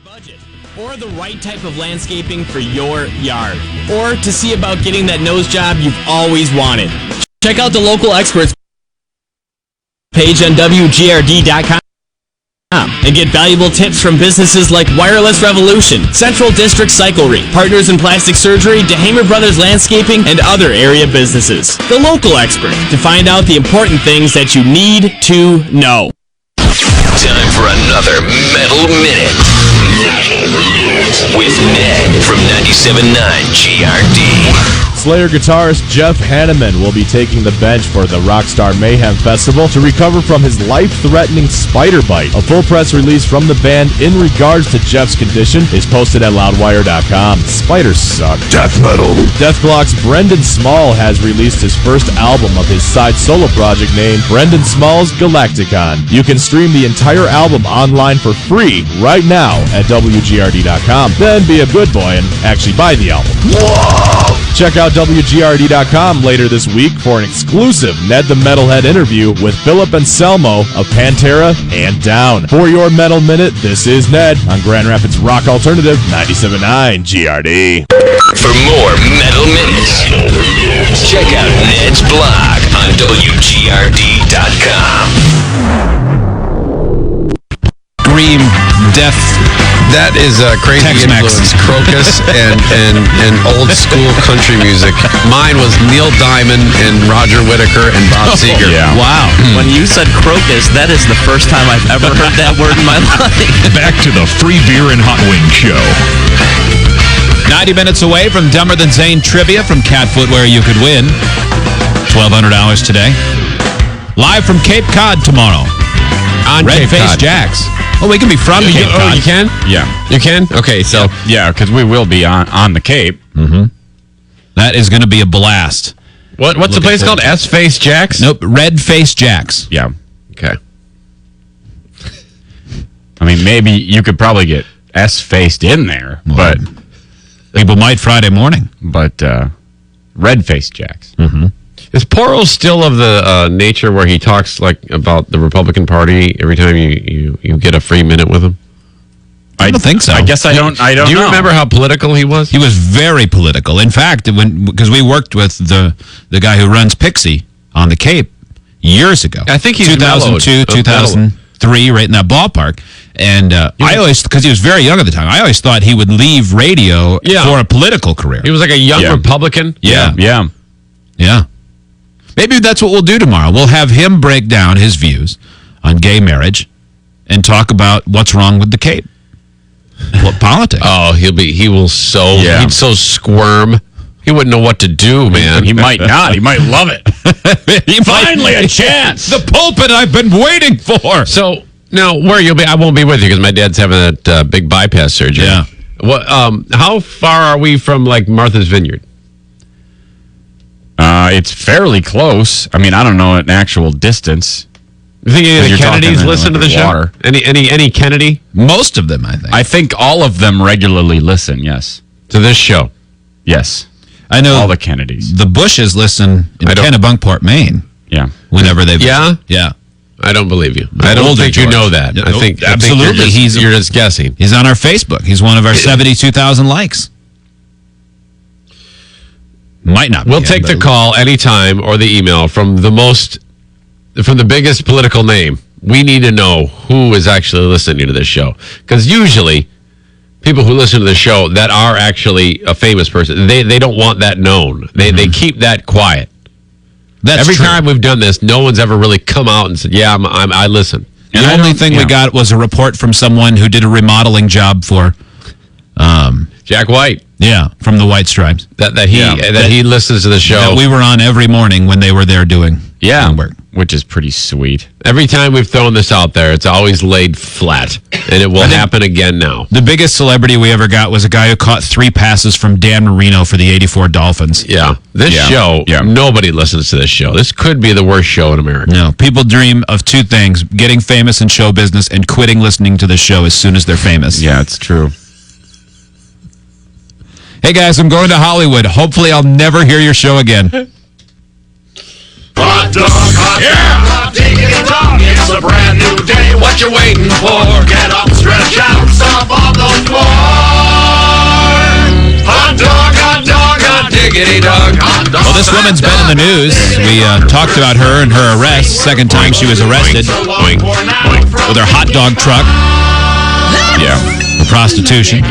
budget, or the right type of landscaping for your yard, or to see about getting that nose job you've always wanted. Check out the local experts page on WGRD.com and get valuable tips from businesses like Wireless Revolution, Central District Cyclery, Partners in Plastic Surgery, DeHamer Brothers Landscaping, and other area businesses. The local expert to find out the important things that you need to know. Time for another Metal Minute with Ned from 97.9 GRD. Slayer guitarist Jeff Hanneman will be taking the bench for the Rockstar Mayhem Festival to recover from his life-threatening spider bite. A full press release from the band in regards to Jeff's condition is posted at loudwire.com. Spiders suck. Death metal. Deathclock's Brendan Small has released his first album of his side solo project named Brendan Small's Galacticon. You can stream the entire album online for free right now at WGRD.com. Then be a good boy and actually buy the album. Whoa! Check out WGRD.com later this week for an exclusive Ned the Metalhead interview with Philip Anselmo of Pantera and Down. For your Metal Minute, this is Ned on Grand Rapids Rock Alternative 97.9 GRD. For more Metal Minutes, check out Ned's blog on WGRD.com. Green Death. That is Crazy Tex-Mex. Influence, Crocus, and old school country music. Mine was Neil Diamond and Roger Whittaker and Bob Seger. Yeah. Wow. When you said crocus, that is the first time I've ever heard that word in my life. Back to the Free Beer and Hot Wing Show. 90 minutes away from Dumber Than Zane trivia from Cat Footwear. You could win $1,200 today. Live from Cape Cod tomorrow. On Cape Red-Faced Cod. Jacks. Oh, we can be from Cape Cod. Oh, you can? Yeah. You can? Okay, so... Yeah, because we will be on the Cape. Mm-hmm. That is going to be a blast. What's the place called? S-Face Jacks? Nope, Red-Faced Jacks. Yeah. Okay. I mean, maybe you could probably get S-faced in there, but People might Friday morning. Red-faced Jacks. Mm-hmm. Is Porro still of the nature where he talks like about the Republican Party every time you get a free minute with him? I don't think so. I guess I don't Do you know. remember how political he was? He was very political. In fact, because we worked with the guy who runs Pixie on the Cape years ago. I think he's 2002, mellowed. 2003, right in that ballpark. And I always, because he was very young at the time, I always thought he would leave radio for a political career. He was like a young Republican. Yeah. Yeah. Maybe that's what we'll do tomorrow. We'll have him break down his views on gay marriage and talk about what's wrong with the Cape. What politics? Oh, he'd so squirm. He wouldn't know what to do, man. He might not. He might love it. Finally a chance. The pulpit I've been waiting for. So now, where you'll be? I won't be with you because my dad's having that big bypass surgery. Yeah. What? How far are we from like Martha's Vineyard? It's fairly close. I mean, I don't know an actual distance. You think any of the You're Kennedys talking listen to the show? water. Any Kennedy Most of them, I think. I think all of them regularly listen, yes. to this show? Yes. I know All the Kennedys. the Bushes listen in Kennebunkport, Maine, Yeah. whenever they visit. Yeah? Yeah. I don't believe you. I don't older think you George. know that. Yeah, I think absolutely. you're just guessing. He's on our Facebook. He's one of our 72,000 likes. Might not be. We'll take the call anytime or the email from the biggest political name. We need to know who is actually listening to this show. Because usually, people who listen to the show that are actually a famous person, they don't want that known. They keep that quiet. That's Every true. time we've done this, no one's ever really come out and said, "Yeah, I listen." And the only thing we got was a report from someone who did a remodeling job for, Jack White, from the White Stripes. that he listens to the show. That we were on every morning when they were there doing work. Which is pretty sweet. Every time we've thrown this out there, it's always laid flat, and it will happen again now. The biggest celebrity we ever got was a guy who caught 3 passes from Dan Marino for the '84 Dolphins. Yeah, this show, nobody listens to this show. This could be the worst show in America. No, people dream of 2 things: getting famous in show business and quitting listening to the show as soon as they're famous. Yeah, it's true. Hey guys, I'm going to Hollywood. Hopefully I'll never hear your show again. Hot dog, hot diggity dog. It's a brand new day. What you waiting for? Get up, stretch out, stop all those This woman's been in the news. We talked about her and her arrest. Second time she was arrested Boing, boing. with her hot dog truck. Yeah. For prostitution.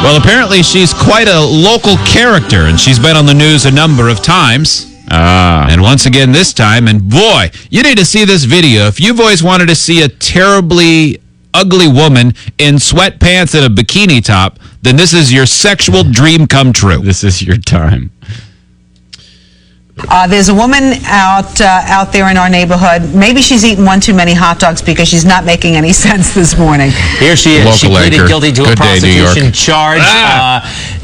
Well, apparently she's quite a local character, and she's been on the news a number of times. And once again this time, and boy, you need to see this video. If you've always wanted to see a terribly ugly woman in sweatpants and a bikini top, then this is your sexual dream come true. This is your time. There's a woman out there in our neighborhood. Maybe she's eaten one too many hot dogs because she's not making any sense this morning. Here she is. She Local pleaded anchor. guilty to Good a day, New York. prostitution charge.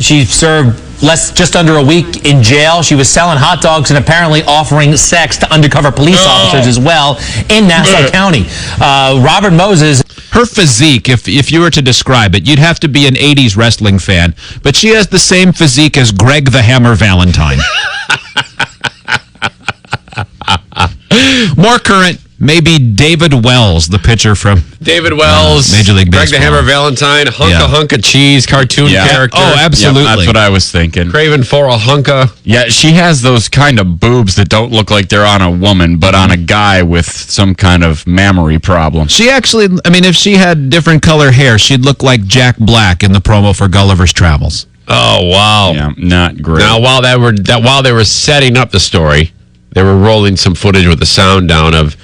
She served just under a week in jail. She was selling hot dogs and apparently offering sex to undercover police officers as well in Nassau County. Robert Moses. Her physique, if you were to describe it, you'd have to be an 80s wrestling fan. But she has the same physique as Greg the Hammer Valentine. More current, maybe David Wells, the pitcher from David Wells, Major League Greg the Baseball. Hammer Valentine, hunk of cheese, cartoon character. Oh, absolutely. Yeah, that's what I was thinking. Craven for a hunka. Yeah, she has those kind of boobs that don't look like they're on a woman, but on a guy with some kind of mammary problem. She actually, I mean, if she had different color hair, she'd look like Jack Black in the promo for Gulliver's Travels. Oh wow! Yeah, not great. Now while they were setting up the story, they were rolling some footage with the sound down of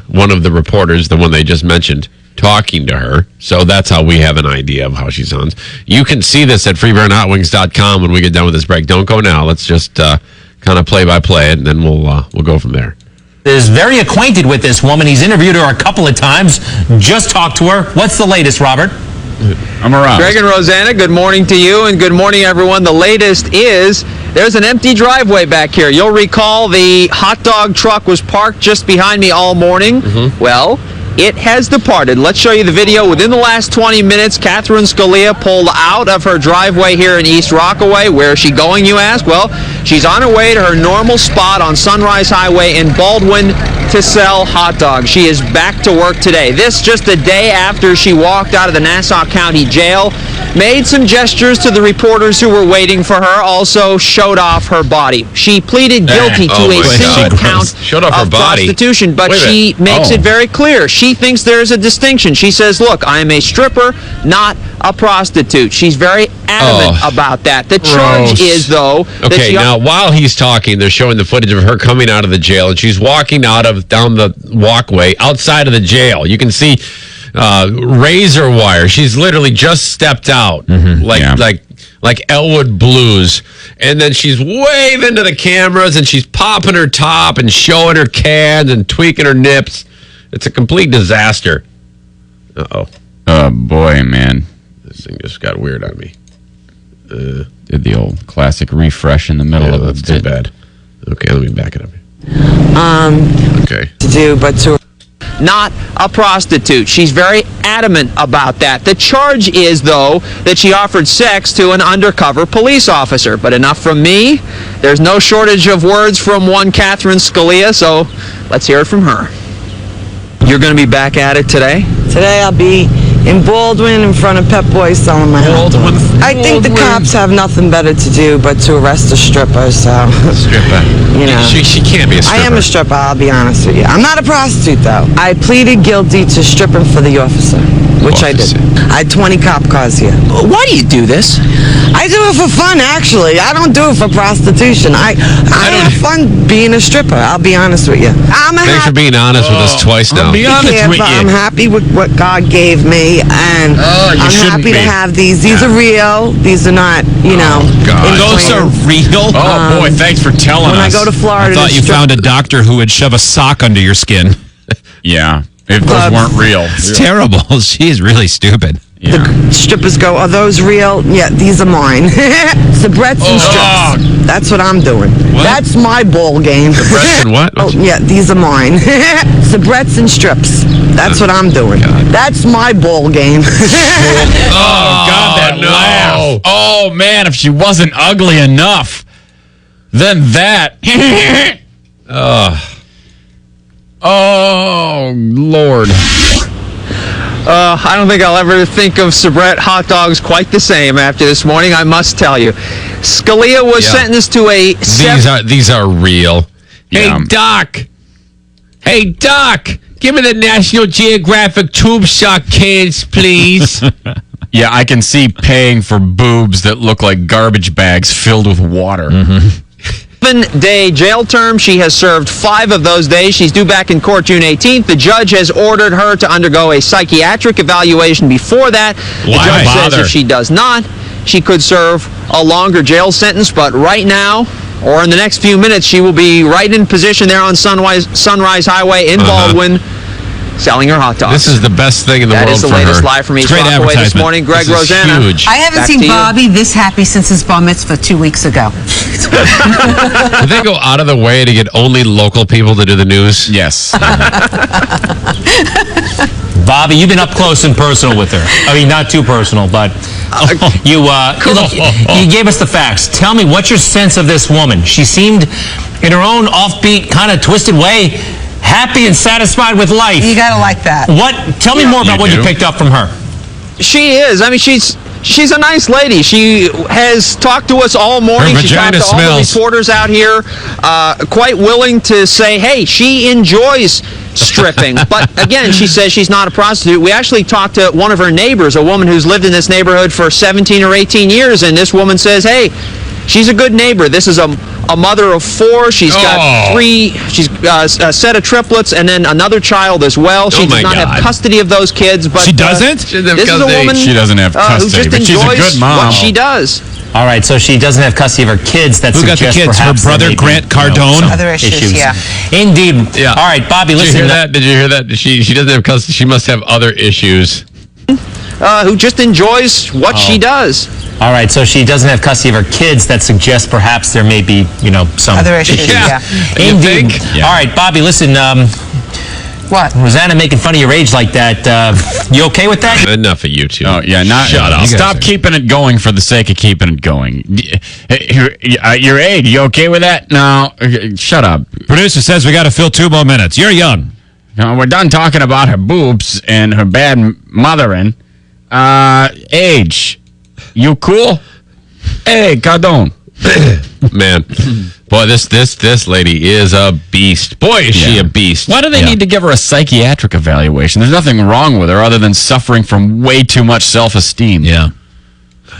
one of the reporters, the one they just mentioned, talking to her. So that's how we have an idea of how she sounds. You can see this at freebeerandhotwings.com when we get done with this break. Don't go now. Let's just kind of play by play it, and then we'll go from there. Is very acquainted with this woman. He's interviewed her a couple of times. Just talked to her. What's the latest, Robert? I'm around. Greg and Rosanna, good morning to you, and good morning, everyone. The latest is there's an empty driveway back here. You'll recall the hot dog truck was parked just behind me all morning. Well, it has departed. Let's show you the video. Within the last 20 minutes, Catherine Scalia pulled out of her driveway here in East Rockaway. Where is she going, you ask? Well, she's on her way to her normal spot on Sunrise Highway in Baldwin to sell hot dogs. She is back to work today. This just a day after she walked out of the Nassau County Jail, made some gestures to the reporters who were waiting for her, also showed off her body. She pleaded guilty to a single count of prostitution, but she makes it very clear. She thinks there's a distinction. She says, look, I am a stripper, not a prostitute. She's very adamant about that. The charge is, though... Okay, now, while he's talking, they're showing the footage of her coming out of the jail, and she's walking down the walkway outside of the jail. You can see razor wire. She's literally just stepped out, like Elwood Blues. And then she's waving to the cameras, and she's popping her top and showing her cans and tweaking her nips. It's a complete disaster. Uh-oh. Oh, boy, man. This thing just got weird on me. Did the old classic refresh in the middle of that's too bad. Okay, let me back it up. Okay. To do, but to... Not a prostitute. She's very adamant about that. The charge is, though, that she offered sex to an undercover police officer. But enough from me. There's no shortage of words from one Catherine Scalia, so let's hear it from her. You're going to be back at it today? Today I'll be in Baldwin in front of Pep Boys selling my hot dogs. I think the cops have nothing better to do but to arrest a stripper, so... Stripper? You know. She can't be a stripper. I am a stripper, I'll be honest with you. I'm not a prostitute, though. I pleaded guilty to stripping for the officer, which I did. I had 20 cop cars here. Why do you do this? I do it for fun, actually. I don't do it for prostitution. I have fun being a stripper, I'll be honest with you. Thanks for being honest with us twice now. Be honest with you. I'm happy with what God gave me, and I'm happy to have these. These are real. These are not, you know. Those are real? Oh, boy, thanks for telling us. When I go to Florida... I thought you found a doctor who would shove a sock under your skin. Yeah, if those weren't real. It's terrible. She's really stupid. Yeah. The strippers go, are those real? Yeah, these are mine. Soubrette and strips. That's what I'm doing. What? That's my ball game. Soubrette and what? Oh, yeah, these are mine. Soubrette and strips. That's what I'm doing. God. That's my ball game. God, that laugh. Oh, man, if she wasn't ugly enough, then that. Oh, Lord. I don't think I'll ever think of Sabrett hot dogs quite the same after this morning, I must tell you. Scalia was sentenced to a... These are real. Yeah. Hey, Doc! Give me the National Geographic Tube Sock cans, please. Yeah, I can see paying for boobs that look like garbage bags filled with water. 7-day jail term. She has served 5 of those days. She's due back in court June 18th. The judge has ordered her to undergo a psychiatric evaluation before that. The judge says if she does not, she could serve a longer jail sentence. But right now, or in the next few minutes, she will be right in position there on Sunrise Highway in Baldwin, selling her hot dogs. This is the best thing in the world for her. That is the latest live from East Rockaway this morning. Greg Rosanna. Huge. I haven't seen Bobby this happy since his bar mitzvah 2 weeks ago. Did they go out of the way to get only local people to do the news? Yes. Bobby, you've been up close and personal with her. I mean, not too personal, but you gave us the facts. Tell me, what's your sense of this woman? She seemed, in her own offbeat, kind of twisted way, happy and satisfied with life. You gotta like that. Tell me more about what you picked up from her. She is. I mean, she's a nice lady. She has talked to us all morning. She talked to all the reporters out here, quite willing to say, hey, she enjoys stripping. But again, she says she's not a prostitute. We actually talked to one of her neighbors, a woman who's lived in this neighborhood for 17 or 18 years, and this woman says, hey, she's a good neighbor. This is a mother of 4. She's got 3. She's a set of triplets and then another child as well. She does not have custody of those kids. But she doesn't? This is a woman she doesn't have custody, who just but she's a enjoys good mom. what she does. All right, so she doesn't have custody of her kids. That Who got the kids? Her brother, Grant Cardone? Other issues, yeah. Indeed. Yeah. All right, Bobby, listen. Did you hear that? She doesn't have custody. She must have other issues. Who just enjoys what she does. All right, so she doesn't have custody of her kids. That suggests perhaps there may be, some other issues. Yeah. Indeed. All right, Bobby, listen. What? Rosanna making fun of your age like that. You okay with that? Enough of you two. Oh, yeah. Shut up. Stop keeping it going for the sake of keeping it going. Your age, you okay with that? No. Shut up. Producer says we got to fill 2 more minutes. You're young. No, we're done talking about her boobs and her bad mothering. Age. You cool? Hey, Cardone. Man. Boy, this lady is a beast. Boy, is she a beast. Why do they need to give her a psychiatric evaluation? There's nothing wrong with her other than suffering from way too much self-esteem. Yeah.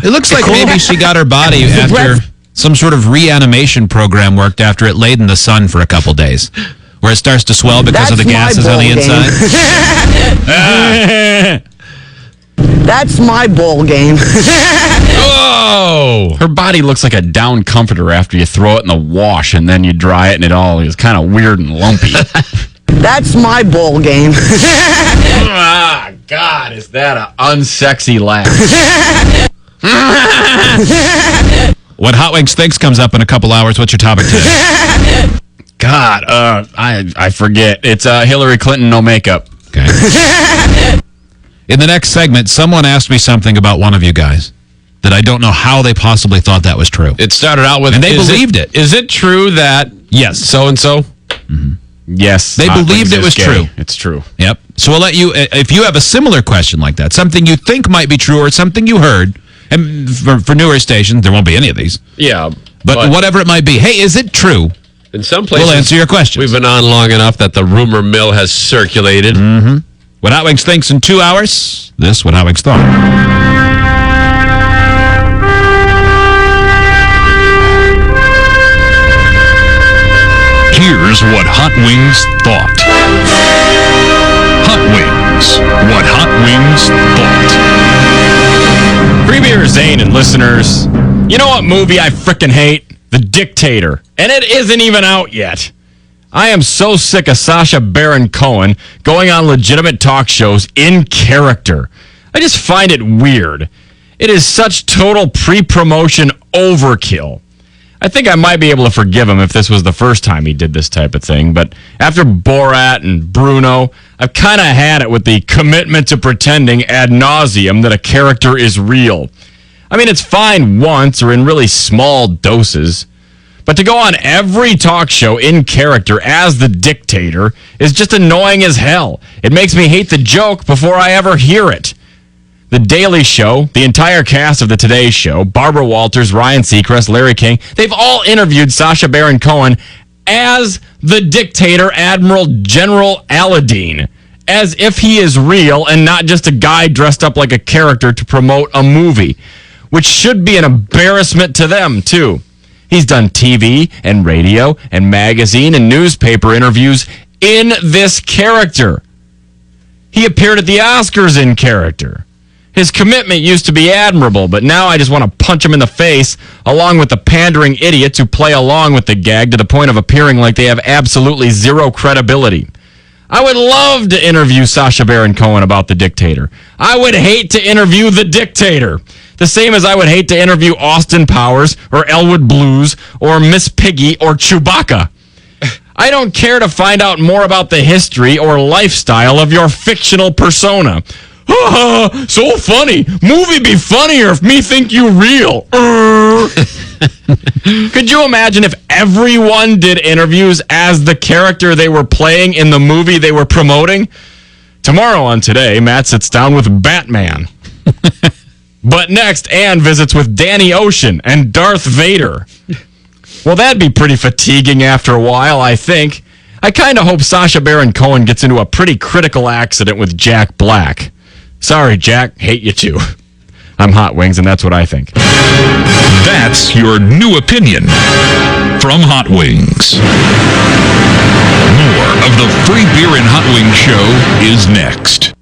It looks like maybe she got her body after some sort of reanimation program worked after it laid in the sun for a couple days, where it starts to swell because of the gases on the inside. That's my ball game. Oh! Her body looks like a down comforter after you throw it in the wash and then you dry it and it all is kind of weird and lumpy. That's my ball game. Ah, God, is that an unsexy laugh? When Hot Wings Thinks comes up in a couple hours, what's your topic today? God, I forget. It's Hillary Clinton, no makeup. Okay. In the next segment, someone asked me something about one of you guys that I don't know how they possibly thought that was true. It started out with... And they believed it. Is it true that... Yes. So-and-so? Mm-hmm. Yes. They believed it was true. It's true. Yep. So we'll let you... If you have a similar question like that, something you think might be true or something you heard, and for newer stations, there won't be any of these. Yeah. But whatever it might be, hey, is it true? In some places... We'll answer your questions. We've been on long enough that the rumor mill has circulated. Mm-hmm. What Hot Wings thinks in 2 hours, this What Hot Wings thought. Here's what Hot Wings thought. Hot Wings. What Hot Wings thought. Free beer, Zane and listeners. You know what movie I frickin' hate? The Dictator. And it isn't even out yet. I am so sick of Sacha Baron Cohen going on legitimate talk shows in character. I just find it weird. It is such total pre-promotion overkill. I think I might be able to forgive him if this was the first time he did this type of thing, but after Borat and Bruno, I've kind of had it with the commitment to pretending ad nauseum that a character is real. I mean, it's fine once or in really small doses, But to go on every talk show in character as the dictator is just annoying as hell. It makes me hate the joke before I ever hear it. The Daily Show, the entire cast of the Today Show, Barbara Walters, Ryan Seacrest, Larry King, they've all interviewed Sacha Baron Cohen as the dictator Admiral General Aladdin, as if he is real and not just a guy dressed up like a character to promote a movie, which should be an embarrassment to them, too. He's done TV and radio and magazine and newspaper interviews in this character. He appeared at the Oscars in character. His commitment used to be admirable, but now I just want to punch him in the face, along with the pandering idiots who play along with the gag to the point of appearing like they have absolutely zero credibility. I would love to interview Sacha Baron Cohen about the dictator. I would hate to interview the dictator. The same as I would hate to interview Austin Powers or Elwood Blues or Miss Piggy or Chewbacca. I don't care to find out more about the history or lifestyle of your fictional persona. So funny. Movie be funnier if me think you real. Could you imagine if everyone did interviews as the character they were playing in the movie they were promoting? Tomorrow on Today, Matt sits down with Batman. But next, Ann visits with Danny Ocean and Darth Vader. Well, that'd be pretty fatiguing after a while, I think. I kind of hope Sacha Baron Cohen gets into a pretty critical accident with Jack Black. Sorry, Jack. Hate you too. I'm Hot Wings, and that's what I think. That's your new opinion from Hot Wings. More of the Free Beer and Hot Wings show is next.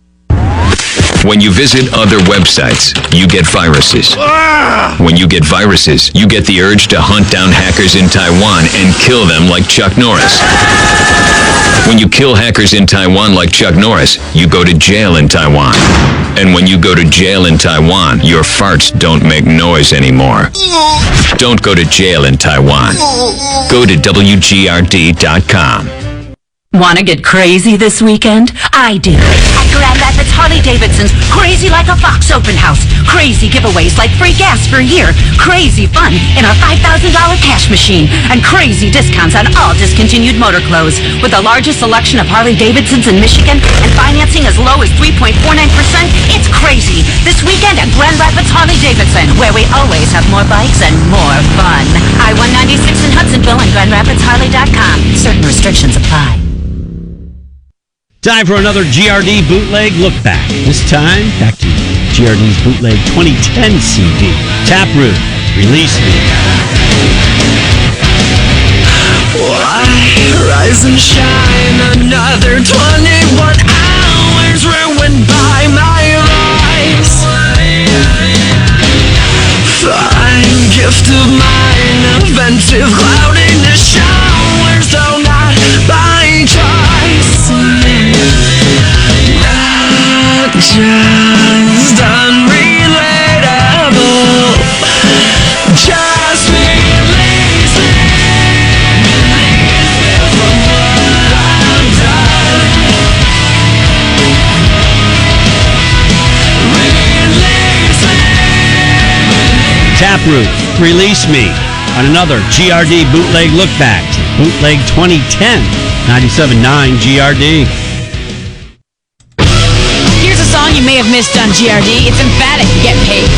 When you visit other websites, you get viruses. When you get viruses, you get the urge to hunt down hackers in Taiwan and kill them like Chuck Norris. When you kill hackers in Taiwan like Chuck Norris, you go to jail in Taiwan. And when you go to jail in Taiwan, your farts don't make noise anymore. Don't go to jail in Taiwan. Go to WGRD.com. Want to get crazy this weekend? I do. At Grand Rapids Harley-Davidson's Crazy Like a Fox open house. Crazy giveaways like free gas for a year. Crazy fun in our $5,000 cash machine. And crazy discounts on all discontinued motor clothes. With the largest selection of Harley-Davidsons in Michigan and financing as low as 3.49%, it's crazy. This weekend at Grand Rapids Harley-Davidson, where we always have more bikes and more fun. I-196 in Hudsonville and GrandRapidsHarley.com. Certain restrictions apply. Time for another GRD bootleg look back. This time, back to GRD's bootleg 2010 CD, Taproot, Release Me. Why rise and shine? Another 21 hours ruined by my rise. Fine gift of mine, inventive cloudiness showers, though not by choice. Not just unrelatable, just release me from what I've done. Release me. Taproot, Release Me, on another GRD bootleg look back. Bootleg 2010, 97.9 GRD. Here's a song you may have missed on GRD. It's emphatic. Get paid.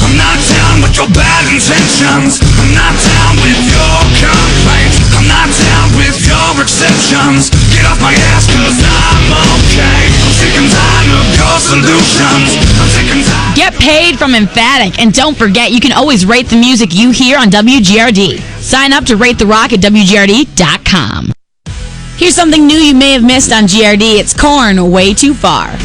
I'm not down with your bad intentions. I'm not down with your complaints. I'm not down with your exceptions. Get off my ass, cause I'm okay. I'm sick and tired of your solutions. I'm sick and tired. Get paid from Emphatic. And don't forget, you can always rate the music you hear on WGRD. Sign up to Rate the Rock at WGRD.com. Here's something new you may have missed on GRD. It's Korn, Way Too Far.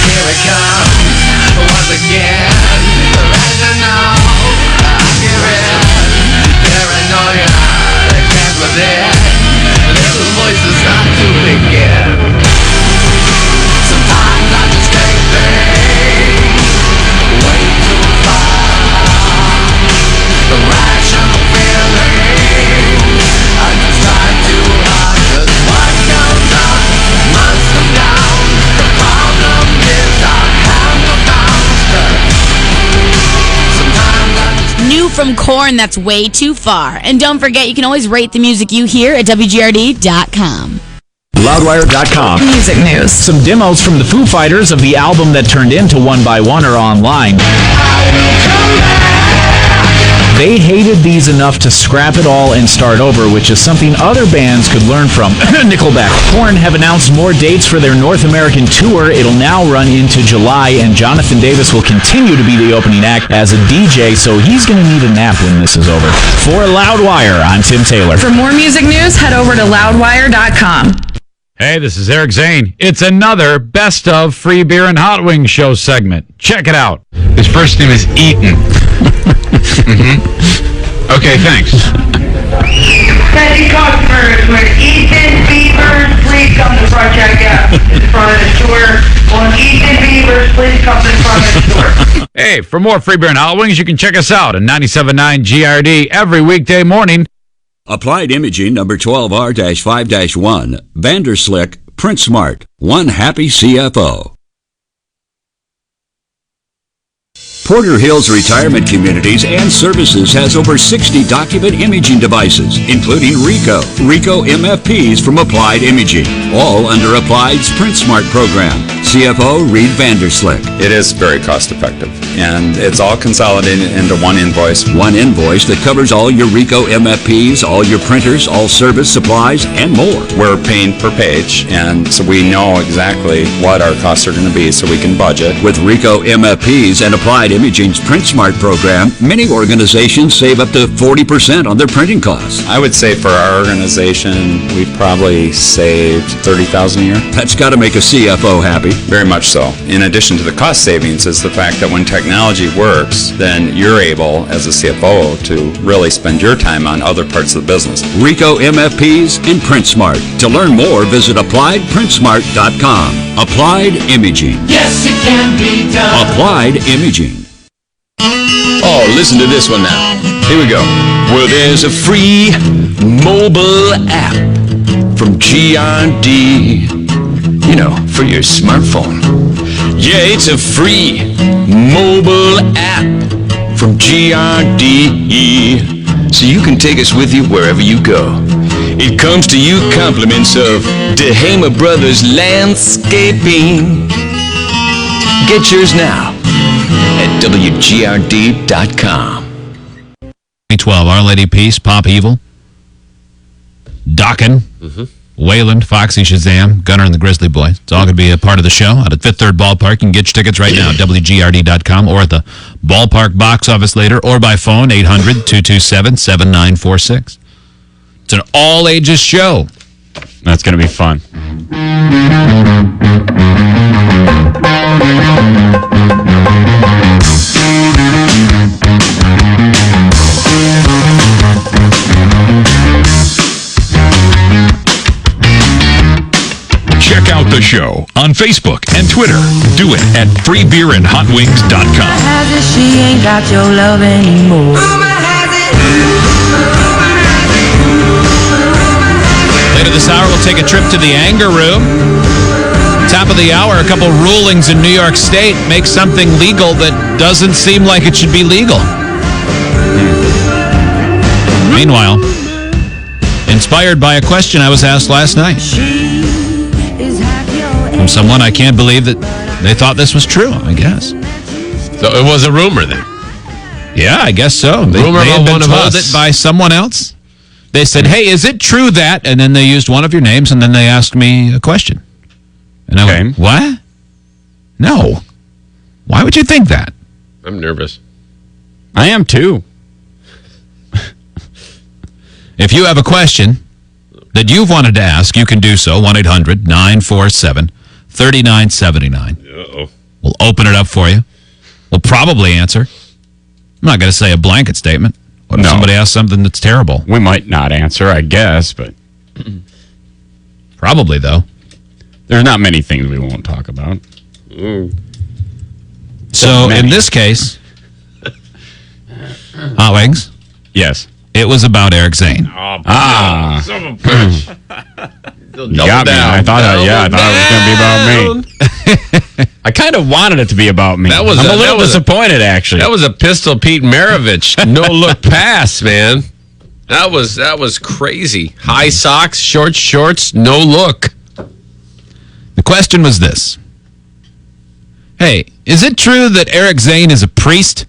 Here we come, once again. Rational, accurate, paranoia, they can't with it. Little voices start to begin. Sometimes I just take things way too far. from Korn, that's way too far. And don't forget, you can always rate the music you hear at WGRD.com. Loudwire.com. Music news. Some demos from the Foo Fighters of the album that turned into One by One are online. They hated these enough to scrap it all and start over, which is something other bands could learn from. Nickelback. Korn have announced more dates for their North American tour. It'll now run into July, and Jonathan Davis will continue to be the opening act as a DJ, so he's going to need a nap when this is over. For Loudwire, I'm Tim Taylor. For more music news, head over to loudwire.com. Hey, this is Eric Zane. It's another Best of Free Beer and Hot Wings show segment. Check it out. His first name is Eaton. Okay, thanks. Many customers with Ethan Beavers, please come to front checkout in front of the store. On Ethan Beavers, please come to the front of the store. Hey, for more Free Beer and Hot Wings, you can check us out on 97.9 GRD every weekday morning. Applied Imaging number 12R-5-1, Vanderslick, Print Smart, one happy CFO. Porter Hills Retirement Communities and Services has over 60 document imaging devices, including Ricoh MFPs from Applied Imaging, all under Applied's Print Smart program. CFO Reed Vanderslick. It is very cost effective, and it's all consolidated into one invoice. One invoice that covers all your Ricoh MFPs, all your printers, all service supplies, and more. We're paying per page, and so we know exactly what our costs are going to be so we can budget. With Ricoh MFPs and Applied Imaging's Print Smart program, many organizations save up to 40% on their printing costs. I would say for our organization, we've probably saved $30,000 a year. That's got to make a CFO happy. Very much so. In addition to the cost savings is the fact that when technology works, then you're able, as a CFO, to really spend your time on other parts of the business. Ricoh MFPs and Print Smart. To learn more, visit AppliedPrintSmart.com. Applied Imaging. Yes, it can be done. Applied Imaging. Oh, listen to this one now. Here we go. Well, there's a free mobile app from GRD. You know, for your smartphone. Yeah, it's a free mobile app from GRD. So you can take us with you wherever you go. It comes to you compliments of DeHamer Brothers Landscaping. Get yours now at WGRD.com. 2012, Our Lady Peace, Pop Evil, Dokken, Wayland, Foxy Shazam, Gunner and the Grizzly Boy. It's all going to be a part of the show out at Fifth Third Ballpark. You can get your tickets right now at WGRD.com or at the ballpark box office later or by phone 800-227-7946. It's an all-ages show. That's going to be fun. Check out the show on Facebook and Twitter. Do it at freebeerandhotwings.com. She ain't got your love anymore. Later this hour, we'll take a trip to the anger room. Top of the hour, a couple rulings in New York State make something legal that doesn't seem like it should be legal. Meanwhile, inspired by a question I was asked last night from someone I can't believe that they thought this was true, I guess. So it was a rumor then? Yeah, I guess so. They Rumor had about been one of told us. it by someone else. They said, hey, is it true that? And then they used one of your names, and then they asked me a question. And I went, what? No. Why would you think that? I'm nervous. I am too. If you have a question that you've wanted to ask, you can do so. 1-800-947-3979. Uh-oh. We'll open it up for you. We'll probably answer. I'm not going to say a blanket statement. What if somebody asks something that's terrible? We might not answer, I guess, but... Probably, though. There's not many things we won't talk about. So, in this case... Hot Wings? Yes. It was about Eric Zane. Son of a bitch. Got me. I thought it was going to be about me. I kind of wanted it to be about me. I'm a little disappointed, actually. That was a Pistol Pete Maravich no look pass, man. That was crazy. High socks, short shorts, no look. The question was this. Hey, is it true that Eric Zane is a priest?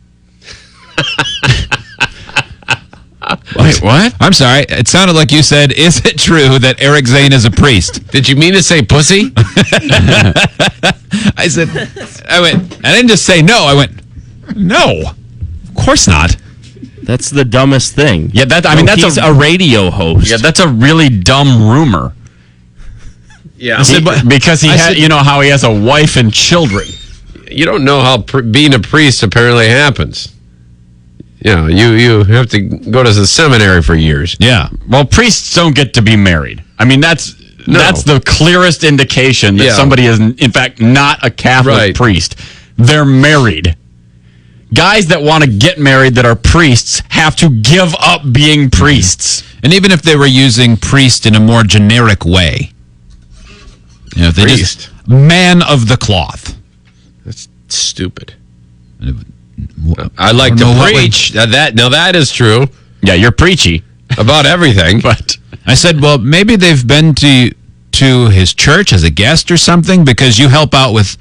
Wait, what? I'm sorry. It sounded like you said, is it true that Eric Zane is a priest? Did you mean to say pussy? I didn't just say no. I went, no, of course not. That's the dumbest thing. Yeah, that's a radio host. Yeah, that's a really dumb rumor. Yeah. Because he had, you know how he has a wife and children. You don't know how being a priest apparently happens. You know, you have to go to the seminary for years. Yeah. Well, priests don't get to be married. I mean, that's the clearest indication that somebody is, in fact, not a Catholic priest. They're married. Guys that want to get married that are priests have to give up being priests. And even if they were using priest in a more generic way, you know, if they just man of the cloth. That's stupid. I like to preach. That is true. Yeah, you're preachy about everything. But I said, well, maybe they've been to his church as a guest or something because you help out with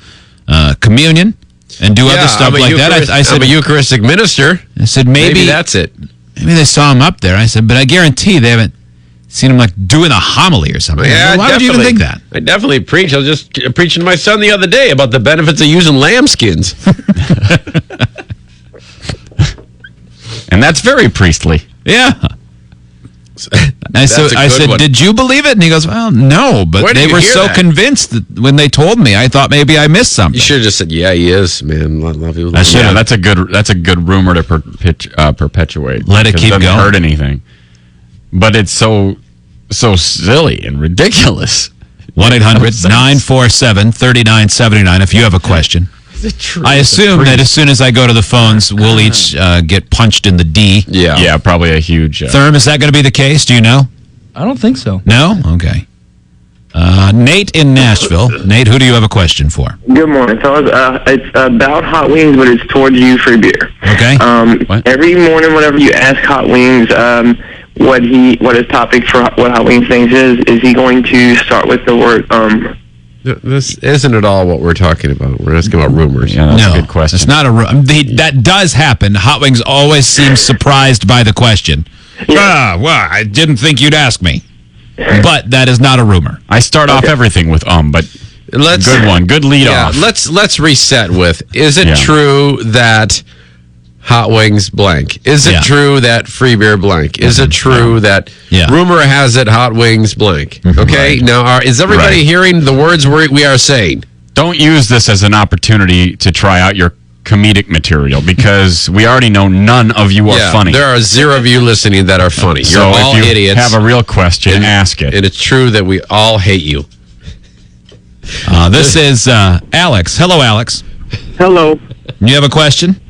communion and do other stuff like that. I said, I'm a Eucharistic minister. I said, maybe that's it. Maybe they saw him up there. I said, but I guarantee they haven't seen him like doing a homily or something. Yeah, why would you even think that? I definitely preach. I was just preaching to my son the other day about the benefits of using lambskins. And that's very priestly. Yeah. I said, did you believe it? And he goes, well, no, but they were so convinced that when they told me, I thought maybe I missed something. You should have just said, yeah, he is, man. Love you. That's a good rumor to perpetuate. Let it keep going. It doesn't hurt anything. But it's so silly and ridiculous. 1-800-947-3979 if you have a question. I assume that as soon as I go to the phones, we'll each get punched in the D. Yeah, probably a huge... Therm, is that going to be the case? Do you know? I don't think so. No? Okay. Nate in Nashville. Nate, who do you have a question for? Good morning, fellas. It's about Hot Wings, but it's towards you for beer. Okay. Every morning, whenever you ask Hot Wings what his topic for what Hot Wings thinks is he going to start with the word This isn't at all what we're talking about. We're asking about rumors. Yeah, that's a good question. It's not that does happen. Hot Wings always seems surprised by the question. Yeah. Well, I didn't think you'd ask me. But that is not a rumor. I start off everything with but good one. Good lead off. Let's reset with, is it true that Hot Wings blank? Is it true that free beer blank? Is it true that rumor has it Hot Wings blank? Okay, now is everybody hearing the words we are saying? Don't use this as an opportunity to try out your comedic material because we already know none of you are funny. There are 0 of you listening that are funny. You're all if you idiots. Have a real question, ask it. And it's true that we all hate you. This is Alex. Hello, Alex. Hello. You have a question?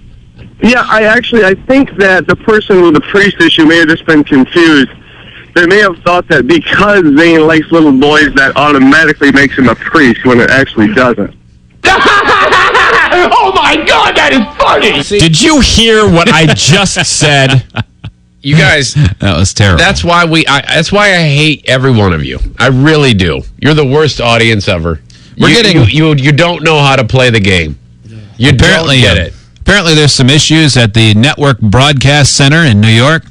Yeah, I think that the person with the priest issue may have just been confused. They may have thought that because Zane likes little boys, that automatically makes him a priest when it actually doesn't. Oh my God, that is funny! Did you hear what I just said? You guys, that was terrible. That's why I hate every one of you. I really do. You're the worst audience ever. You don't know how to play the game. You don't get it. Apparently, there's some issues at the Network Broadcast Center in New York,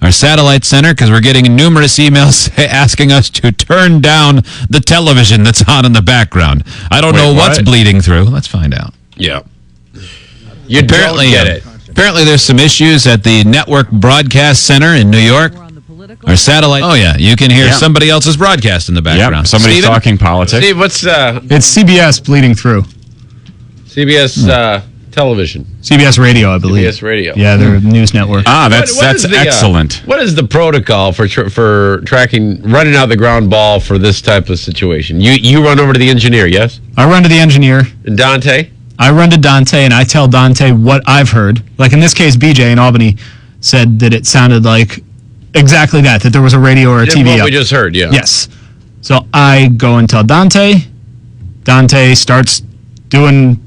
our satellite center, because we're getting numerous emails asking us to turn down the television that's on in the background. I don't know what's bleeding through. Let's find out. Yeah. You don't get it. Apparently, there's some issues at the Network Broadcast Center in New York, our satellite. Oh, yeah. You can hear somebody else's broadcast in the background. Yep, somebody's talking politics. Steve, what's... It's CBS bleeding through. CBS... television. CBS Radio, I believe. CBS Radio. Yeah, their news network. That's excellent. What is the protocol for tracking, running out the ground ball for this type of situation? You run over to the engineer, yes? I run to the engineer. And Dante? I run to Dante, and I tell Dante what I've heard. Like in this case, BJ in Albany said that it sounded like exactly that there was a radio or a TV what up. we just heard, yeah. Yes. So I go and tell Dante Dante starts doing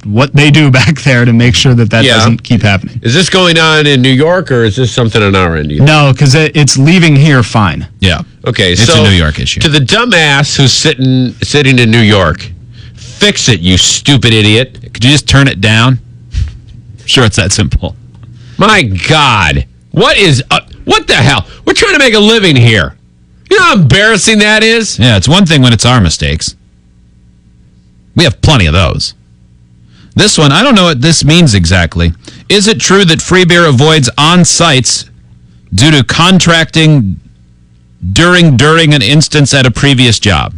what they do back there to make sure that doesn't keep happening. Is this going on in New York, or is this something on our end? No, because it's leaving here fine. Yeah. Okay, It's so a New York issue. To the dumbass who's sitting in New York, fix it, you stupid idiot. Could you just turn it down? Sure, it's that simple. My God. What the hell? We're trying to make a living here. You know how embarrassing that is? Yeah, it's one thing when it's our mistakes. We have plenty of those. This one, I don't know what this means exactly. Is it true that Free Beer avoids on-sites due to contracting during an instance at a previous job?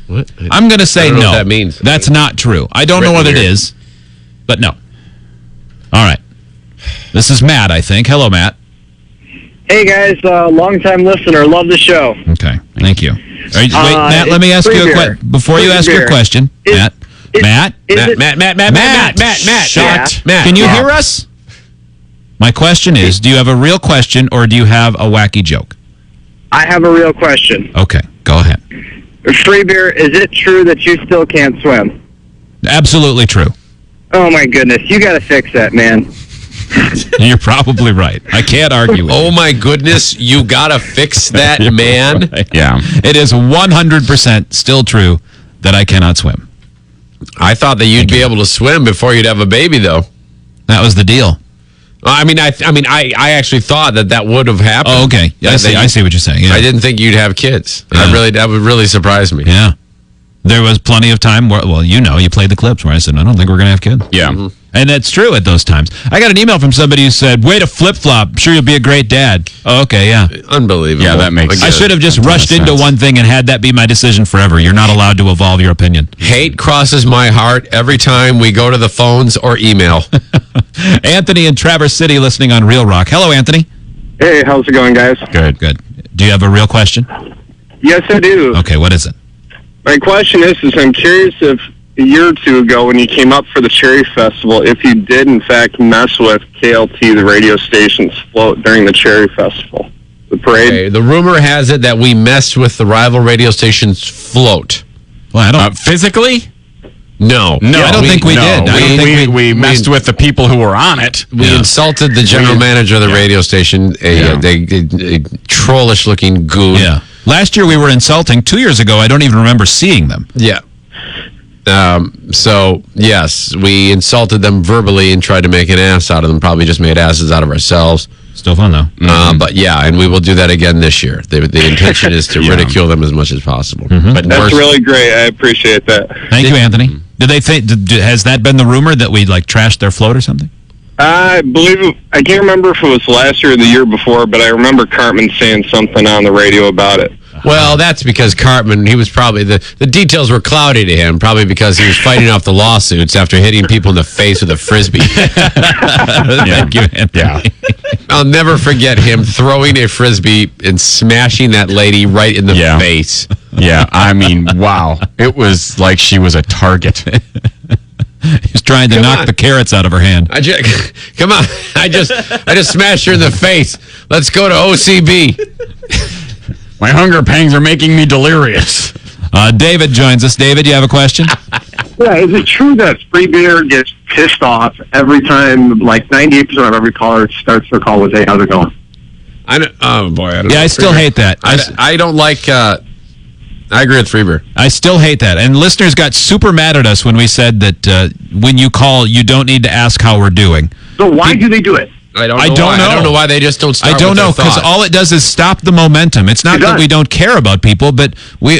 What? I'm going to say I don't know no. what that means. That's not true. I don't know what it is, but no. All right. This is Matt, I think. Hello, Matt. Hey, guys. Long-time listener. Love the show. Okay. Thank you. Wait, Matt, let me ask Free you a beer. question. Before you Free ask your beer. question, Matt. Matt. Shut. Can you hear us? My question is, do you have a real question or do you have a wacky joke? I have a real question. Okay, go ahead. Free beer, is it true that you still can't swim? Absolutely true. Oh, my goodness. You got to fix that, man. You're probably right. I can't argue with you. Oh, my goodness. You got to fix that, man. Right. Yeah. It is 100% still true that I cannot swim. I thought that you'd be able to swim before you'd have a baby, though. That was the deal. I actually thought that would have happened. Oh, okay. Yeah, I see what you're saying. Yeah. I didn't think you'd have kids. Yeah. That would really surprise me. Yeah. There was plenty of time where, you played the clips where I said, I don't think we're going to have kids. Yeah. Mm-hmm. And that's true at those times. I got an email from somebody who said, way to flip-flop. I'm sure you'll be a great dad. Oh, okay, yeah. Unbelievable. Yeah, that makes sense. I should have just rushed into one thing and had that be my decision forever. You're not allowed to evolve your opinion. Hate crosses my heart every time we go to the phones or email. Anthony in Traverse City listening on Real Rock. Hello, Anthony. Hey, how's it going, guys? Good. Do you have a real question? Yes, I do. Okay, what is it? My question is I'm curious if a year or two ago when you came up for the Cherry Festival, if you did, in fact, mess with KLT, the radio station's float during the Cherry Festival, the parade. Okay, the rumor has it that we messed with the rival radio station's float. Well, I don't... physically? No. I don't think we did. I don't think we messed with the people who were on it. We insulted the general manager of the radio station, a trollish-looking goon. Yeah. Last year we were insulting. 2 years ago, I don't even remember seeing them. Yeah. So, yes, we insulted them verbally and tried to make an ass out of them. Probably just made asses out of ourselves. Still fun, though. But, yeah, and we will do that again this year. The intention is to ridicule them as much as possible. But That's really great. I appreciate that. Thank you, Anthony. Did they think? Has that been the rumor that we trashed their float or something? I believe I can't remember if it was last year or the year before, but I remember Cartman saying something on the radio about it. Well, that's because Cartman, he was probably, the details were cloudy to him, probably because he was fighting off the lawsuits after hitting people in the face with a Frisbee. Thank you, Anthony. Yeah. I'll never forget him throwing a Frisbee and smashing that lady right in the face. Yeah, I mean, wow. It was like she was a target. He's trying to knock the carrots out of her hand. Come on. I just smashed her in the face. Let's go to OCB. My hunger pangs are making me delirious. David joins us. David, you have a question? Yeah, is it true that Free Beer gets pissed off every time, like 98% of every caller starts their call with, hey, how's it going? I don't know. I still hate that. I don't like... I agree with Free Beer. I still hate that. And listeners got super mad at us when we said that when you call, you don't need to ask how we're doing. So why do they do it? I don't know. I don't know why they just don't start. I don't with know, their because thought. all it does is stop the momentum. It's not that we don't care about people, but we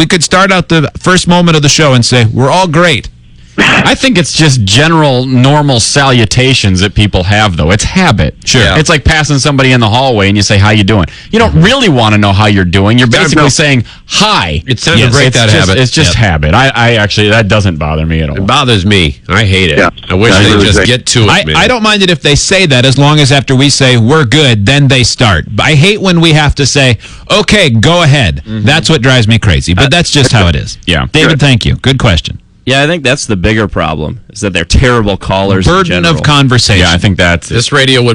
could start out the first moment of the show and say, we're all great. I think it's just general normal salutations that people have, though. It's habit. Sure. Yeah. It's like passing somebody in the hallway and you say, how you doing? You don't really want to know how you're doing. You're basically saying, hi. It's time to break that habit. It's just habit. I actually, that doesn't bother me at all. It bothers me. I hate it. Yeah. I wish they'd just get to it, man. I don't mind it if they say that, as long as after we say, we're good, then they start. I hate when we have to say, okay, go ahead. That's what drives me crazy, but that's just how it is. Yeah. David, thank you. Good question. Yeah, I think that's the bigger problem, is that they're terrible callers. Burden of conversation. Yeah, I think that's this radio show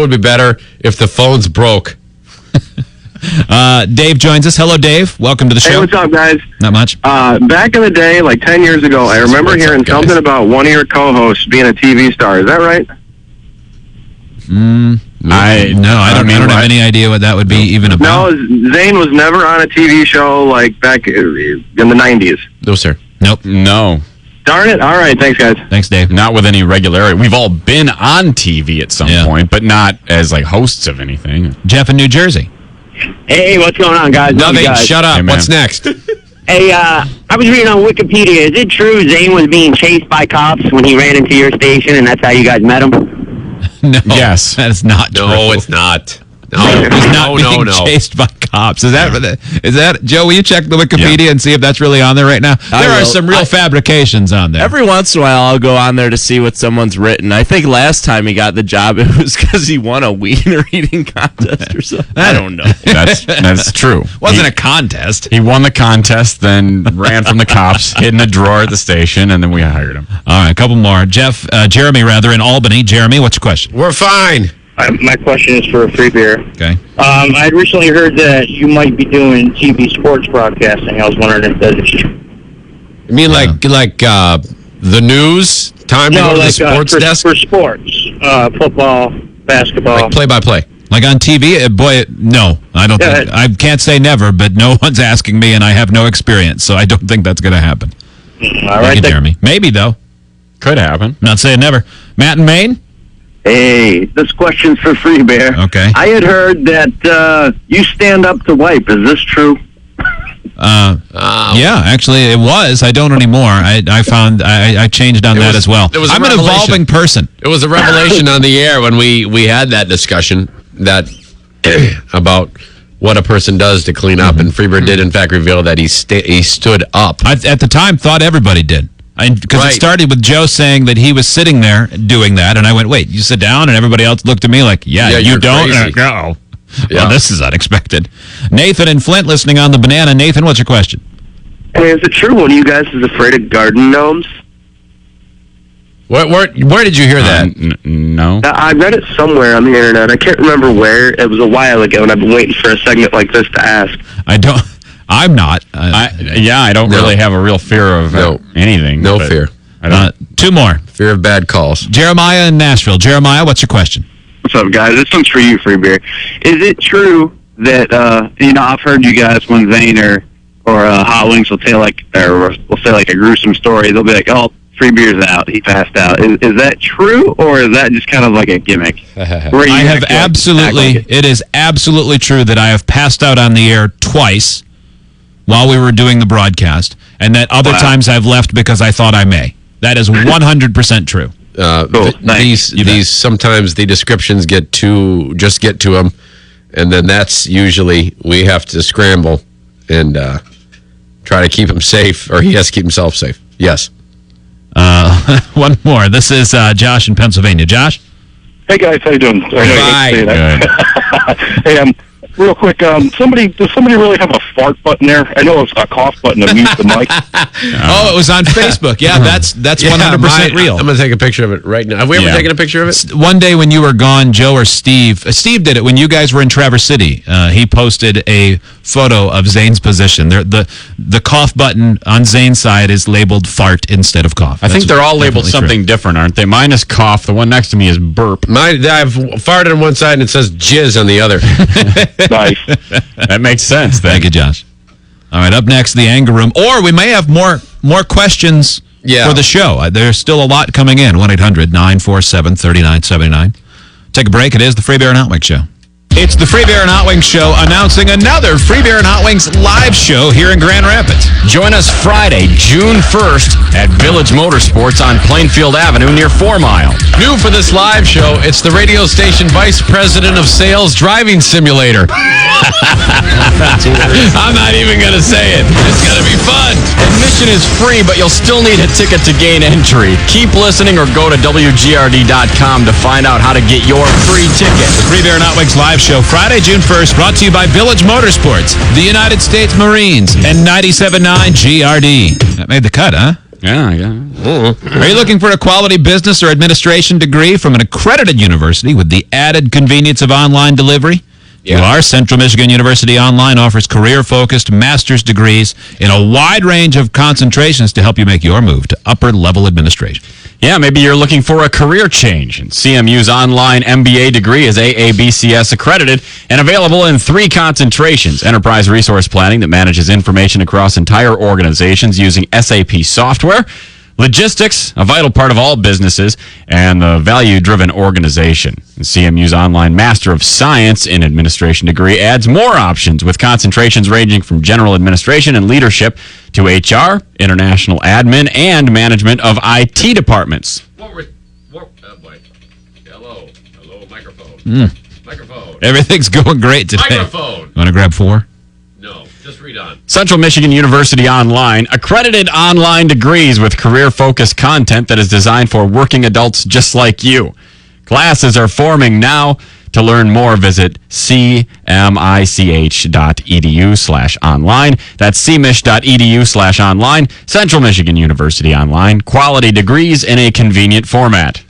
would be better if the phones broke. Dave joins us. Hello, Dave. Welcome to the show. Hey, what's up, guys? Not much. Back in the day, like 10 years ago, I remember hearing something about one of your co-hosts being a TV star. Is that right? I don't have any idea what that would be even about. No, Zane was never on a TV show like back in the 90s. No, sir. Nope. No. Darn it. All right. Thanks, guys. Thanks, Dave. Not with any regularity. We've all been on TV at some point, but not as like hosts of anything. Jeff in New Jersey. Hey, what's going on, guys? Nothing. Shut up. Hey, man. What's next? Hey, I was reading on Wikipedia. Is it true Zane was being chased by cops when he ran into your station, and that's how you guys met him? No. Yes. That is not true. No, it's not. No, He's not being no. chased by cops. Is that Joe? Will you check the Wikipedia and see if that's really on there right now? There are some real fabrications on there. Every once in a while, I'll go on there to see what someone's written. I think last time he got the job, it was because he won a wiener eating contest or something. I don't know. That's true. Wasn't a contest. He won the contest, then ran from the cops, hid in a drawer at the station, and then we hired him. All right, a couple more. Jeremy, in Albany. Jeremy, what's your question? We're fine. My question is for a free beer. Okay. I'd recently heard that you might be doing TV sports broadcasting. I was wondering if that is true. You mean like the news? Time to go to the sports desk? For sports. Football, basketball. Like play-by-play. Like on TV? Boy, no. I don't think. I can't say never, but no one's asking me, and I have no experience, so I don't think that's going to happen. All right, Jeremy. Maybe, though. Could happen. Not saying never. Matt in Maine? Hey, this question's for Free Bear. Okay. I had heard that you stand up to wipe. Is this true? Yeah, actually, it was. I don't anymore. I found I changed on that as well. I'm an evolving person. It was a revelation on the air when we had that discussion about what a person does to clean up, and Freebird did in fact reveal that he stood up. I, at the time, thought everybody did. Because it started with Joe saying that he was sitting there doing that, and I went, wait, you sit down? And everybody else looked at me like, yeah you don't? Go. Well, this is unexpected. Nathan in Flint listening on the Banana. Nathan, what's your question? Hey, is it true one of you guys is afraid of garden gnomes? Where did you hear that? No. I read it somewhere on the internet. I can't remember where. It was a while ago, and I've been waiting for a segment like this to ask. I'm not. I don't really have a real fear of anything. No fear. I don't. Two more. Fear of bad calls. Jeremiah in Nashville. Jeremiah, what's your question? What's up, guys? This one's for you, Free Beer. Is it true that I've heard you guys when Zane or Hot Wings will say like a gruesome story, they'll be like, "Oh, Free Beer's out. He passed out." Is that true, or is that just kind of like a gimmick? It is absolutely true that I have passed out on the air twice while we were doing the broadcast, and that other times I've left because I thought I may. That is 100% true. These sometimes the descriptions get to them, and then that's usually we have to scramble and try to keep him safe, or he has to keep himself safe. Yes. One more. This is Josh in Pennsylvania. Josh? Hey, guys. How you doing? Hey, real quick, does somebody really have a fart button there? I know it's a cough button to mute the mic. Oh, it was on Facebook. Yeah, that's 100% real. I'm going to take a picture of it right now. Have we ever taken a picture of it? One day when you were gone, Joe or Steve did it when you guys were in Traverse City. He posted a photo of Zane's position. The cough button on Zane's side is labeled fart instead of cough. I think they're all labeled something different, aren't they? Mine is cough. The one next to me is burp. I've farted on one side and it says jizz on the other. Nice. That makes sense. Thank you, Josh. All right, up next, the anger room. Or we may have more questions for the show. There's still a lot coming in. 1-800-947-3979. Take a break. It is the Free Beer and Hot Wings Show. It's the Free Beer and Hot Wings Show announcing another Free Beer and Hot Wings live show here in Grand Rapids. Join us Friday, June 1st at Village Motorsports on Plainfield Avenue near 4 Mile. New for this live show, it's the radio station Vice President of Sales Driving Simulator. I'm not even going to say it. It's going to be fun. Admission is free, but you'll still need a ticket to gain entry. Keep listening or go to WGRD.com to find out how to get your free ticket. The Free Beer and Hot Wings live show Friday, June 1st, brought to you by Village Motorsports, the United States Marines, and 97.9 GRD. That made the cut, huh? Yeah. Are you looking for a quality business or administration degree from an accredited university with the added convenience of online delivery? You are. Central Michigan University Online offers career-focused master's degrees in a wide range of concentrations to help you make your move to upper-level administration. Yeah, maybe you're looking for a career change. And CMU's online MBA degree is AABCS accredited and available in 3 concentrations. Enterprise Resource Planning that manages information across entire organizations using SAP software. Logistics, a vital part of all businesses, and the value-driven organization. And CMU's online Master of Science in Administration degree adds more options with concentrations ranging from general administration and leadership to HR, international admin, and management of IT departments. Hello, microphone. Microphone. Everything's going great today. Microphone. Want to grab 4? No, just read on. Central Michigan University Online, accredited online degrees with career-focused content that is designed for working adults just like you. Classes are forming now. To learn more, visit cmich.edu/online. That's cmich.edu/online. Central Michigan University Online, quality degrees in a convenient format.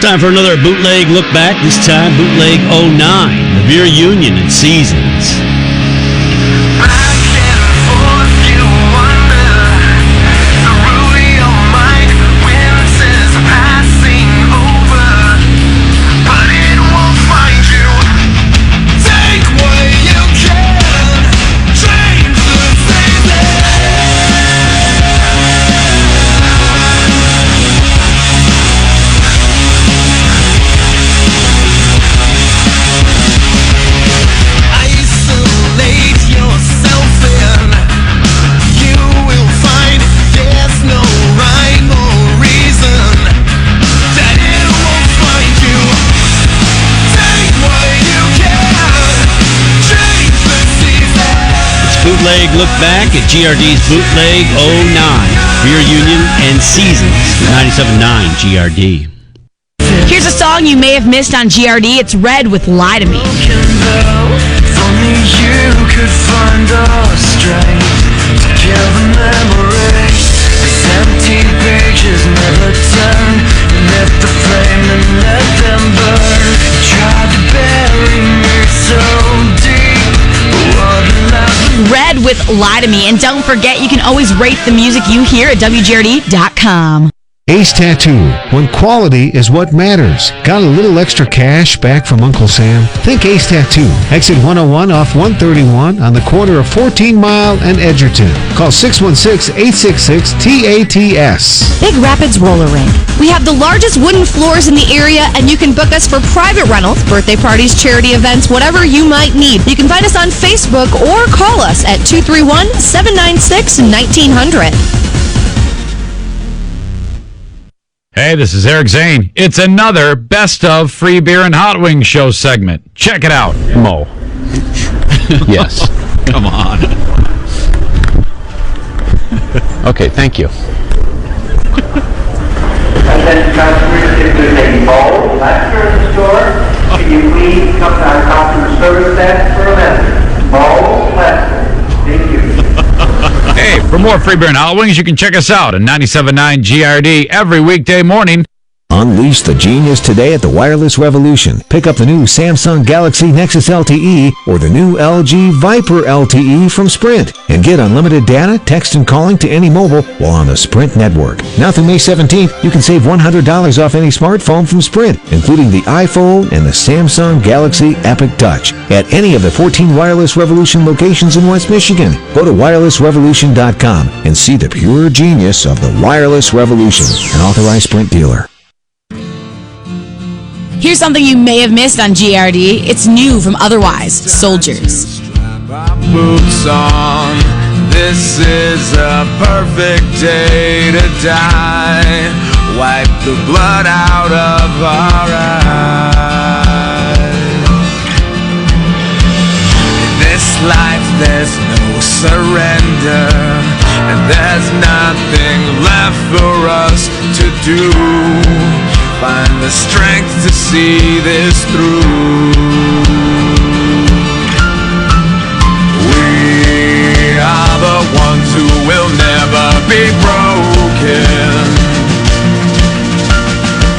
Time for another bootleg look back, this time bootleg 09, the Beer Union and Seasons. Bootleg look back at GRD's Bootleg 09, Beer Union and Seasons, 97.9 GRD. Here's a song you may have missed on GRD. It's Red with Lie to Me. Red with Lie to Me. And don't forget, you can always rate the music you hear at WGRD.com. Ace Tattoo, when quality is what matters. Got a little extra cash back from Uncle Sam? Think Ace Tattoo. Exit 101 off 131 on the corner of 14 Mile and Edgerton. Call 616-866-TATS. Big Rapids Roller Rink. We have the largest wooden floors in the area, and you can book us for private rentals, birthday parties, charity events, whatever you might need. You can find us on Facebook or call us at 231-796-1900. Hey, this is Eric Zane. It's another Best of Free Beer and Hot Wings show segment. Check it out. Mo. Yes. Come on. Okay, thank you. Attention customers, if there's a bowl left in the store, can you please come to our customer service desk for a message? Bowl left. Thank you. Hey, for more Free Beer and Hot Wings, you can check us out at 97.9 GRD every weekday morning. Unleash the genius today at the Wireless Revolution. Pick up the new Samsung Galaxy Nexus LTE or the new LG Viper LTE from Sprint and get unlimited data, text, and calling to any mobile while on the Sprint network. Now through May 17th, you can save $100 off any smartphone from Sprint, including the iPhone and the Samsung Galaxy Epic Touch at any of the 14 Wireless Revolution locations in West Michigan. Go to wirelessrevolution.com and see the pure genius of the Wireless Revolution, an authorized Sprint dealer. Here's something you may have missed on GRD. It's new from Otherwise, Soldiers. Boots on. This is a perfect day to die. Wipe the blood out of our eyes. In this life there's no surrender, and there's nothing left for us to do. Find the strength to see this through. We are the ones who will never be broken.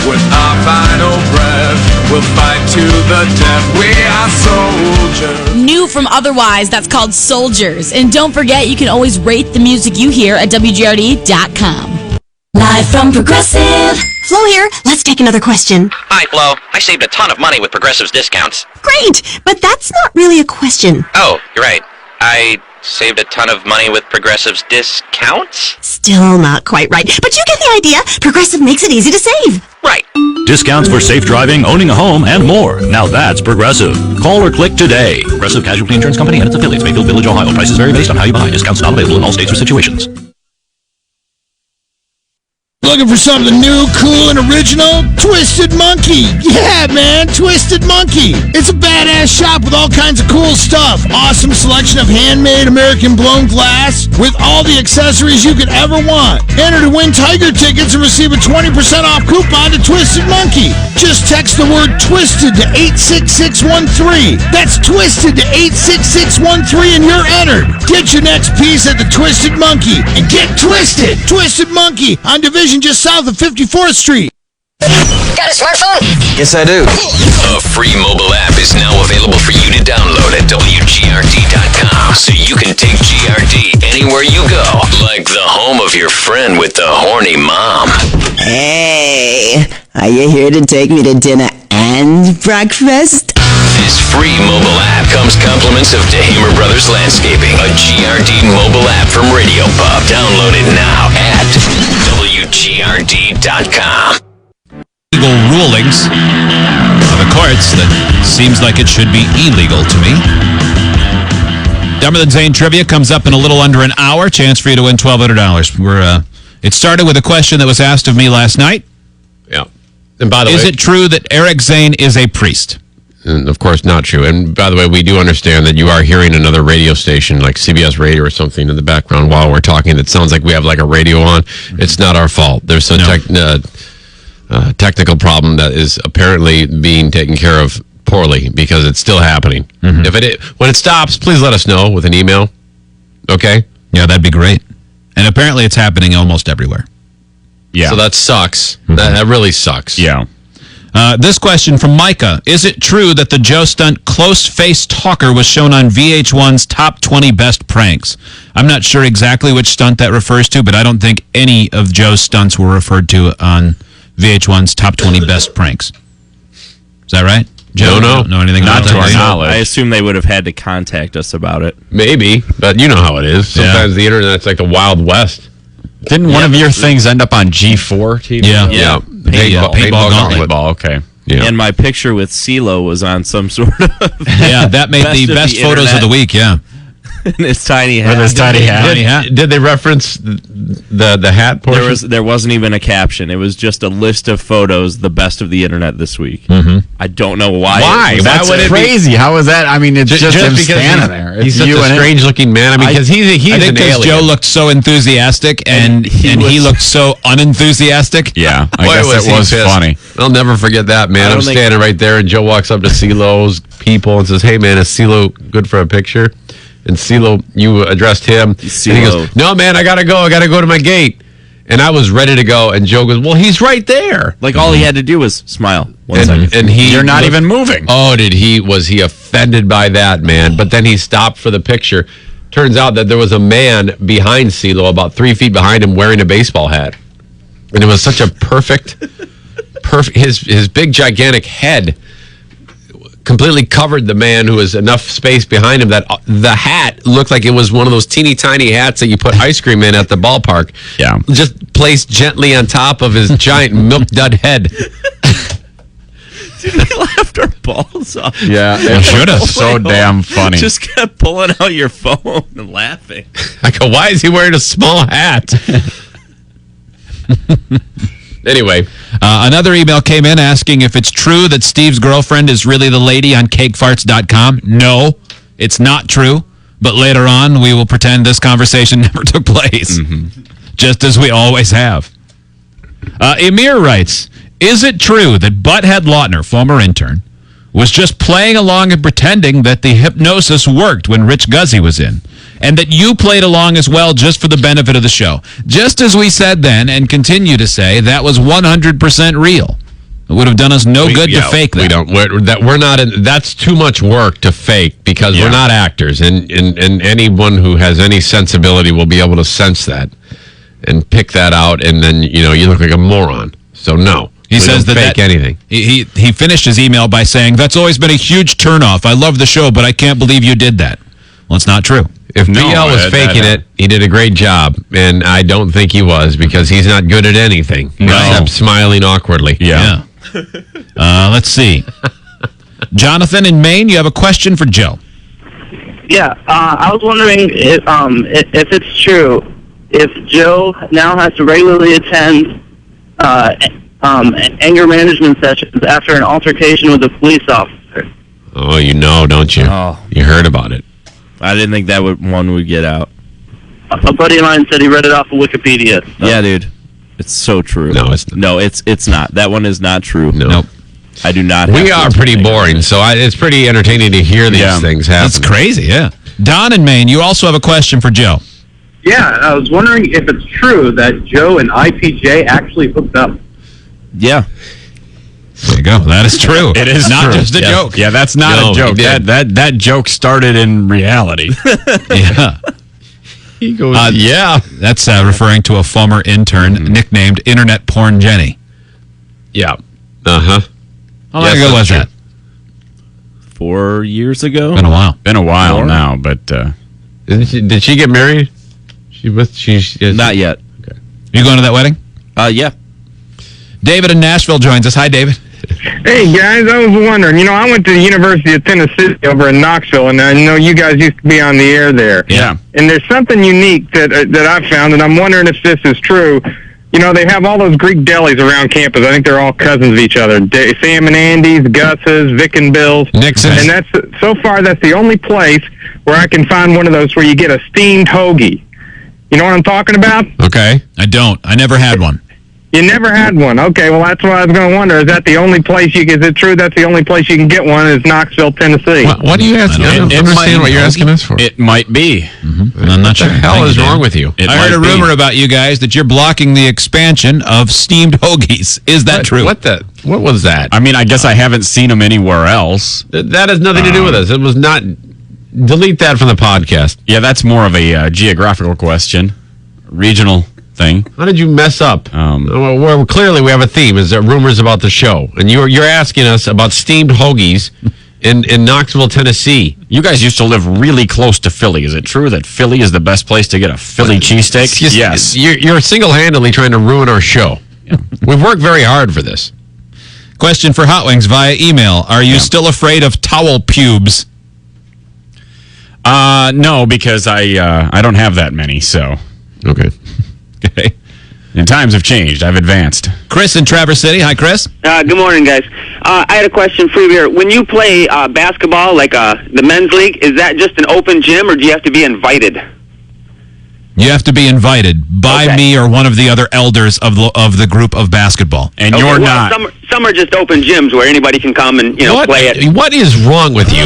With our final breath, we'll fight to to the death. We are soldiers. New from Otherwise, that's called Soldiers. And don't forget, you can always rate the music you hear at WGRD.com. Live from Progressive. Flo here. Let's take another question. Hi, Flo. I saved a ton of money with Progressive's discounts. Great, but that's not really a question. Oh, you're right. I saved a ton of money with Progressive's discounts? Still not quite right, but you get the idea. Progressive makes it easy to save. Right. Discounts for safe driving, owning a home, and more. Now that's Progressive. Call or click today. Progressive Casualty Insurance Company and its affiliates, Mayfield Village, Ohio. Prices vary based on how you buy. Discounts not available in all states or situations. Looking for something new, cool, and original? Twisted Monkey. Yeah, man, Twisted Monkey. It's a badass shop with all kinds of cool stuff. Awesome selection of handmade American blown glass with all the accessories you could ever want. Enter to win Tiger tickets and receive a 20% off coupon to Twisted Monkey. Just text the word TWISTED to 86613. That's TWISTED to 86613 and you're entered. Get your next piece at the Twisted Monkey and get twisted. Twisted Monkey on Division just south of 54th Street. Got a smartphone? Yes, I do. A free mobile app is now available for you to download at WGRD.com, so you can take GRD anywhere you go, like the home of your friend with the horny mom. Hey, are you here to take me to dinner and breakfast? This free mobile app comes compliments of DeHamer Brothers Landscaping, a GRD mobile app from Radio Pub. Download it now at WGRD.com. Legal rulings of the courts that seems like it should be illegal to me. Dumber Than Zane trivia comes up in a little under an hour. Chance for you to win $1,200. It started with a question that was asked of me last night. Yeah. And by the way, is it true that Eric Zane is a priest? And of course, not true. And by the way, we do understand that you are hearing another radio station like CBS Radio or something in the background while we're talking. It sounds like we have like a radio on. It's not our fault. There's some technical problem that is apparently being taken care of poorly because it's still happening. Mm-hmm. When it stops, please let us know with an email. Okay? Yeah, that'd be great. And apparently it's happening almost everywhere. Yeah. So that sucks. Mm-hmm. That really sucks. Yeah. This question from Micah. Is it true that the Joe Stunt close-face talker was shown on VH1's Top 20 Best Pranks? I'm not sure exactly which stunt that refers to, but I don't think any of Joe's stunts were referred to on VH1's Top 20 Best Pranks. Is that right? Joe, no. Don't know anything Not about to that? our knowledge. I assume they would have had to contact us about it. Maybe, but you know how it is. Sometimes the internet's like the Wild West. Didn't one of your things end up on G4 TV? Yeah. Paintball. Okay. Yeah. And my picture with CeeLo was on some sort of Yeah, that made the best photos of the week, yeah. in his tiny hat. With his tiny hat. Did they reference the hat portion? There wasn't even a caption. It was just a list of photos, the best of the internet this week. Mm-hmm. I don't know why. Why? That's crazy. How is that? I mean, it's just him standing there. He's such a strange-looking man. I mean, because he's I think an because alien. Joe looked so enthusiastic and he looked so unenthusiastic. Yeah, I guess that was funny. I'll never forget that, man. I'm standing right there, and Joe walks up to CeeLo's people and says, "Hey, man, is CeeLo good for a picture?" And CeeLo, you addressed him. And he goes, "No, man, I gotta go. I gotta go to my gate." And I was ready to go, and Joe goes, "Well, he's right there." Like all he had to do was smile. One second. And you're not even moving. Oh, was he offended by that, man? But then he stopped for the picture. Turns out that there was a man behind CeeLo, about 3 feet behind him, wearing a baseball hat, and it was such a perfect. His big gigantic head completely covered the man who was enough space behind him that the hat looked like it was one of those teeny tiny hats that you put ice cream in at the ballpark. Yeah. Just placed gently on top of his giant milk dud head. Dude, we laughed our balls off. Yeah, it should have. So damn funny. Just kept pulling out your phone and laughing. I go, why is he wearing a small hat? Anyway, another email came in asking if it's true that Steve's girlfriend is really the lady on cakefarts.com. No, it's not true. But later on, we will pretend this conversation never took place, just as we always have. Emir writes, is it true that Butthead Lautner, former intern, was just playing along and pretending that the hypnosis worked when Rich Guzzi was in? And that you played along as well just for the benefit of the show. Just as we said then and continue to say, that was 100% real. It would have done us no good to fake that. We don't. We're not. That's too much work to fake because we're not actors, and anyone who has any sensibility will be able to sense that and pick that out, and then you look like a moron. So no, he says don't fake anything. He finished his email by saying, "That's always been a huge turnoff. I love the show, but I can't believe you did that." Well, it's not true. If BL was faking it, he did a great job, and I don't think he was because he's not good at anything except smiling awkwardly. Yeah. Let's see. Jonathan in Maine, you have a question for Joe. Yeah, I was wondering if it's true, if Joe now has to regularly attend anger management sessions after an altercation with a police officer. Oh, don't you? Oh. You heard about it. I didn't think that one would get out. A buddy of mine said he read it off of Wikipedia. So. Yeah, dude. It's so true. No, it's not. That one is not true. No. Nope. I do not. We are pretty boring, so it's pretty entertaining to hear these things happen. That's crazy, yeah. Don in Maine, you also have a question for Joe. Yeah, I was wondering if it's true that Joe and IPJ actually hooked up. Yeah. There you go. That is true. It is not true. just a joke. Yeah, that's not a joke. That joke started in reality. Yeah. He goes, That's referring to a former intern nicknamed Internet Porn Jenny. Yeah. Uh-huh. How long ago was that? 4 years ago. Been a while. Been a while now, but did she get married? Not yet. Okay. You going to that wedding? Yeah. David in Nashville joins us. Hi, David. Hey, guys, I was wondering, I went to the University of Tennessee over in Knoxville, and I know you guys used to be on the air there. Yeah. And there's something unique that I've found, and I'm wondering if this is true. They have all those Greek delis around campus. I think they're all cousins of each other. Sam and Andy's, Gus's, Vic and Bill's. Nixon's. And that's the only place where I can find one of those where you get a steamed hoagie. You know what I'm talking about? Okay. I don't. I never had one. You never had one. Okay, well, that's what I was going to wonder. Is that the only place is it true that's the only place you can get one is Knoxville, Tennessee? What are you asking? I don't understand what you're asking us for. It might be. Mm-hmm. I'm not sure. What the hell is wrong with you? I heard a rumor about you guys that you're blocking the expansion of steamed hoagies. Is that true? What was that? I mean, I guess I haven't seen them anywhere else. That has nothing to do with us. It was not... Delete that from the podcast. Yeah, that's more of a geographical question. Regional thing. How did you mess up? Well, clearly we have a theme. Is there rumors about the show? And you're asking us about steamed hoagies in Knoxville, Tennessee. You guys used to live really close to Philly. Is it true that Philly is the best place to get a Philly cheesesteak? Yes. You're single-handedly trying to ruin our show. Yeah. We've worked very hard for this. Question for Hot Wings via email. Are you still afraid of towel pubes? No, because I don't have that many, so. Okay. Okay. And times have changed. I've advanced. Chris in Traverse City. Hi, Chris. Good morning, guys. I had a question for you here. When you play basketball, like the men's league, is that just an open gym, or do you have to be invited? You have to be invited by me or one of the other elders of the group of basketball. And you're not. Some are just open gyms where anybody can come and play it. What is wrong with you?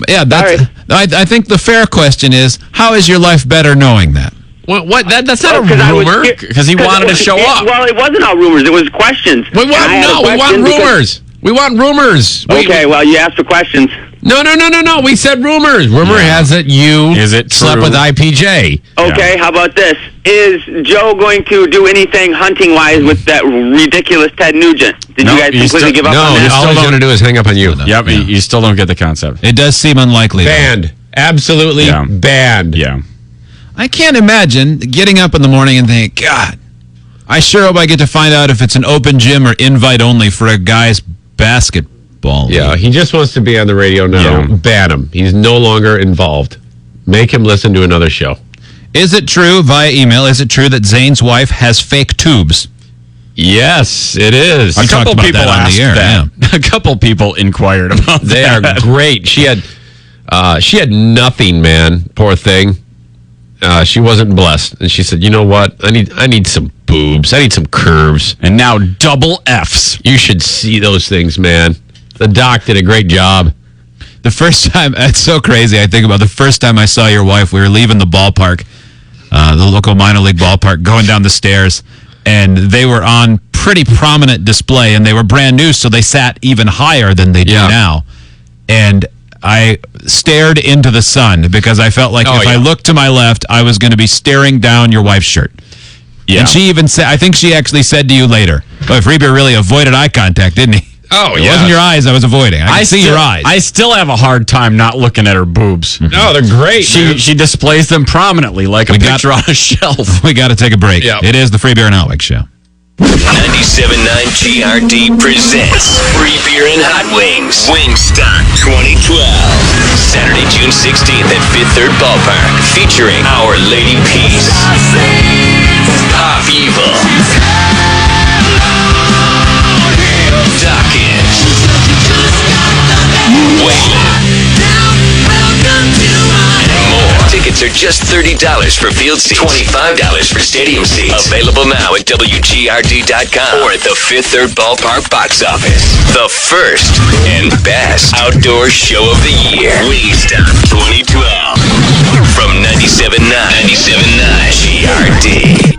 Yeah, that's. Right. I think the fair question is, how is your life better knowing that? What? That's not a rumor. Because he wanted to show up. Well, it wasn't all rumors. It was questions. We want rumors. We want rumors. Okay, well, you asked for questions. No. We said rumors. Rumor has it you slept with IPJ. Okay, how about this? Is Joe going to do anything hunting-wise with that ridiculous Ted Nugent? Did you guys completely give up on that? No, all he's going to do is hang up on you. Yep, you still don't get the concept. It does seem unlikely. Banned. Absolutely banned. Yeah. I can't imagine getting up in the morning and think, God, I sure hope I get to find out if it's an open gym or invite only for a guy's basketball. Yeah, he just wants to be on the radio now. Yeah. Ban him. He's no longer involved. Make him listen to another show. Is it true, via email, is it true that Zane's wife has fake tubes? Yes, it is. A couple people asked that. Yeah. A couple people inquired about that. They are great. She had nothing, man. Poor thing. She wasn't blessed, and she said, "You know what? I need some boobs. I need some curves." And now double Fs. You should see those things, man. The doc did a great job. The first time, it's so crazy. I think about the first time I saw your wife. We were leaving the ballpark, the local minor league ballpark, going down the stairs, and they were on pretty prominent display, and they were brand new, so they sat even higher than they do now. And I stared into the sun because I felt like if I looked to my left, I was going to be staring down your wife's shirt. Yeah. And she even said, I think she actually said to you later, "Oh, Freebeer really avoided eye contact, didn't he?" Oh, it wasn't your eyes I was avoiding. I see your eyes. I still have a hard time not looking at her boobs. No, they're great. She displays them prominently like a picture on a shelf. We got to take a break. Yep. It is the Free Beer and Hot Wings Show. 97.9 GRD presents Free Beer and Hot Wings Wingstop 2012. Saturday, June 16th at Fifth Third Ballpark. Featuring Our Lady Peace, Pop Evil, Dawkins, Waylon, and more. Tickets are just $30 for field seats, $25 for stadium seats. Available now at WGRD.com or at the Fifth Third Ballpark box office. The first and best outdoor show of the year. Wingstop 2012. From 97.9 GRD.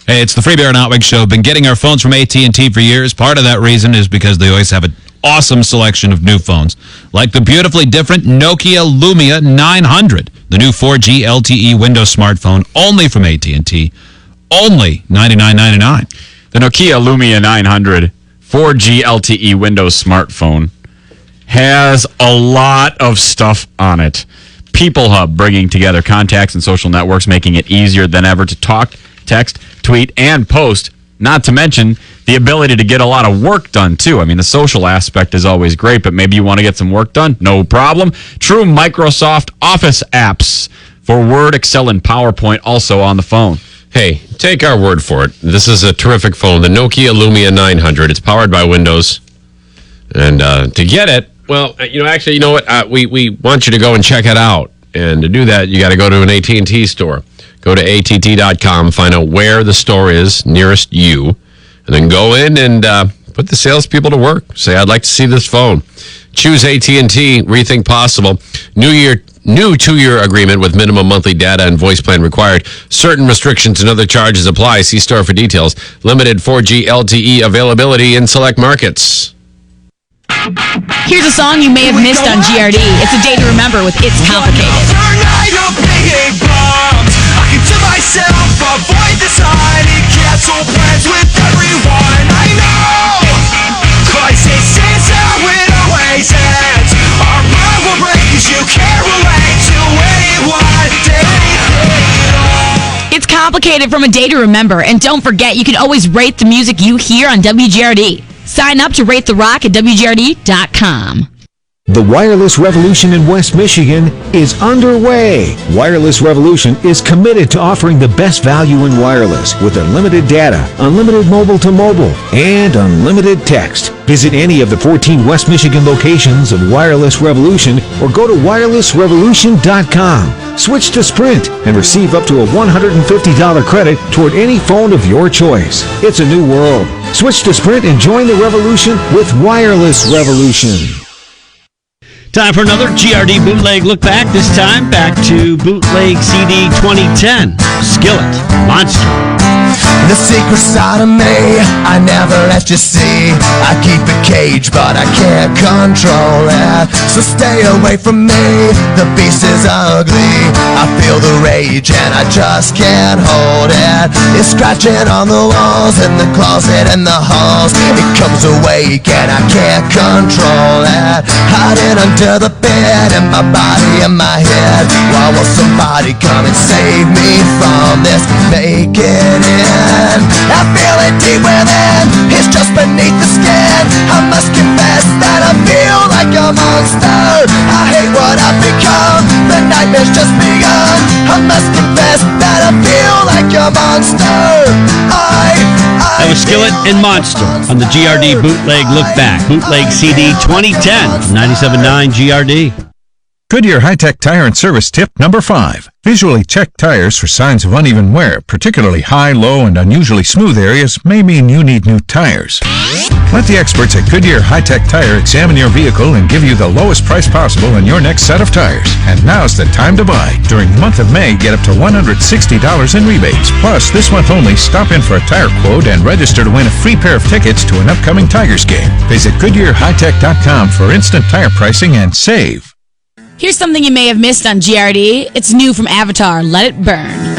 Hey, it's the Free Beer and Hot Wings Show. Been getting our phones from AT&T for years. Part of that reason is because they always have an awesome selection of new phones, like the beautifully different Nokia Lumia 900, the new 4G LTE Windows smartphone, only from AT&T, only $99.99. The Nokia Lumia 900 4G LTE Windows smartphone has a lot of stuff on it. People Hub, bringing together contacts and social networks, making it easier than ever to talk, text, tweet, and post. Not to mention the ability to get a lot of work done, too. I mean, the social aspect is always great, but maybe you want to get some work done? No problem. True Microsoft Office apps for Word, Excel, and PowerPoint also on the phone. Hey, take our word for it. This is a terrific phone, the Nokia Lumia 900. It's powered by Windows. And to get it, well, actually, you know what? We want you to go and check it out. And to do that, you got to go to an AT&T store. Go to att.com, find out where the store is nearest you, and then go in and put the salespeople to work. Say, I'd like to see this phone. Choose AT&T, rethink possible. New 2-year agreement with minimum monthly data and voice plan required. Certain restrictions and other charges apply. See store for details. Limited 4G LTE availability in select markets. Here's a song you may have missed on GRD. It's a day to remember with It's Complicated. Myself, avoid the sign, cancel plans with everyone I know. Crisis is how it always ends. Our mind will break 'cause you can't relate to anyone. It's Complicated from A Day to Remember. And don't forget, you can always rate the music you hear on WGRD. Sign up to Rate the Rock at WGRD.com. The wireless revolution in West Michigan is underway. Wireless Revolution is committed to offering the best value in wireless with unlimited data, unlimited mobile-to-mobile, and unlimited text. Visit any of the 14 West Michigan locations of Wireless Revolution or go to wirelessrevolution.com. Switch to Sprint and receive up to a $150 credit toward any phone of your choice. It's a new world. Switch to Sprint and join the revolution with Wireless Revolution. Time for another GRD bootleg look back. This time back to bootleg CD 2010. Skillet, Monster. The secret side of me, I never let you see. I keep it caged, but I can't control it. So stay away from me, the beast is ugly. I feel the rage and I just can't hold it. It's scratching on the walls, in the closet and the halls. It comes awake and I can't control it. Hiding under the bed and my body and my head. Why won't somebody come and save me from this? Make it in. I feel it deep within, it's just beneath the skin. I must confess that I feel like a monster. I hate what I've become, the nightmare's just begun. I must confess that I feel like a monster. That was Skillet and Monster on the GRD bootleg look back. Bootleg CD 2010, 97.9 GRD. Goodyear High-Tech Tire and Service tip number 5. Visually check tires for signs of uneven wear. Particularly high, low, and unusually smooth areas may mean you need new tires. Let the experts at Goodyear High-Tech Tire examine your vehicle and give you the lowest price possible in your next set of tires. And now's the time to buy. During the month of May, get up to $160 in rebates. Plus, this month only, stop in for a tire quote and register to win a free pair of tickets to an upcoming Tigers game. Visit GoodyearHightech.com for instant tire pricing and save. Here's something you may have missed on GRD. It's new from Avatar, Let It Burn.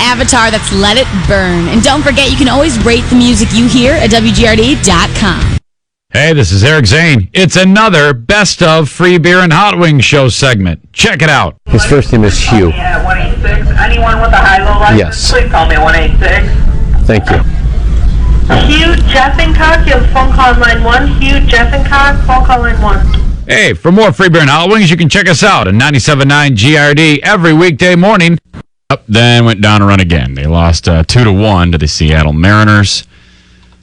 Avatar, that's Let It Burn. And don't forget, you can always rate the music you hear at WGRD.com. Hey, this is Eric Zane. It's another Best of Free Beer and Hot Wings show segment. Check it out. His first name is Hugh. Yeah, 186. Anyone with a high-low license? Yes. Please call me at 186. Thank you. Hugh Jeffincock, you have phone call line 1. Hugh Jeffincock, phone call line 1. Hey, for more Free Beer and Hot Wings, you can check us out at 97.9 GRD every weekday morning. Up, then went down a run again. They lost 2-1 to the Seattle Mariners,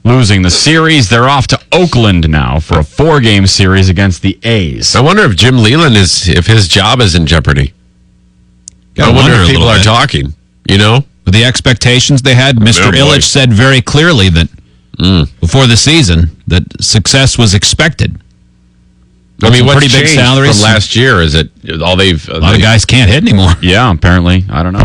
losing the series. They're off to Oakland now for a 4-game series against the A's. I wonder if Jim Leland if his job is in jeopardy. I wonder if people are talking, you know? With the expectations they had, Mr. Ilitch said very clearly that before the season that success was expected. I mean, what's pretty big changed salaries from last year? Is it all they've... A lot of guys can't hit anymore. Yeah, apparently. I don't know.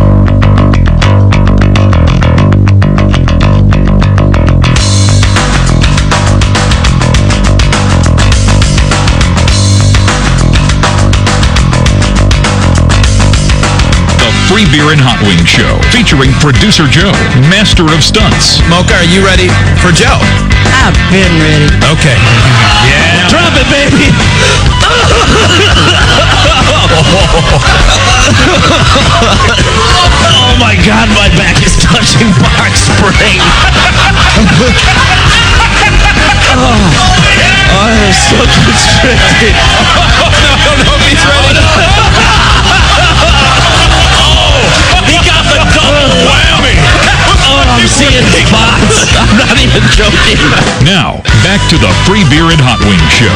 Free Beer and Hot Wings Show, featuring Producer Joe, Master of Stunts. Mocha, are you ready for Joe? I've been ready. Okay. Yeah. Drop it, baby. Oh my God, my back is touching box spring. I am so constricted. No, he's ready. He got the double whammy. Oh, I'm seeing spots. I'm not even joking. Now, back to the Free Beer and Hot Wings Show.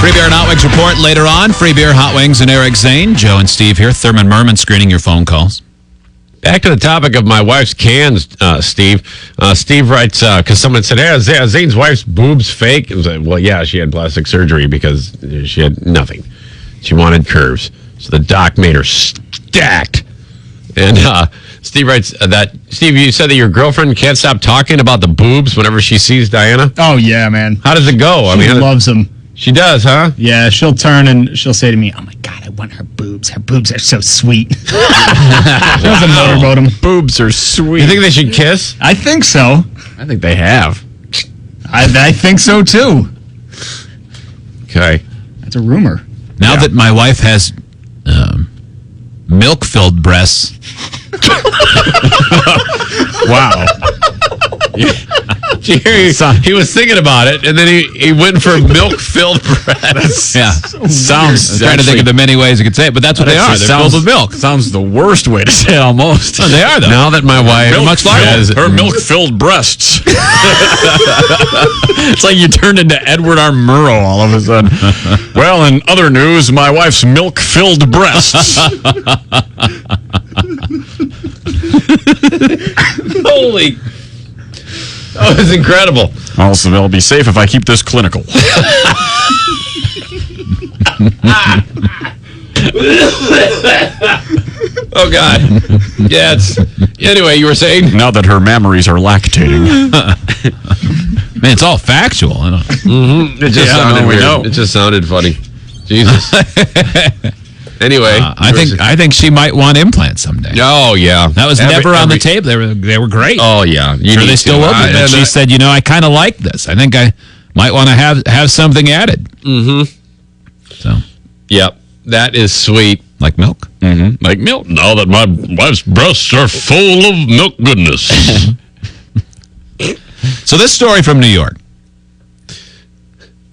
Free Beer and Hot Wings report later on. Free Beer, Hot Wings, and Eric Zane. Joe and Steve here. Thurman Merman screening your phone calls. Back to the topic of my wife's cans, Steve. Steve writes, because someone said, hey, Zane's wife's boobs fake? And I was like, well, yeah, she had plastic surgery because she had nothing. She wanted curves. So the doc made her stacked. And Steve writes that, Steve, you said that your girlfriend can't stop talking about the boobs whenever she sees Diana? Oh, yeah, man. How does it go? She loves them. She does, huh? Yeah, she'll turn and she'll say to me, oh, my God, I want her boobs. Her boobs are so sweet. She doesn't motorboat them. Boobs are sweet. You think they should kiss? I think so. I think they have. I think so, too. Okay. That's a rumor. Now that my wife has milk-filled breasts. Wow. He was thinking about it, and then he went for milk-filled breasts. Yeah. Sounds. Trying to think of the many ways you could say it, but that's what they are. They're filled with milk. Sounds the worst way to say it almost. They are, though. Now that my wife has her milk-filled breasts. It's like you turned into Edward R. Murrow all of a sudden. Well, in other news, my wife's milk-filled breasts. Holy. That was incredible. Also, I'll be safe if I keep this clinical. Oh, God. Yeah, anyway, you were saying? Now that her mammaries are lactating. Man, it's all factual. It just sounded weird. It just sounded funny. Jesus. Anyway, I think she might want implants someday. Oh yeah, that was never on the table. They were great. Oh yeah, Sure they still will be. But she said, I kind of like this. I think I might want to have something added. Mm-hmm. So, yep, that is sweet. Like milk. Mm-hmm. Like milk. Now that my wife's breasts are full of milk goodness. So this story from New York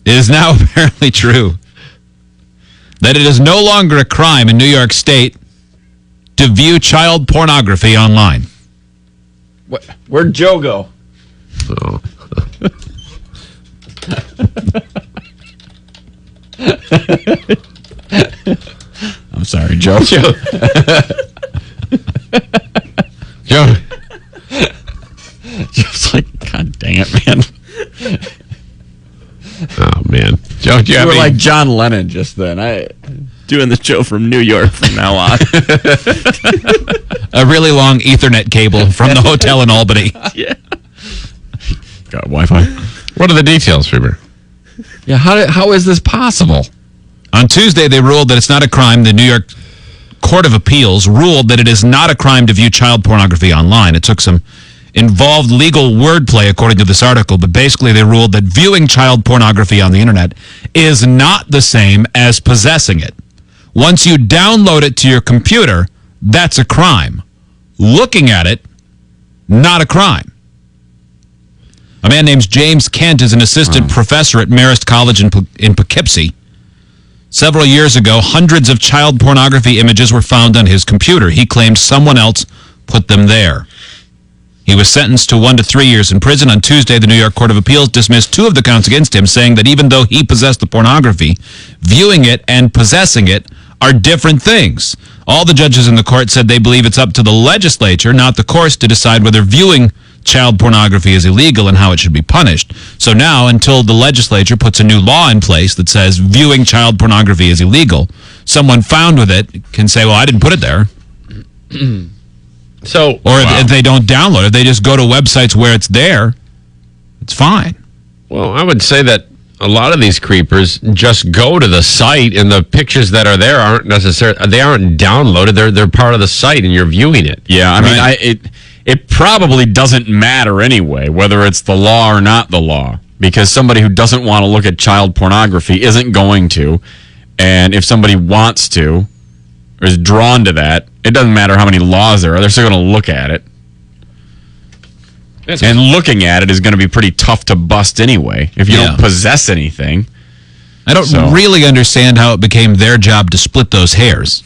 is now apparently true. That it is no longer a crime in New York State to view child pornography online. Where'd Joe go? Oh. I'm sorry, Joe. Joe. Joe's like, God dang it, man. Oh man, Joe, you were like John Lennon just then. Doing the show from New York from now on. A really long Ethernet cable from the hotel in Albany. Yeah. Got Wi-Fi. What are the details, Fever? Yeah, how is this possible? On Tuesday, they ruled that it's not a crime. The New York Court of Appeals ruled that it is not a crime to view child pornography online. It took some involved legal wordplay, according to this article, but basically they ruled that viewing child pornography on the internet is not the same as possessing it. Once you download it to your computer, that's a crime. Looking at it, not a crime. A man named James Kent is an assistant professor at Marist College in Poughkeepsie. Several years ago, hundreds of child pornography images were found on his computer. He claimed someone else put them there. He was sentenced to 1 to 3 years in prison. On Tuesday, the New York Court of Appeals dismissed 2 of the counts against him, saying that even though he possessed the pornography, viewing it and possessing it are different things. All the judges in the court said they believe it's up to the legislature, not the courts, to decide whether viewing child pornography is illegal and how it should be punished. So now, until the legislature puts a new law in place that says viewing child pornography is illegal, someone found with it can say, well, I didn't put it there. If they don't download it, they just go to websites where it's there, it's fine. Well, I would say that a lot of these creepers just go to the site, and the pictures that are there aren't necessarily, they aren't downloaded. They're part of the site, and you're viewing it. Yeah, I mean, it probably doesn't matter anyway, whether it's the law or not the law, because somebody who doesn't want to look at child pornography isn't going to, and if somebody wants to or is drawn to that, it doesn't matter how many laws there are, they're still going to look at it. And looking at it is going to be pretty tough to bust anyway if you don't possess anything. I don't really understand how it became their job to split those hairs.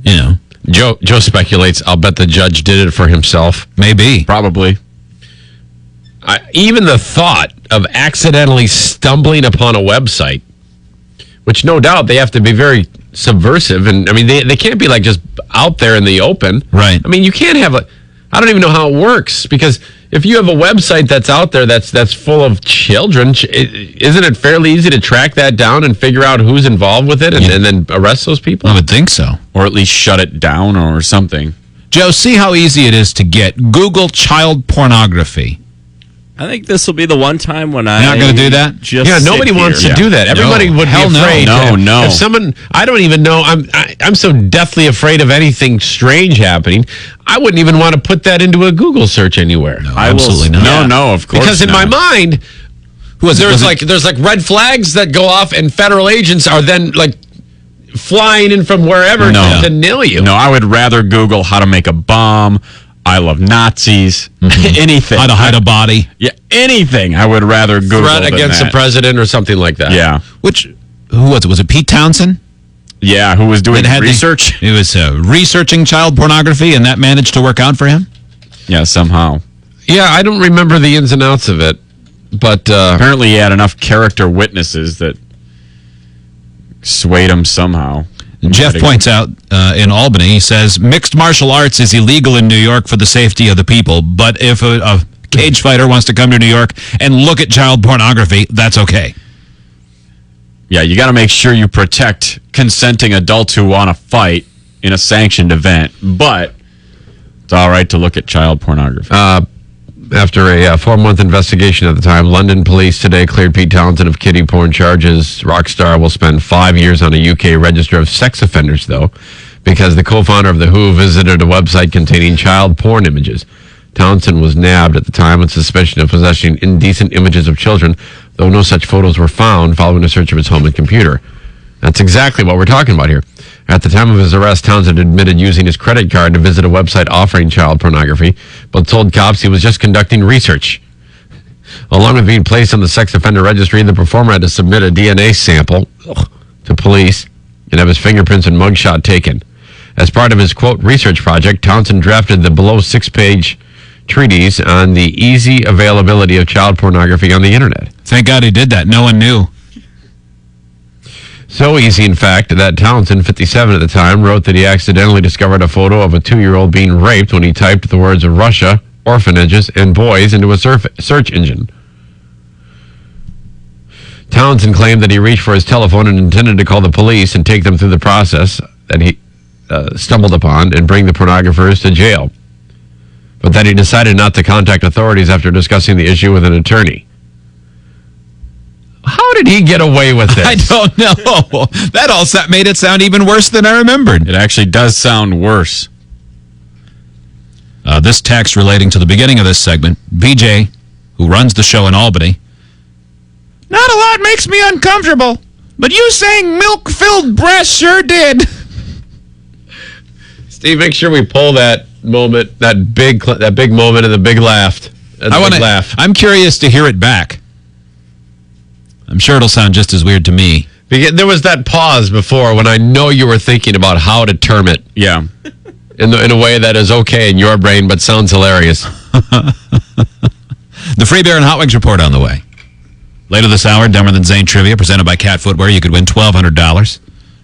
You know, Joe speculates, I'll bet the judge did it for himself. Maybe. Probably. Even the thought of accidentally stumbling upon a website, which no doubt they have to be very subversive, and I mean they can't be like just out there in the open. Right. I mean, you can't have I don't even know how it works, because if you have a website that's out there that's full of children, isn't it fairly easy to track that down and figure out who's involved with it and then arrest those people? I would think so. Or at least shut it down or something. Joe, see how easy it is to get. Google child pornography. I think this will be the one time when You're not going to do that? Nobody wants to do that. Everybody would be afraid. No. If someone, I don't even know, I'm so deathly afraid of anything strange happening, I wouldn't even want to put that into a Google search anywhere. No, absolutely not. No, of course Because in my mind, there's like red flags that go off, and federal agents are then like flying in from wherever to nail you. No, I would rather Google how to make a bomb, I love Nazis, anything. How to hide a body. Yeah, anything. I would rather Google threat against the president or something like that. Yeah. Who was it? Was it Pete Townsend? Yeah, who was doing research? He was researching child pornography, and that managed to work out for him? Yeah, somehow. Yeah, I don't remember the ins and outs of it, but apparently he had enough character witnesses that swayed him somehow. Jeff points out in Albany, he says, mixed martial arts is illegal in New York for the safety of the people, but if a cage fighter wants to come to New York and look at child pornography, that's okay. Yeah, you got to make sure you protect consenting adults who want to fight in a sanctioned event, but it's all right to look at child pornography. After a 4-month investigation at the time, London police today cleared Pete Townsend of kiddie porn charges. Rockstar will spend 5 years on a UK register of sex offenders, though, because the co-founder of The Who visited a website containing child porn images. Townsend was nabbed at the time on suspicion of possessing indecent images of children, though no such photos were found following a search of his home and computer. That's exactly what we're talking about here. At the time of his arrest, Townsend admitted using his credit card to visit a website offering child pornography, but told cops he was just conducting research. Along with being placed on the sex offender registry, the performer had to submit a DNA sample to police and have his fingerprints and mugshot taken. As part of his, quote, research project, Townsend drafted the below 6-page treatise on the easy availability of child pornography on the internet. Thank God he did that. No one knew. So easy, in fact, that Townsend, 57 at the time, wrote that he accidentally discovered a photo of a 2-year-old being raped when he typed the words Russia, orphanages, and boys into a search engine. Townsend claimed that he reached for his telephone and intended to call the police and take them through the process that he stumbled upon and bring the pornographers to jail. But that he decided not to contact authorities after discussing the issue with an attorney. How did he get away with this? I don't know. That all made it sound even worse than I remembered. It actually does sound worse. This text relating to the beginning of this segment, BJ, who runs the show in Albany. Not a lot makes me uncomfortable, but you saying milk-filled breast sure did. Steve, make sure we pull that moment, that big moment and the big laugh. I'm curious to hear it back. I'm sure it'll sound just as weird to me. There was that pause before when I know you were thinking about how to term it. Yeah. In a way that is okay in your brain, but sounds hilarious. The Free Beer and Hot Wings report on the way. Later this hour, Dumber Than Zane Trivia presented by Cat Footwear. You could win $1,200.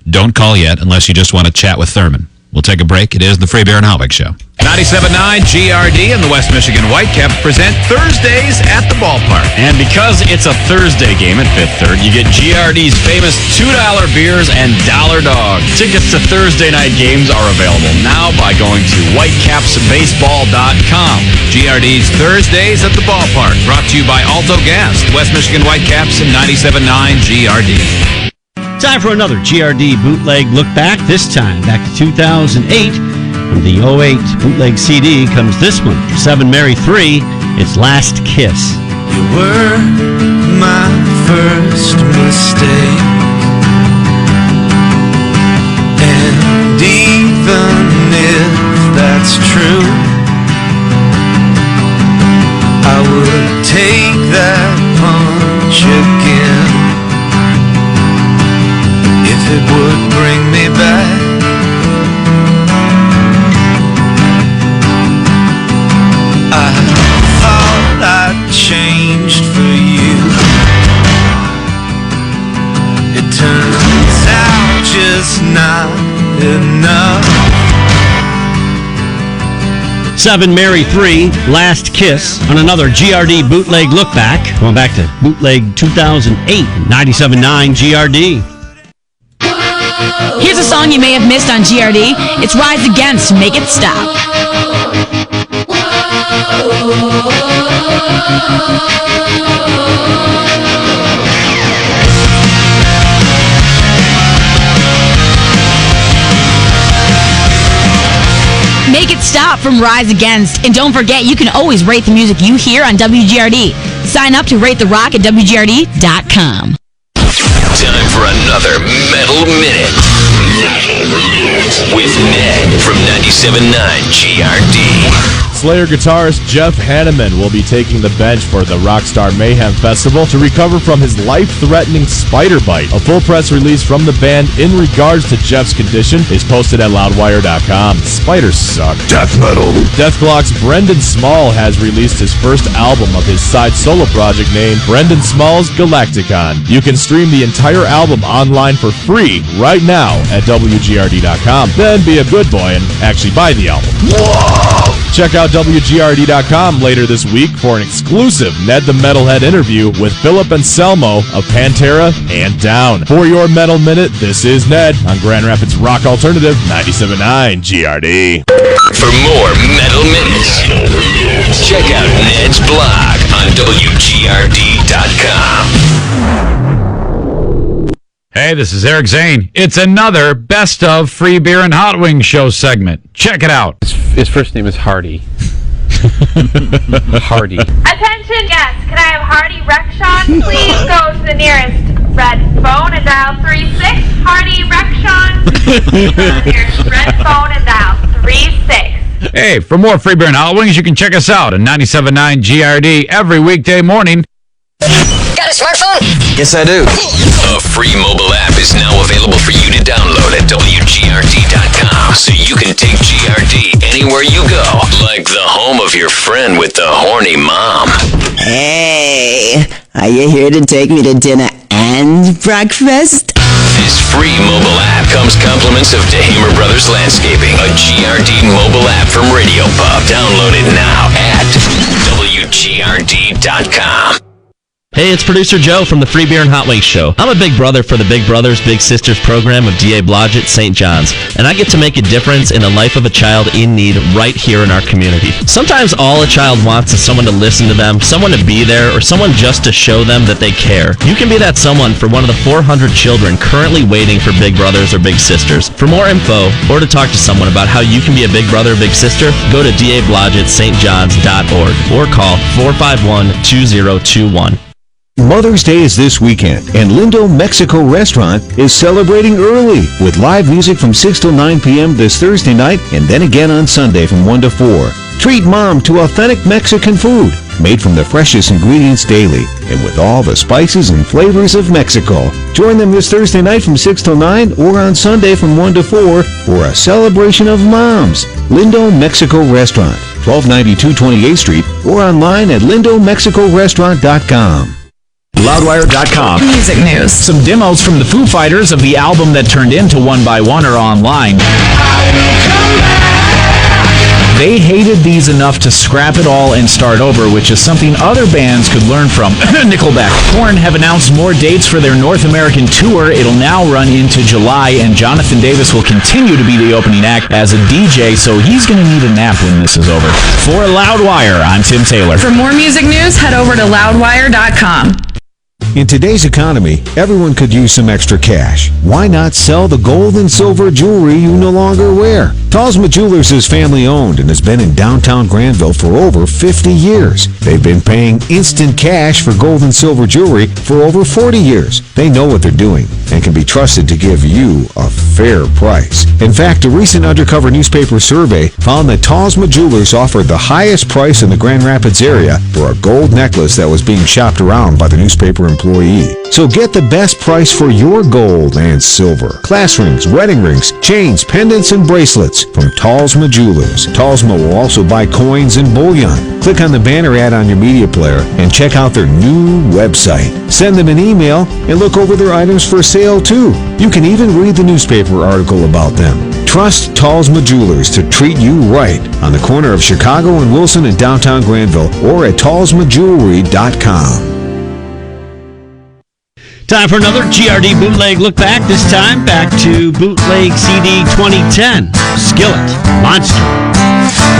Don't call yet unless you just want to chat with Thurman. We'll take a break. It is the Free Beer and Hot Wings Show. 97.9 GRD and the West Michigan Whitecaps present Thursdays at the Ballpark. And because it's a Thursday game at Fifth Third, you get GRD's famous $2 beers and dollar dog. Tickets to Thursday night games are available now by going to whitecapsbaseball.com. GRD's Thursdays at the Ballpark, brought to you by Alto Gas, West Michigan Whitecaps and 97.9 GRD. Time for another GRD bootleg look back, this time back to 2008. From the 08 bootleg CD comes this one, 7 Mary 3, It's Last Kiss. You were my first mistake, and even if that's true, I would take that punch again if it would bring me back. I thought I'd changed for you. It turns out just not enough. 7 Mary 3, Last Kiss, on another GRD bootleg look back. Going back to bootleg 2008, 97.9 GRD. Here's a song you may have missed on GRD. It's Rise Against, Make It Stop. Make It Stop from Rise Against. And don't forget, you can always rate the music you hear on WGRD. Sign up to Rate the Rock at WGRD.com. Time for another Metal Minute with Ned from 97.9 GRD. Slayer guitarist Jeff Hanneman will be taking the bench for the Rockstar Mayhem Festival to recover from his life-threatening spider bite. A full press release from the band in regards to Jeff's condition is posted at loudwire.com. Spiders suck. Death metal. Deathclock's Brendan Small has released his first album of his side solo project named Brendan Small's Galacticon. You can stream the entire album online for free right now at WGRD.com. Then be a good boy and actually buy the album. Whoa! Check out WGRD.com later this week for an exclusive Ned the Metalhead interview with Philip Anselmo of Pantera and Down. For your Metal Minute, this is Ned on Grand Rapids Rock Alternative 97.9 GRD. For more Metal Minutes, check Check out Ned's blog on WGRD.com. Hey, this is Eric Zane. It's another Best of Free Beer and Hot Wings show segment. Check it out. His first name is Hardy. Hardy. Attention guests, can I have Hardy Rexon please go to the nearest red phone and dial 36? Hardy Rexon, nearest red phone and dial 36. Hey, for more Free Beer and Hot Wings, you can check us out on 97.9 GRD every weekday morning. Got a smartphone? Yes, I do. A free mobile app is now available for you to download at WGRD.com, so you can take GRD anywhere you go, like the home of your friend with the horny mom. Hey, are you here to take me to dinner and breakfast? This free mobile app comes compliments of DeHamer Brothers Landscaping, a GRD mobile app from Radio Pub. Download it now at WGRD.com. Hey, it's producer Joe from the Free Beer and Hot Wings Show. I'm a big brother for the Big Brothers Big Sisters program of D.A. Blodgett St. John's, and I get to make a difference in the life of a child in need right here in our community. Sometimes all a child wants is someone to listen to them, someone to be there, or someone just to show them that they care. You can be that someone for one of the 400 children currently waiting for Big Brothers or Big Sisters. For more info, or to talk to someone about how you can be a Big Brother or Big Sister, go to dablodgettstjohns.org or call 451-2021. Mother's Day is this weekend, and Lindo Mexico Restaurant is celebrating early with live music from 6 till 9 p.m. this Thursday night and then again on Sunday from 1 to 4. Treat mom to authentic Mexican food made from the freshest ingredients daily and with all the spices and flavors of Mexico. Join them this Thursday night from 6 till 9 or on Sunday from 1 to 4 for a celebration of moms. Lindo Mexico Restaurant, 1292 28th Street, or online at lindomexicorestaurant.com. Loudwire.com. Music news. Some demos from the Foo Fighters of the album that turned into One by One are online. They hated these enough to scrap it all and start over, which is something other bands could learn from. Nickelback. Korn have announced more dates for their North American tour. It'll now run into July, and Jonathan Davis will continue to be the opening act as a DJ, so he's going to need a nap when this is over. For Loudwire, I'm Tim Taylor. For more music news, head over to loudwire.com. In today's economy, everyone could use some extra cash. Why not sell the gold and silver jewelry you no longer wear? Talsma Jewelers is family-owned and has been in downtown Granville for over 50 years. They've been paying instant cash for gold and silver jewelry for over 40 years. They know what they're doing and can be trusted to give you a fair price. In fact, a recent undercover newspaper survey found that Talsma Jewelers offered the highest price in the Grand Rapids area for a gold necklace that was being shopped around by the newspaper employee. So get the best price for your gold and silver. Class rings, wedding rings, chains, pendants, and bracelets from Talsma Jewelers. Talsma will also buy coins and bullion. Click on the banner ad on your media player and check out their new website. Send them an email and look over their items for sale too. You can even read the newspaper article about them. Trust Talsma Jewelers to treat you right on the corner of Chicago and Wilson in downtown Granville or at talsmajewelry.com. Time for another GRD bootleg look back. This time back to bootleg CD 2010. Skillet, Monster.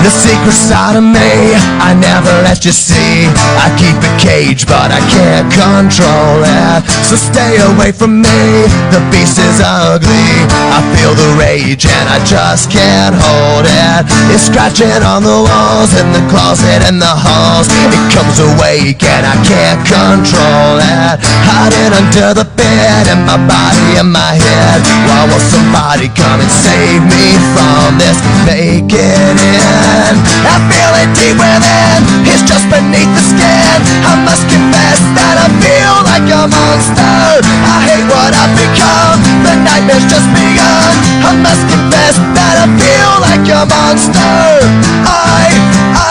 The secret side of me, I never let you see. I keep it caged, but I can't control it. So stay away from me, the beast is ugly. I feel the rage and I just can't hold it. It's scratching on the walls, in the closet and the halls. It comes awake and I can't control it. Hiding under the bed and my body and my head. Why won't somebody come and save me from this? Make it in. I feel it deep within, it's just beneath the skin. I must confess that I feel like a monster. I hate what I've become, the nightmare's just begun. I must confess that I feel like a monster.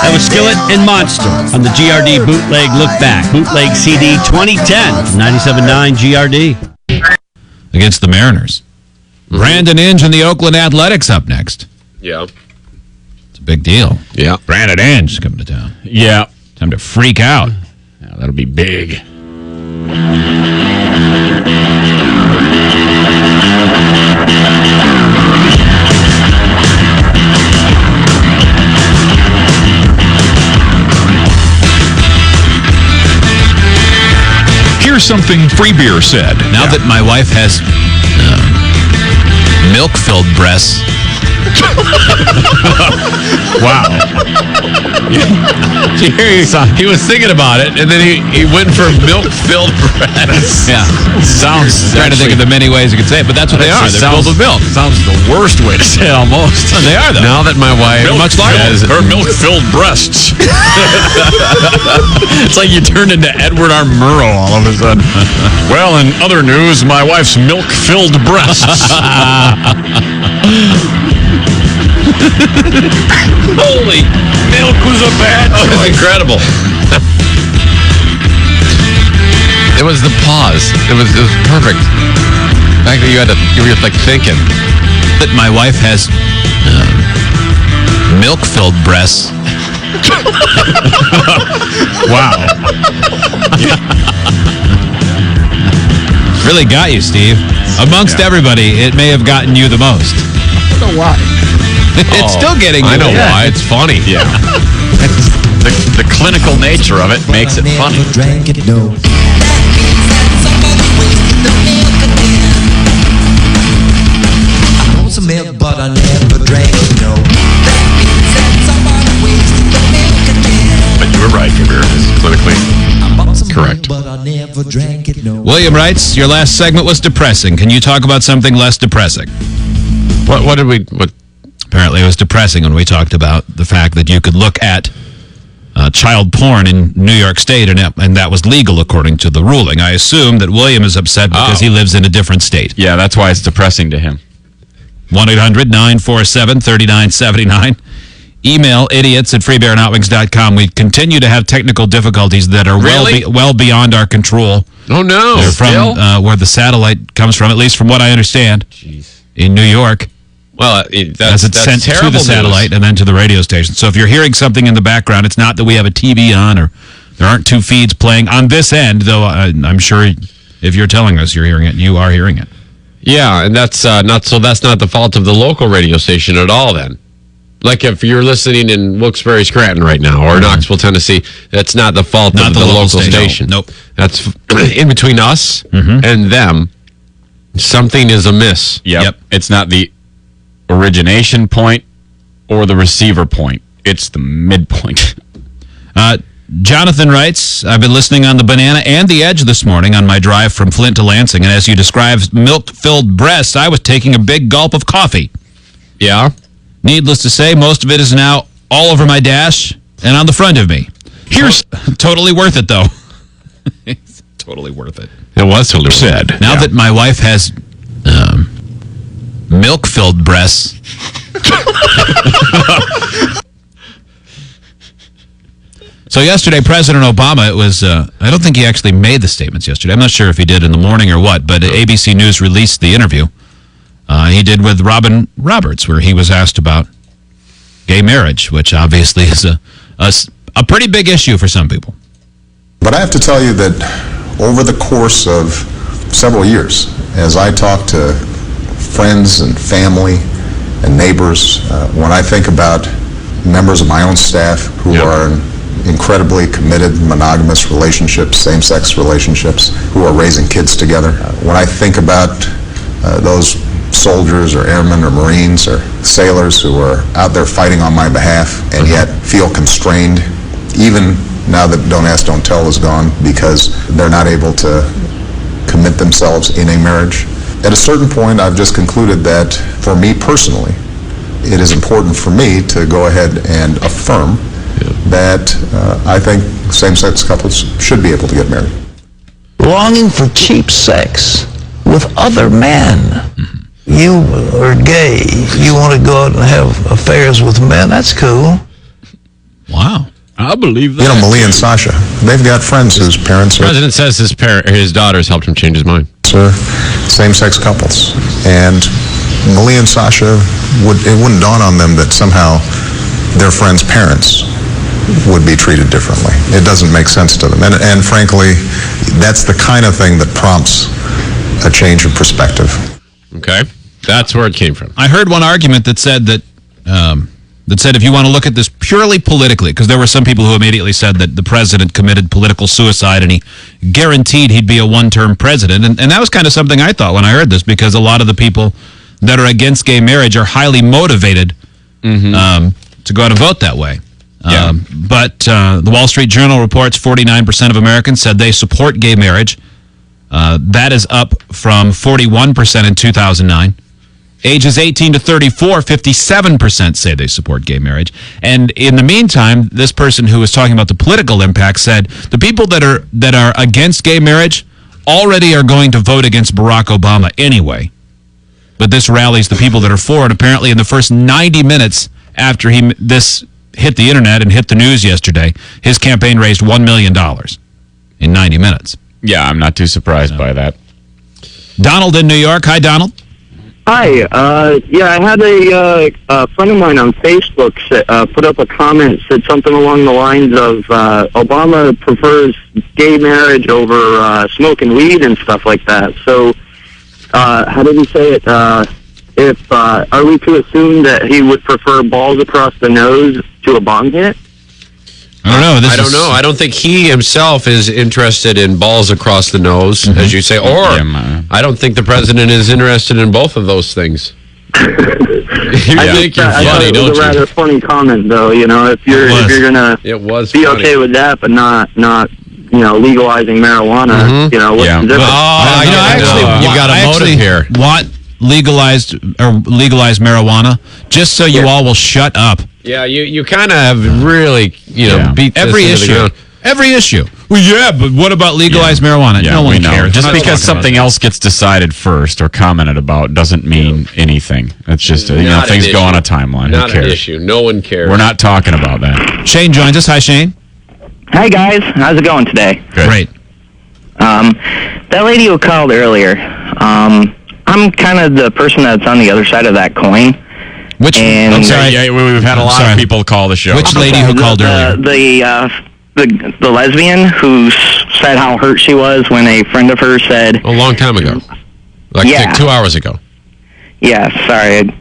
That was Skillet and Monster on the GRD bootleg look back. Bootleg CD 2010, 97.9 GRD. Against the Mariners. Brandon Inge and the Oakland Athletics up next. Yeah. It's a big deal. Yeah. Brandon Inge is coming to town. Yeah. Time to freak out. Yeah, that'll be big. Here's something Free Beer said. Now that my wife has milk-filled breasts. Wow. He was thinking about it, and then he went for milk-filled breasts. Yeah. Sounds trying to think of the many ways you could say it, but that's what they are. They're filled with milk. Sounds the worst way to say it almost. They are, though. Now that my wife has her milk-filled breasts. It's like you turned into Edward R. Murrow all of a sudden. Well, in other news, my wife's milk-filled breasts. Holy milk was a bad choice. It was incredible. It was the pause. It was perfect. The fact that you were like thinking. That my wife has milk-filled breasts. Wow. Really got you, Steve. Amongst everybody, it may have gotten you the most. I don't know why. It's still getting you. I know why. It's funny. Yeah. The clinical nature of it makes it funny. Some milk, but I never drank it, no. But you were right, Gabriel. It's clinically correct. But I never drank it, no. William writes, your last segment was depressing. Can you talk about something less depressing? What Apparently it was depressing when we talked about the fact that you could look at child porn in New York State, and that was legal according to the ruling. I assume that William is upset because he lives in a different state. Yeah, that's why it's depressing to him. 1-800-947-3979. Email idiots@freebearandhotwings.com. We continue to have technical difficulties that are well beyond our control. Oh, no. They're from where the satellite comes from, at least from what I understand, in New York. Well, as it's sent to the satellite and then to the radio station. So if you're hearing something in the background, it's not that we have a TV on or there aren't two feeds playing on this end, though I'm sure if you're telling us you're hearing it, you are hearing it. Yeah, and that's not the fault of the local radio station at all then. Like if you're listening in Wilkes-Barre, Scranton right now, or Knoxville, Tennessee, that's not the fault of the local station. Nope. That's in between us and them. Something is amiss. Yep. It's not the origination point or the receiver point. It's the midpoint. Jonathan writes, I've been listening on the Banana and the Edge this morning on my drive from Flint to Lansing, and as you described milk-filled breasts, I was taking a big gulp of coffee. Yeah? Needless to say, most of it is now all over my dash and on the front of me. Here's totally worth it, though. It's totally worth it. It was totally worth it. Now that my wife has milk-filled breasts. So yesterday, President Obama, it was, I don't think he actually made the statements yesterday. I'm not sure if he did in the morning or what, but ABC News released the interview he did with Robin Roberts, where he was asked about gay marriage, which obviously is a pretty big issue for some people. But I have to tell you that over the course of several years, as I talk to friends and family and neighbors, when I think about members of my own staff who are in incredibly committed monogamous relationships, same-sex relationships, who are raising kids together, when I think about those soldiers or airmen or Marines or sailors who are out there fighting on my behalf and yet feel constrained, even now that Don't Ask, Don't Tell is gone, because they're not able to commit themselves in a marriage. At a certain point, I've just concluded that for me personally, it is important for me to go ahead and affirm that I think same-sex couples should be able to get married. Longing for cheap sex with other men. You are gay. You want to go out and have affairs with men. That's cool. Wow. I believe that. You know, Malia and Sasha, they've got friends whose parents The president says his daughters helped him change his mind. are same-sex couples. And Malia and Sasha, it wouldn't dawn on them that somehow their friends' parents would be treated differently. It doesn't make sense to them. And frankly, that's the kind of thing that prompts a change of perspective. Okay. That's where it came from. I heard one argument that said that that said if you want to look at this purely politically, because there were some people who immediately said that the president committed political suicide and he guaranteed he'd be a one-term president. And that was kind of something I thought when I heard this, because a lot of the people that are against gay marriage are highly motivated to go out and vote that way. But the Wall Street Journal reports 49% of Americans said they support gay marriage. That is up from 41% in 2009. Ages 18 to 34, 57% say they support gay marriage. And in the meantime, this person who was talking about the political impact said the people that are against gay marriage already are going to vote against Barack Obama anyway. But this rallies the people that are for it. Apparently, in the first 90 minutes after this hit the internet and hit the news yesterday, his campaign raised $1 million in 90 minutes. Yeah, I'm not too surprised by that. Donald in New York. Hi, Donald. Hi. I had a friend of mine on Facebook put up a comment, said something along the lines of Obama prefers gay marriage over smoking weed and stuff like that. So, how did he say it? Are we to assume that he would prefer balls across the nose to a bong hit? I don't know. I don't know. I don't think he himself is interested in balls across the nose, as you say, or I don't think the president is interested in both of those things. I think you're funny, don't you? It was a rather funny comment, though. You know, if you're gonna be okay with that, but not legalizing marijuana, what's the difference? You got a motive here. Want legalized marijuana just so you all will shut up. Yeah, you kind of have really, beat this every into issue. the ground. Every issue. Well, yeah, but what about legalized marijuana? Yeah, no one cares. Just because something else gets decided first or commented about doesn't mean anything. It's just, things go on a timeline. Not Who cares? an issue. No one cares. We're not talking about that. Shane joins us. Hi, Shane. Hi, guys. How's it going today? Good. Great. That lady who called earlier, I'm kind of the person that's on the other side of that coin. I'm sorry. Yeah, we've had a lot of people call the show. Which lady who called earlier? The lesbian who said how hurt she was when a friend of hers said... A long time ago. Like 2 hours ago. Yeah, sorry. And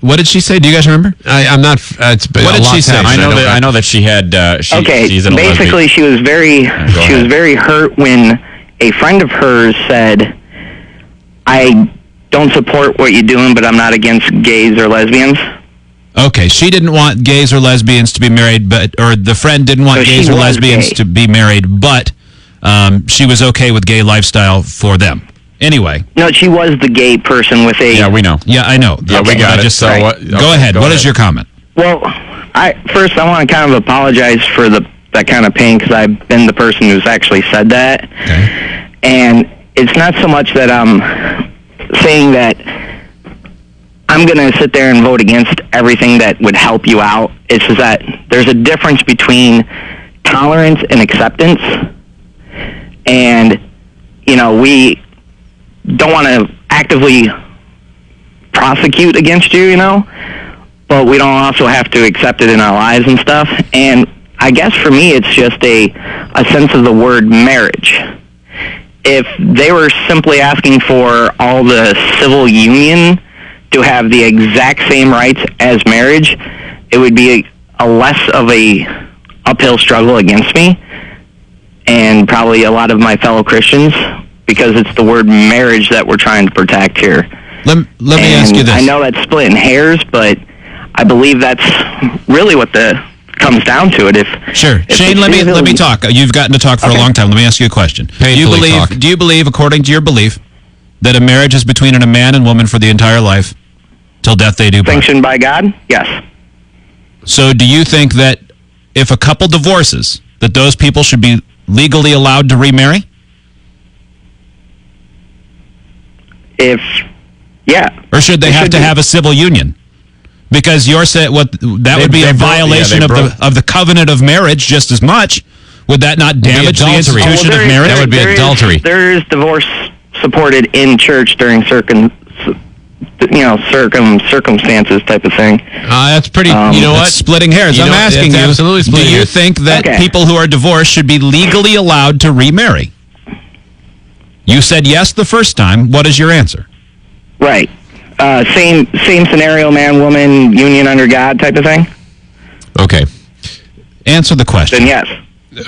what did she say? Do you guys remember? I'm not... It's been what did she say? I know that she had... she's in a basically she was very hurt when a friend of hers said, I don't support what you're doing, but I'm not against gays or lesbians. Okay, she didn't want gays or lesbians to be married, or the friend didn't want gays or lesbians to be married, but she was okay with gay lifestyle for them. Anyway. No, she was the gay person with a... Yeah, we know. Yeah, I know. Yeah, we got it. Go ahead. What is your comment? Well, I want to kind of apologize for that kind of pain, because I've been the person who's actually said that. Okay. And it's not so much that I'm saying that I'm going to sit there and vote against everything that would help you out. It's just that there's a difference between tolerance and acceptance. And, we don't want to actively prosecute against you, but we don't also have to accept it in our lives and stuff. And I guess for me, it's just a sense of the word marriage. If they were simply asking for all the civil union to have the exact same rights as marriage, it would be a less of a uphill struggle against me and probably a lot of my fellow Christians, because it's the word marriage that we're trying to protect here. Let me ask you this. I know that's splitting hairs, but I believe that's really what comes down to it. Sure. Shane, let me talk. You've gotten to talk for a long time. Let me ask you a question. Do you believe, according to your belief, that a marriage is between a man and woman for the entire life, till death they do part? Sanctioned by God? Yes. So do you think that if a couple divorces, that those people should be legally allowed to remarry? Or should they have to have a civil union? Because you're saying would be a violation of the covenant of marriage just as much. Would that not damage the institution of marriage? That would be adultery. There is divorce supported in church during circumstances type of thing. That's pretty. You know what? Splitting hairs. I'm asking you. Absolutely splitting do you hairs. think that people who are divorced should be legally allowed to remarry? You said yes the first time. What is your answer? Right. Same scenario, man, woman, union under God type of thing? Okay. Answer the question. Then yes.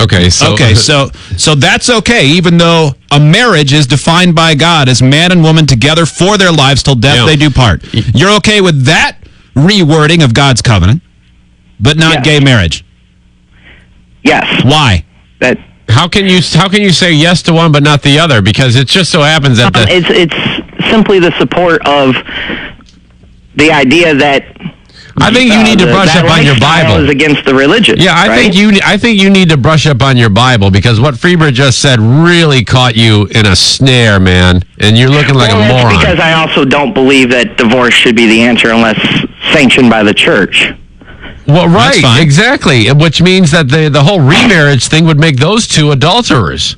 Okay, so that's okay, even though a marriage is defined by God as man and woman together for their lives till death they do part. You're okay with that rewording of God's covenant, but not gay marriage? Yes. Why? How can you say yes to one but not the other? Because it just so happens that it's simply the support of the idea that I think you need to brush up on your Bible. Is against the religion. Yeah, I think you need to brush up on your Bible, because what Freeber just said really caught you in a snare, man, and you're looking like a moron. Because I also don't believe that divorce should be the answer unless sanctioned by the church. Well, right, exactly, which means that the whole remarriage thing would make those two adulterers.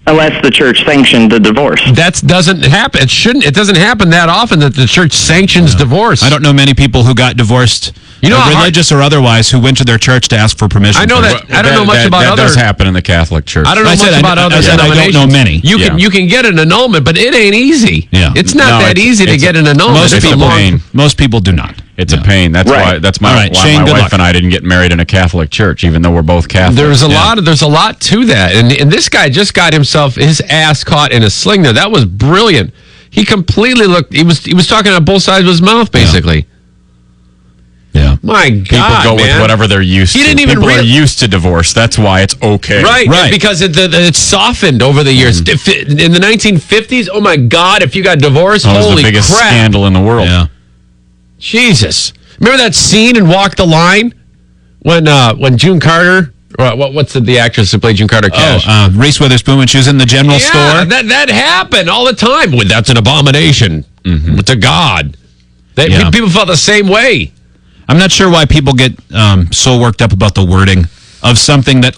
Unless the church sanctioned the divorce. That doesn't happen. It doesn't happen that often that the church sanctions divorce. I don't know many people who got divorced, religious or otherwise, who went to their church to ask for permission. I know that. I don't know much about that other. That does happen in the Catholic Church. I don't know much about other denominations. I don't know many. You can get an annulment, but it ain't easy. Yeah. It's not that easy to get an annulment. Most people do not. It's a pain. That's why. That's why Shane, my wife and I didn't get married in a Catholic church, even though we're both Catholic. There's a lot to that, and this guy just got his ass caught in a sling there. That was brilliant. He completely looked. He was talking out both sides of his mouth, basically. Yeah. My God, people go with whatever they're used to. He didn't even people are used to divorce. That's why it's okay. Right. Because it's softened over the years. In the 1950s, oh my God, if you got divorced, that was holy the biggest crap. scandal in the world. Yeah. Jesus. Remember that scene in Walk the Line when June Carter, what's the actress that played June Carter Cash? Reese Witherspoon, when she was in the general store. That happened all the time. Well, that's an abomination to God. People felt the same way. I'm not sure why people get so worked up about the wording of something that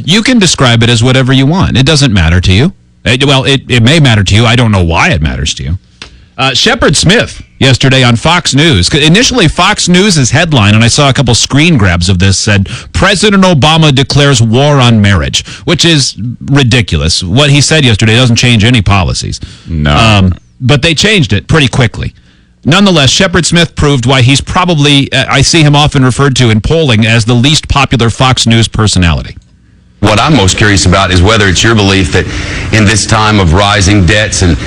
you can describe it as whatever you want. It doesn't matter to you. It may matter to you. I don't know why it matters to you. Shepard Smith yesterday on Fox News. Initially, Fox News' headline, and I saw a couple screen grabs of this, said, President Obama declares war on marriage, which is ridiculous. What he said yesterday doesn't change any policies. No. But they changed it pretty quickly. Nonetheless, Shepard Smith proved why he's probably, I see him often referred to in polling as the least popular Fox News personality. What I'm most curious about is whether it's your belief that in this time of rising debts and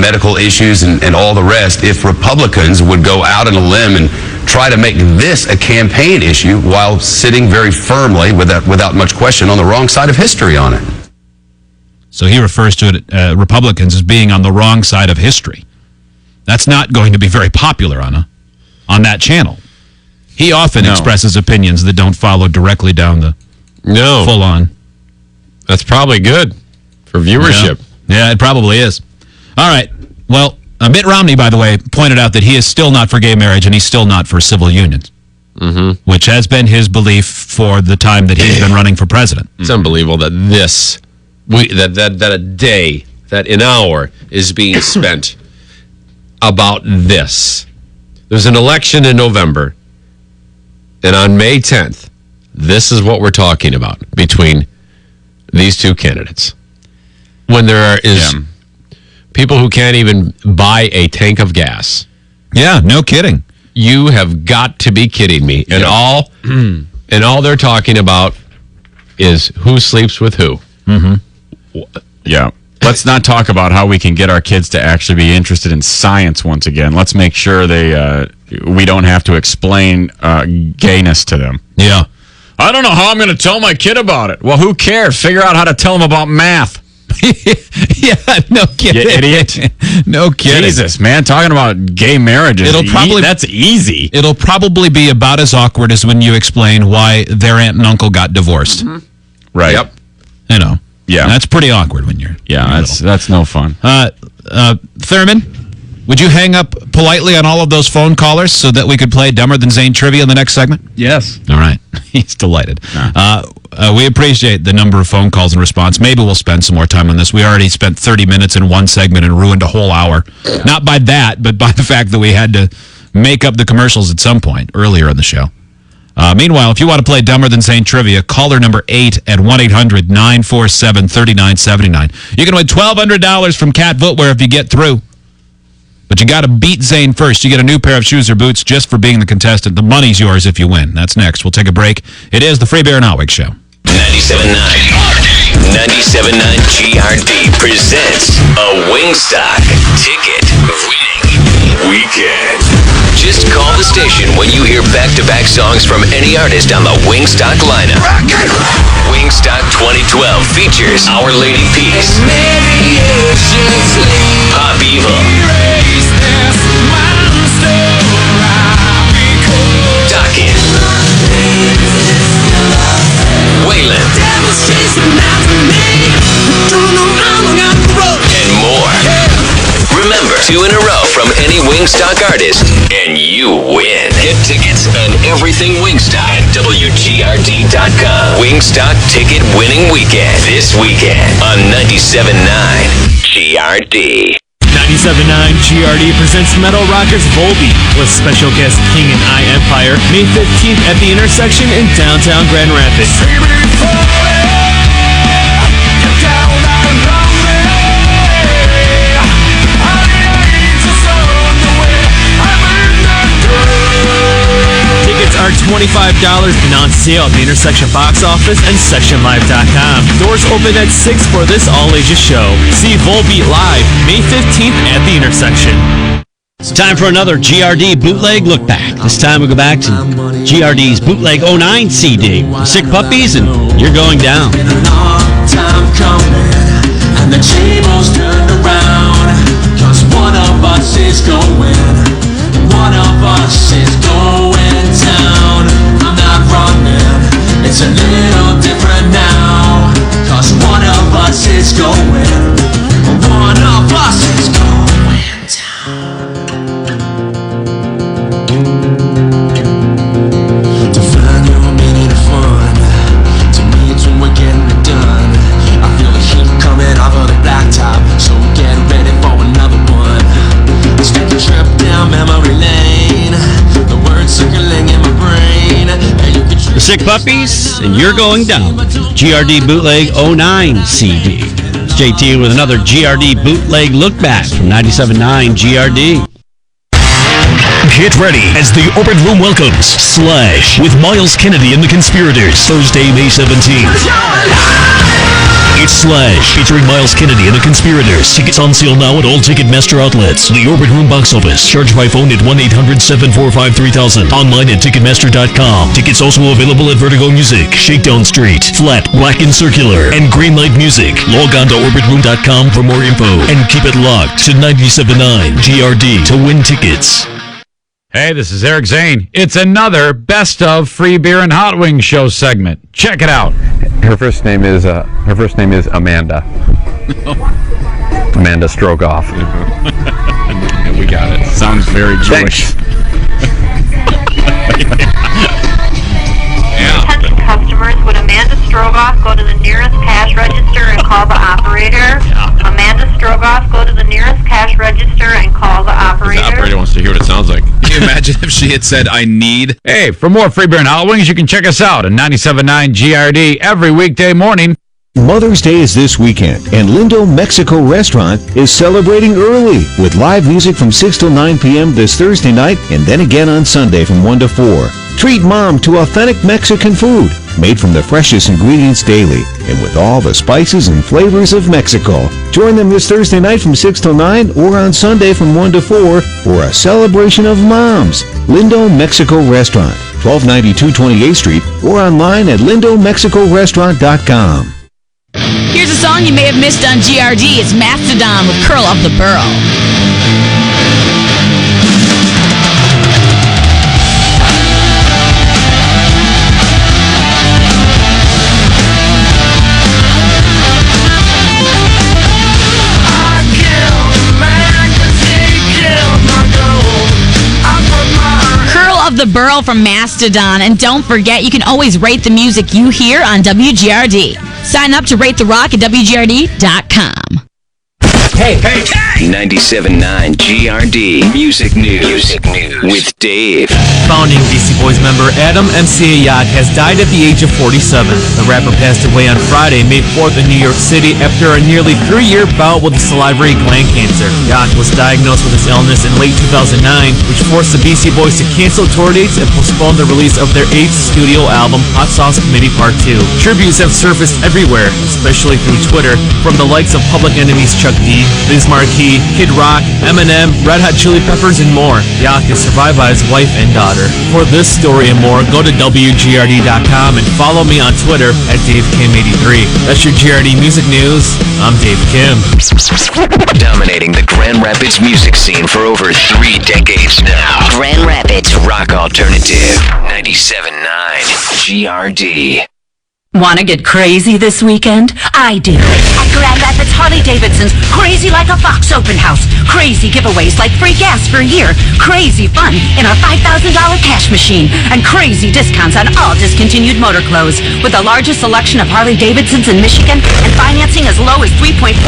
medical issues and all the rest, if Republicans would go out on a limb and try to make this a campaign issue while sitting very firmly, without much question, on the wrong side of history on it. So he refers to it, Republicans as being on the wrong side of history. That's not going to be very popular on that channel. He often expresses opinions that don't follow directly down the full on. That's probably good for viewership. Yeah, it probably is. All right. Well, Mitt Romney, by the way, pointed out that he is still not for gay marriage and he's still not for civil unions, which has been his belief for the time that he's been running for president. It's unbelievable that that an hour is being spent about this. There's an election in November, and on May 10th, this is what we're talking about between these two candidates. When there is people who can't even buy a tank of gas. Yeah, no kidding. You have got to be kidding me. And all they're talking about is who sleeps with who. Yeah. Let's not talk about how we can get our kids to actually be interested in science once again. Let's make sure we don't have to explain gayness to them. Yeah. I don't know how I'm going to tell my kid about it. Well, who cares? Figure out how to tell them about math. Yeah, no kidding. You idiot. No kidding. Jesus, man, talking about gay marriages, that's easy. It'll probably be about as awkward as when you explain why their aunt and uncle got divorced. Right. Yep. You know. Yeah. That's pretty awkward when you're... Yeah, that's no fun. Thurman, would you hang up politely on all of those phone callers so that we could play Dumber Than Zane trivia in the next segment? Yes. All right. He's delighted. We appreciate the number of phone calls and response. Maybe we'll spend some more time on this. We already spent 30 minutes in one segment and ruined a whole hour. Not by that, but by the fact that we had to make up the commercials at some point earlier in the show. Meanwhile, if you want to play Dumber Than Sane Trivia, caller number 8 at 1-800-947-3979. You can win $1,200 from Cat Footwear if you get through. But you got to beat Zane first. You get a new pair of shoes or boots just for being the contestant. The money's yours if you win. That's next. We'll take a break. It is the Free Beer and Hot Wings Show. 97.9 GRD presents a Wingstock Ticket Winning Weekend. Just call the station when you hear back-to-back songs from any artist on the Wingstock lineup. Wingstock 2012 features Our Lady Peace, Pop Evil, Dokken, Waylon, and more. Remember, 2 in a row from any Wingstock artist, and you win. Get tickets and everything Wingstock at WGRD.com. Wingstock Ticket Winning Weekend this weekend on 97.9 GRD. 97.9 GRD presents Metal Rockers Volbeat with special guest King and I Empire, May 15th at the intersection in downtown Grand Rapids. Tickets are $25 and on sale at the Intersection box office and SectionLive.com. Doors open at 6 for this all-ages show. See Volbeat live May 15th at the Intersection. It's time for another GRD bootleg look back. This time we'll go back to GRD's bootleg 09 CD, The Sick Puppies, and You're Going Down. Been a long time coming, and the tables turned around, 'cause one of us is going. One of us is going down. I'm not running, it's a little different now, 'cause one of us is going. One of us is going down. To find your meaning of fun, to me it's when we're getting it done. I feel the heat coming off of the blacktop, so get ready for another one. Let's take a trip down memory lane, the words circling in my brain. The Sick Puppies, and You're Going Down. GRD bootleg 09 CD. It's JT with another GRD bootleg look back from 97.9 GRD. Get ready as the Orbit Room welcomes Slash with Miles Kennedy and the Conspirators, Thursday, May 17th. It's Slash, featuring Miles Kennedy and the Conspirators. Tickets on sale now at all Ticketmaster outlets. The Orbit Room box office. Charge by phone at 1-800-745-3000. Online at Ticketmaster.com. Tickets also available at Vertigo Music, Shakedown Street, Flat, Black and Circular, and Greenlight Music. Log on to OrbitRoom.com for more info. And keep it locked to 97.9 GRD to win tickets. Hey, this is Eric Zane. It's another Best of Free Beer and Hot Wings Show segment. Check it out. Her first name is Amanda. Amanda Strogoff. We got it. Sounds very Jewish. Attention customers, would Amanda Strogoff go to the nearest cash register and call the operator? Amanda Strogoff, go to the nearest cash register and call the operator. The operator wants to hear what it sounds like. Can you imagine if she had said, I need? Hey, for more Free Beer and Hot Wings, you can check us out at 97.9 GRD every weekday morning. Mother's Day is this weekend, and Lindo Mexico Restaurant is celebrating early with live music from 6 till 9 p.m. this Thursday night, and then again on Sunday from 1 to 4. Treat Mom to authentic Mexican food, made from the freshest ingredients daily, and with all the spices and flavors of Mexico. Join them this Thursday night from 6 till 9, or on Sunday from 1 to 4, for a celebration of moms. Lindo Mexico Restaurant, 1292 28th Street, or online at lindomexicorestaurant.com. Here's a song you may have missed on GRD. It's Mastodon with Curl of the Burrow. The Burrow from Mastodon. And don't forget, you can always rate the music you hear on WGRD. Sign up to Rate the Rock at WGRD.com. Hey. 97.9 GRD Music News with Dave. Founding Beastie Boys member Adam MCA Yacht has died at the age of 47. The rapper passed away on Friday, May 4th in New York City after a nearly 3-year bout with salivary gland cancer. Yacht was diagnosed with this illness in late 2009, which forced the Beastie Boys to cancel tour dates and postpone the release of their 8th studio album, Hot Sauce Committee Part 2. Tributes have surfaced everywhere, especially through Twitter, from the likes of Public Enemy's Chuck D, Biz Markie, Kid Rock, Eminem, Red Hot Chili Peppers, and more. Yacht is survived by his wife and daughter. For this story and more, go to WGRD.com and follow me on Twitter at DaveKim83. That's your GRD Music News. I'm Dave Kim. Dominating the Grand Rapids music scene for over 3 decades now. Grand Rapids Rock Alternative 97.9 GRD. Want to get crazy this weekend? I do. At Grand Rapids Harley-Davidson's Crazy Like a Fox open house. Crazy giveaways like free gas for a year. Crazy fun in our $5,000 cash machine. And crazy discounts on all discontinued motor clothes. With the largest selection of Harley-Davidsons in Michigan and financing as low as 3.49%,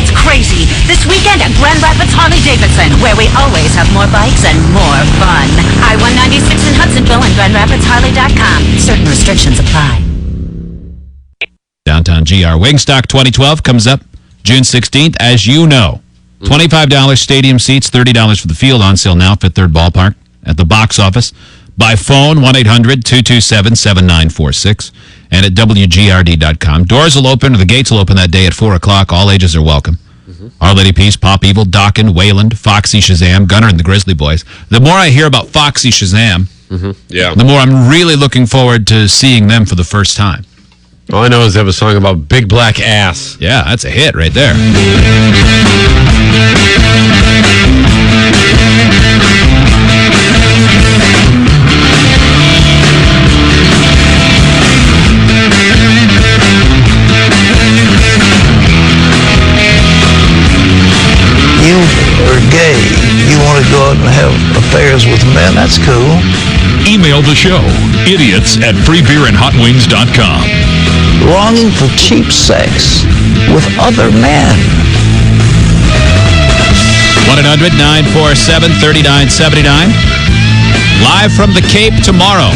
it's crazy. This weekend at Grand Rapids Harley-Davidson, where we always have more bikes and more fun. I-196 in Hudsonville and GrandRapidsHarley.com. Certain restrictions apply. Downtown GR Wingstock 2012 comes up June 16th. As you know, $25 stadium seats, $30 for the field, on sale now, Fifth Third Ballpark at the box office. By phone, 1-800-227-7946, and at WGRD.com. Doors will open, or the gates will open that day at 4 o'clock. All ages are welcome. Our Lady Peace, Pop Evil, Dokken, Wayland, Foxy Shazam, Gunner, and the Grizzly Boys. The more I hear about Foxy Shazam, the more I'm really looking forward to seeing them for the first time. All I know is they have a song about big black ass. Yeah, that's a hit right there. You are gay. You want to go out and have affairs with men? That's cool. Email the show, idiots@freebeerandhotwings.com. Longing for cheap sex with other men. 1-800-947-3979. Live from the Cape tomorrow.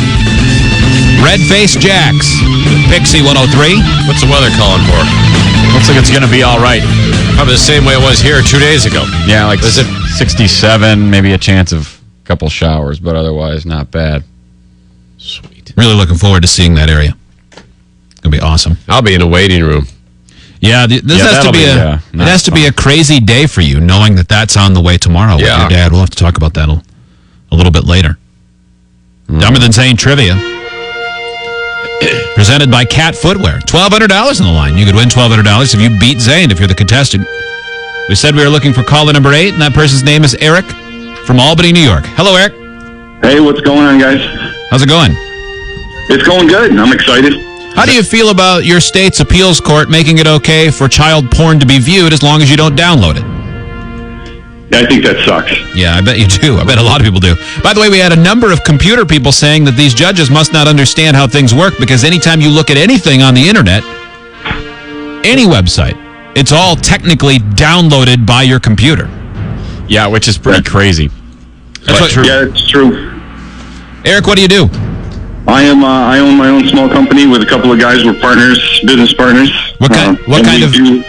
Red-Faced Jacks, Pixie 103. What's the weather calling for? Looks like it's going to be all right. Probably the same way it was here 2 days ago. Yeah, like Is it 67, maybe a chance of a couple showers, but otherwise not bad. Sweet. Really looking forward to seeing that area. It's going to be awesome. I'll be in a waiting room. Yeah, this has to be it has to be a crazy day for you, knowing that that's on the way tomorrow with your dad. We'll have to talk about that a little bit later. Dumber Than Sane Trivia. Presented by Cat Footwear. $1,200 on the line. You could win $1,200 if you beat Zane, if you're the contestant. We said we were looking for caller number 8, and that person's name is Eric from Albany, New York. Hello, Eric. Hey, what's going on, guys? How's it going? It's going good. I'm excited. How do you feel about your state's appeals court making it okay for child porn to be viewed as long as you don't download it? I think that sucks. Yeah, I bet you do. I bet a lot of people do. By the way, we had a number of computer people saying that these judges must not understand how things work, because anytime you look at anything on the internet, any website, it's all technically downloaded by your computer. Yeah, which is pretty crazy. That's true. Yeah, it's true. Eric, what do you do? I own my own small company with a couple of guys. We're partners, business partners. What kind of do,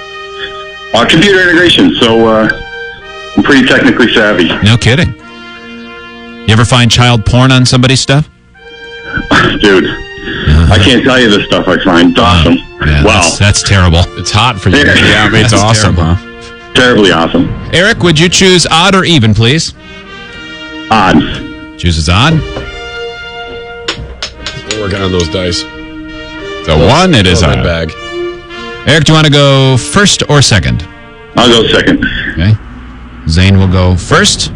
computer integration? So I'm pretty technically savvy. No kidding. You ever find child porn on somebody's stuff? Dude, I can't tell you the stuff I find. It's awesome. Yeah, wow. That's terrible. It's hot for you. Yeah, I mean, it's awesome, terrible. huh? Terribly awesome. Eric, would you choose odd or even, please? Odd. Chooses odd. We're working on those dice. The one, it is odd. odd. Bag. Eric, do you want to go first or second? I'll go second. Okay. Zane will go first.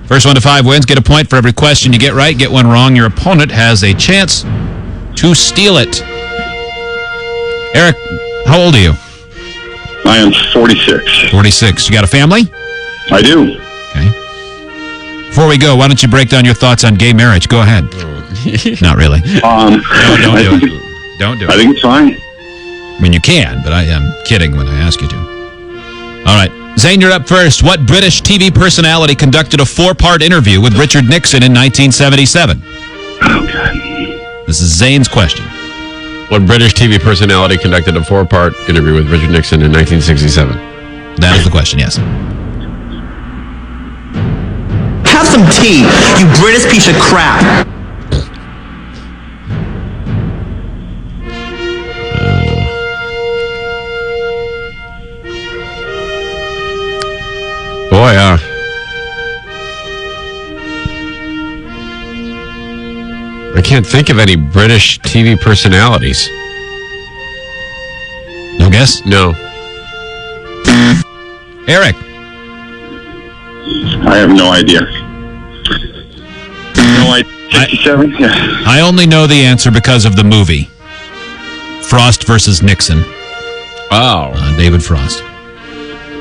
First 1 to 5 wins. Get a point for every question you get right. Get one wrong, your opponent has a chance to steal it. Eric, how old are you? I am 46. 46. You got a family? I do. Okay. Before we go, why don't you break down your thoughts on gay marriage? Go ahead. Not really. Don't do it. Don't do it. I think it's fine. I mean, you can, but I am kidding when I ask you to. All right. Zane, you're up first. What British TV personality conducted a 4-part interview with Richard Nixon in 1977? Oh, God. This is Zane's question. What British TV personality conducted a 4-part interview with Richard Nixon in 1967? That is the question, yes. Have some tea, you British piece of crap. Boy, I can't think of any British TV personalities. No guess? No. Eric? I have no idea. No idea. 67? Yeah. I only know the answer because of the movie. Frost versus Nixon. Oh. David Frost.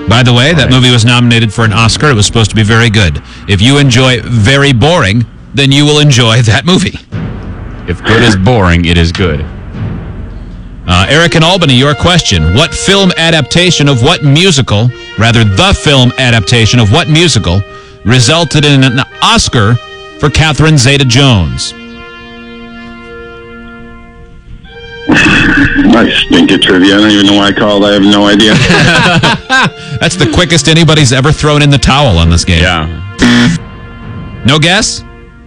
By the way, that movie was nominated for an Oscar. It was supposed to be very good. If you enjoy very boring, then you will enjoy that movie. If good is boring, it is good. Eric in Albany, your question. What film adaptation of what musical, rather the film adaptation of what musical, resulted in an Oscar for Catherine Zeta-Jones? Nice stinker trivia. I don't even know why I called. I have no idea. That's the quickest anybody's ever thrown in the towel on this game. Yeah. No guess?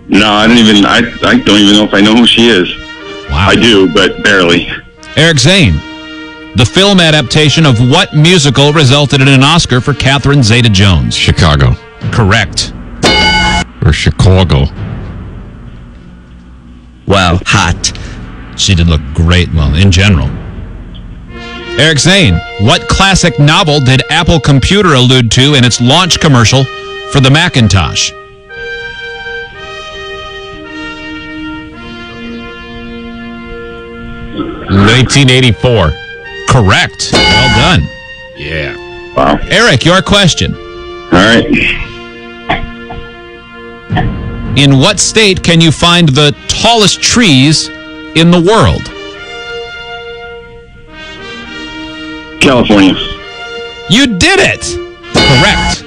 No, I don't even know if I know who she is. Wow. I do, but barely. Eric Zane, the film adaptation of what musical resulted in an Oscar for Catherine Zeta-Jones? Chicago. Correct. Or Chicago. Wow, hot. She did look great, well, in general. Eric Zane, what classic novel did Apple Computer allude to in its launch commercial for the Macintosh? $1984. Correct. Well done. Yeah. Wow. Eric, your question. All right. In what state can you find the tallest trees in the world? California. You did it! Correct.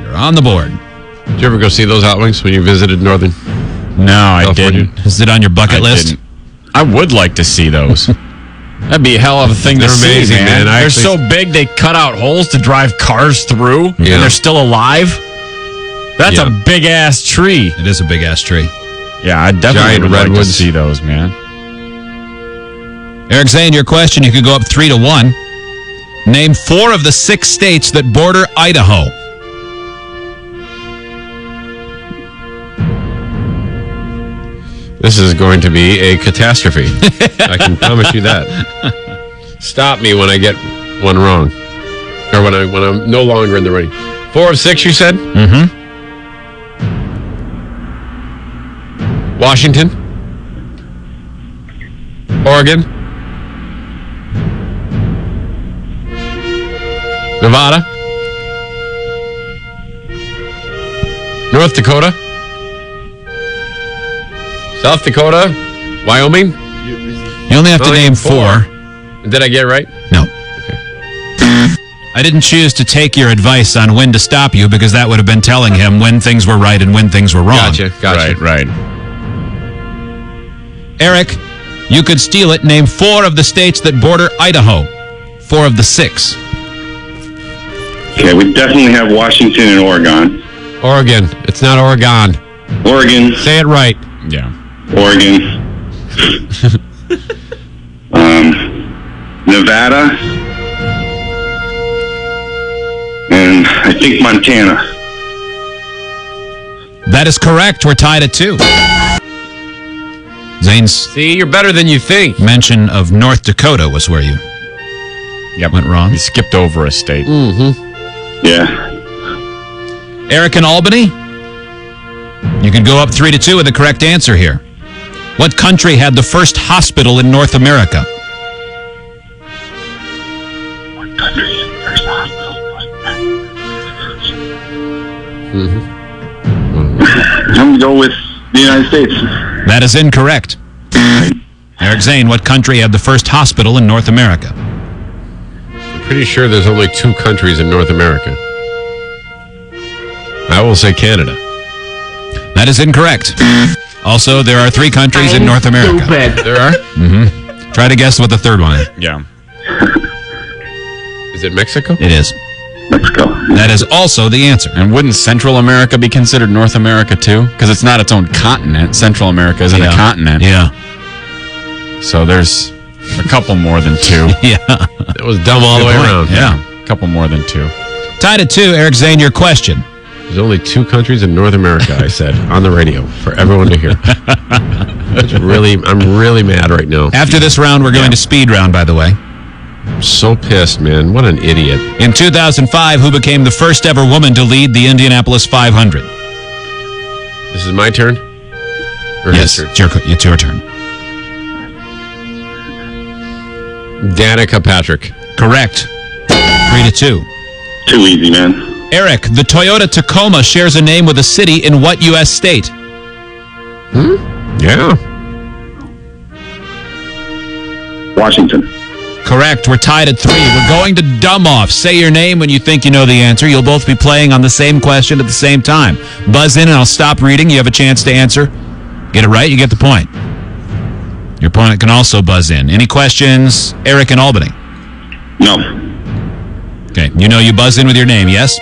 You're on the board. Did you ever go see those hot wings when you visited Northern? No, I California? didn't. Is it on your bucket list? Didn't. I would like to see those. That'd be a hell of a thing to They're see, amazing, man. They're so big they cut out holes to drive cars through, and they're still alive. That's a big ass tree. It is a big ass tree. Yeah, I definitely Giant would like to redwoods. see those, man. Eric Zane, your question, you could go up 3-1. Name 4 of the 6 states that border Idaho. This is going to be a catastrophe. I can promise you that. Stop me when I get one wrong. Or when I'm no longer in the running. 4 of 6, you said? Mm-hmm. Washington? Oregon? Nevada? North Dakota? South Dakota? Wyoming? You only have to name 4. Did I get it right? No. I didn't choose to take your advice on when to stop you because that would have been telling him when things were right and when things were wrong. Gotcha. Right. Eric, you could steal it. Name 4 of the states that border Idaho. 4 of the 6. Okay, we definitely have Washington and Oregon. Oregon. It's not Oregon. Oregon. Say it right. Yeah. Oregon. Nevada. And I think Montana. That is correct. We're tied at 2. Zane's See, you're better than you think. mention of North Dakota was where you went wrong. You skipped over a state. Mm-hmm. Yeah. Eric in Albany, you can go up 3-2 with the correct answer here. What country had the first hospital in North America? What country is the first hospital? I'm going to go with the United States. That is incorrect. Eric Zane, what country had the first hospital in North America? Pretty sure there's only 2 countries in North America. I will say Canada. That is incorrect. Also, there are 3 countries in North America. There are? Mm-hmm. Try to guess what the third one is. Yeah. Is it Mexico? It is. Mexico. That is also the answer. And wouldn't Central America be considered North America too? Because it's not its own continent. Central America isn't a continent. Yeah. So there's a couple more than 2. Yeah. It was dumb all the way around. Yeah. A couple more than 2. Tied at 2, Eric Zane, your question. There's only 2 countries in North America, I said, on the radio for everyone to hear. I'm really mad right now. After this round, we're going to speed round, by the way. I'm so pissed, man. What an idiot. In 2005, who became the first ever woman to lead the Indianapolis 500? This is my turn? Or yes, his turn? it's your turn. Danica Patrick. Correct. 3-2. Too easy, man. Eric, the Toyota Tacoma shares a name with a city in what U.S. state? Yeah. Washington. Correct. We're tied at 3. We're going to dumb off. Say your name when you think you know the answer. You'll both be playing on the same question at the same time. Buzz in and I'll stop reading. You have a chance to answer. Get it right, you get the point. Your opponent can also buzz in. Any questions, Eric in Albany? No. Okay. You know you buzz in with your name, yes?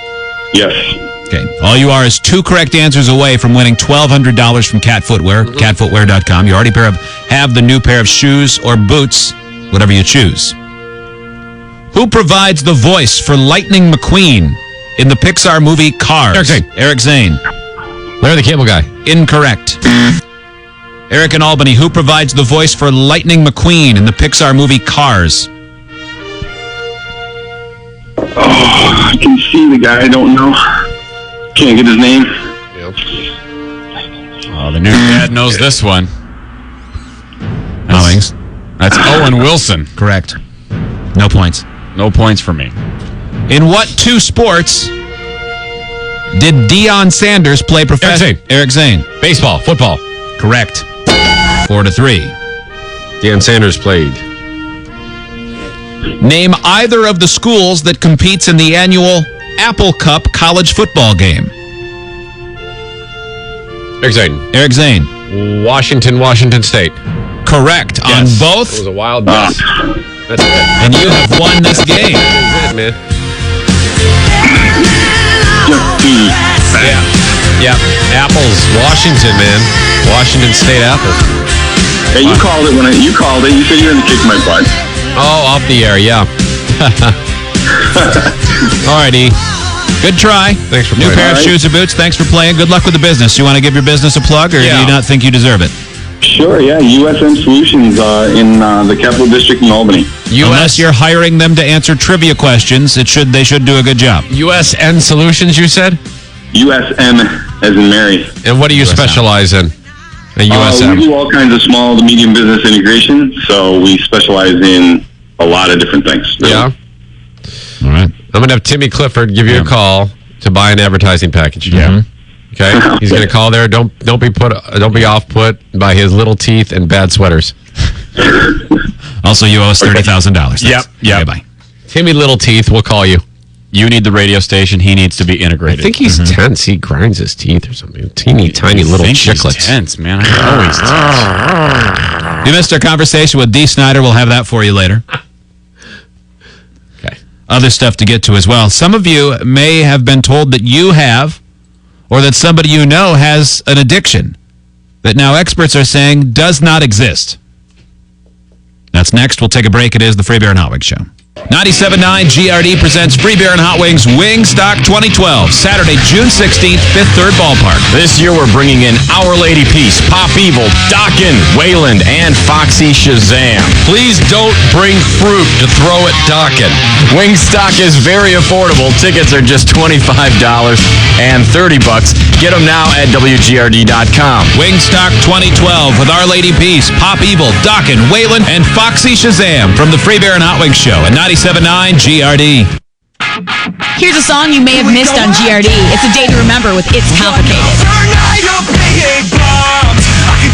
Yes. Okay. All you are is 2 correct answers away from winning $1,200 from Cat Footwear, catfootwear.com. You already have the new pair of shoes or boots, whatever you choose. Who provides the voice for Lightning McQueen in the Pixar movie Cars? Eric Zane. Larry the Cable Guy. Incorrect. Eric in Albany, who provides the voice for Lightning McQueen in the Pixar movie Cars? Oh, I can see the guy. I don't know. Can't get his name. Oh, the new dad knows this one. That's Owen Wilson. Correct. No points. No points for me. In what 2 sports did Deion Sanders play professionally? Eric Zane. Baseball. Football. Correct. 4-3. Deion Sanders played. Name either of the schools that competes in the annual Apple Cup college football game. Eric Zane. Eric Zane. Washington State. Correct. Yes. On both? It was a wild guess. That's it. And you have won this game. That's it, man. Yeah. Apples. Washington, man. Washington State apples. Hey, you called it when you called it. You said you were going to kick my butt. Oh, off the air, yeah. Alrighty. Good try. Thanks for New playing. pair of shoes or boots. Thanks for playing. Good luck with the business. You want to give your business a plug, or do you not think you deserve it? Sure, yeah. USM Solutions in the Capital District in Albany. Unless you're hiring them to answer trivia questions, they should do a good job. USN Solutions, you said? USM as in Mary. And what do you specialize in? At USM? We do all kinds of small to medium business integration, so we specialize in a lot of different things. Really. Yeah. All right. I'm going to have Timmy Clifford give you a call to buy an advertising package. Yeah. Okay? He's going to call there. Don't be off put by his little teeth and bad sweaters. Also, you owe us $30,000. Yep. Okay, bye. Timmy Little Teeth will call you. You need the radio station. He needs to be integrated. I think he's tense. He grinds his teeth or something. Teeny, tiny little chiclets. He's tense, man. I know he's tense. You missed our conversation with Dee Snider. We'll have that for you later. Okay. Other stuff to get to as well. Some of you may have been told that you have, or that somebody you know has an addiction that now experts are saying does not exist. That's next. We'll take a break. It is the Free Beer and Hot Wings Show. 97.9 GRD presents Free Beer and Hot Wings Wingstock 2012, Saturday, June 16th, Fifth Third Ballpark. This year we're bringing in Our Lady Peace, Pop Evil, Dokken, Wayland, and Foxy Shazam. Please don't bring fruit to throw at Dokken. Wingstock is very affordable. Tickets are just $25 and $30. Get them now at WGRD.com. Wingstock 2012 with Our Lady Peace, Pop Evil, Dokken, Wayland, and Foxy Shazam from the Free Beer and Hot Wings Show at 97.9 GRD. Here's a song you may have missed on GRD. It's a day to remember with It's Complicated. I can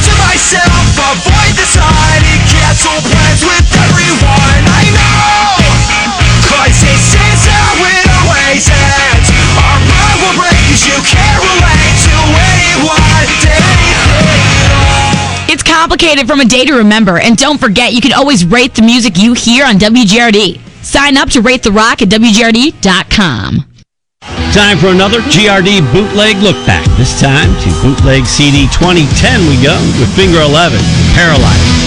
to myself avoid this cancel plans with everyone I know. 'Cause complicated from a day to remember. And don't forget, you can always rate the music you hear on WGRD. Sign up to Rate the Rock at WGRD.com. Time for another GRD bootleg look back. This time to bootleg CD 2010 we go with Finger 11, Paralyzed.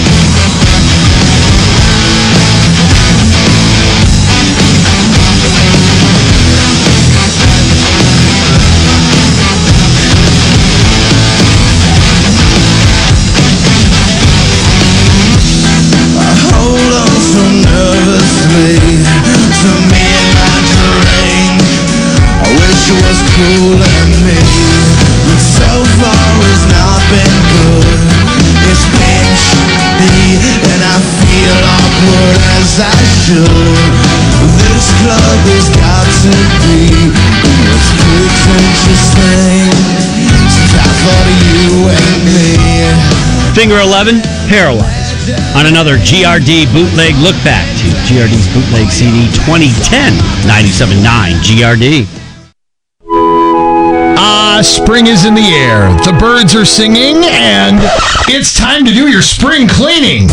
Hold on so nervously to me and my terrain. I wish it was cooling me, but so far it's not been good. It's pinch me and I feel awkward as I should. This club has got to be the most pretentious thing since I thought of you and me. Finger 11, Paralyzed. On another GRD bootleg look back to GRD's bootleg CD 2010, 97.9 GRD. Spring is in the air. The birds are singing, and it's time to do your spring cleaning.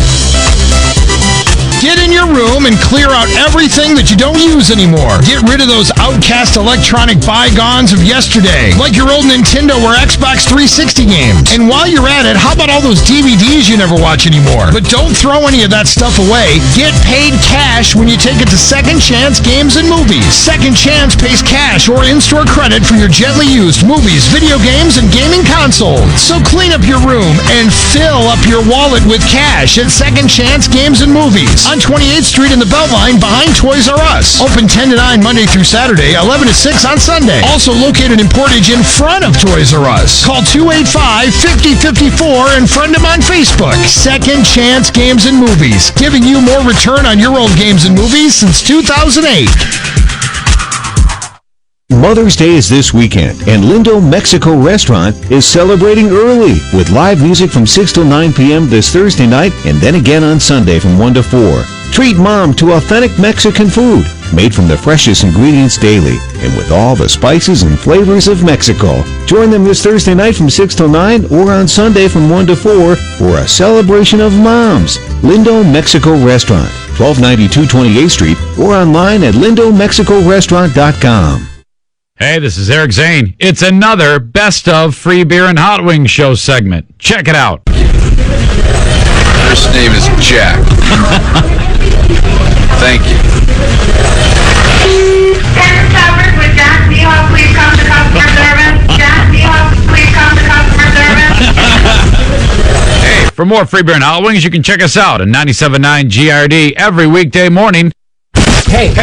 Get in your room and clear out everything that you don't use anymore. Get rid of those outcast electronic bygones of yesterday, like your old Nintendo or Xbox 360 games. And while you're at it, how about all those DVDs you never watch anymore? But don't throw any of that stuff away. Get paid cash when you take it to Second Chance Games and Movies. Second Chance pays cash or in-store credit for your gently used movies, video games, and gaming consoles. So clean up your room and fill up your wallet with cash at Second Chance Games and Movies on 28th Street in the Beltline behind Toys R Us. Open 10 to 9 Monday through Saturday, 11 to 6 on Sunday. Also located in Portage in front of Toys R Us. Call 285-5054 and friend them on Facebook. Second Chance Games and Movies, giving you more return on your old games and movies since 2008. Mother's Day is this weekend, and Lindo Mexico Restaurant is celebrating early with live music from 6 till 9 p.m. this Thursday night and then again on Sunday from 1 to 4. Treat mom to authentic Mexican food made from the freshest ingredients daily and with all the spices and flavors of Mexico. Join them this Thursday night from 6 till 9 or on Sunday from 1 to 4 for a celebration of moms. Lindo Mexico Restaurant, 1292 28th Street, or online at lindomexicorestaurant.com. Hey, this is Eric Zane. It's another Best of Free Beer and Hot Wings show segment. Check it out. First name is Jack. Thank you. Tennis Towers with Jack Seahawk, please come to customer service. Jack Seahawk, please come to customer service. Hey, for more Free Beer and Hot Wings, you can check us out on 97.9 GRD every weekday morning. Hey.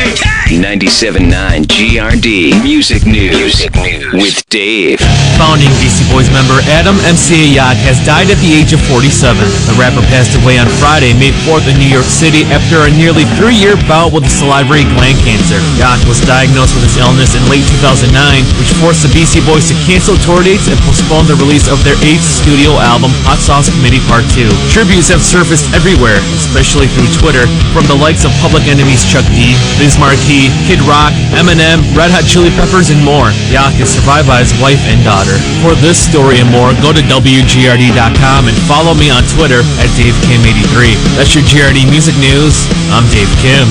97.9 GRD Music News with Dave. Founding Beastie Boys member Adam MCA Yacht has died at the age of 47. The rapper passed away on Friday, May 4th in New York City after a nearly 3-year bout with salivary gland cancer. Yacht was diagnosed with this illness in late 2009, which forced the Beastie Boys to cancel tour dates and postpone the release of their 8th studio album, Hot Sauce Committee Part 2. Tributes have surfaced everywhere, especially through Twitter, from the likes of Public Enemy's Chuck D, Biz Markie, Kid Rock, Eminem, Red Hot Chili Peppers, and more. Yacht is survived by his wife and daughter. For this story and more, go to WGRD.com and follow me on Twitter at DaveKim83. That's your GRD Music News. I'm Dave Kim.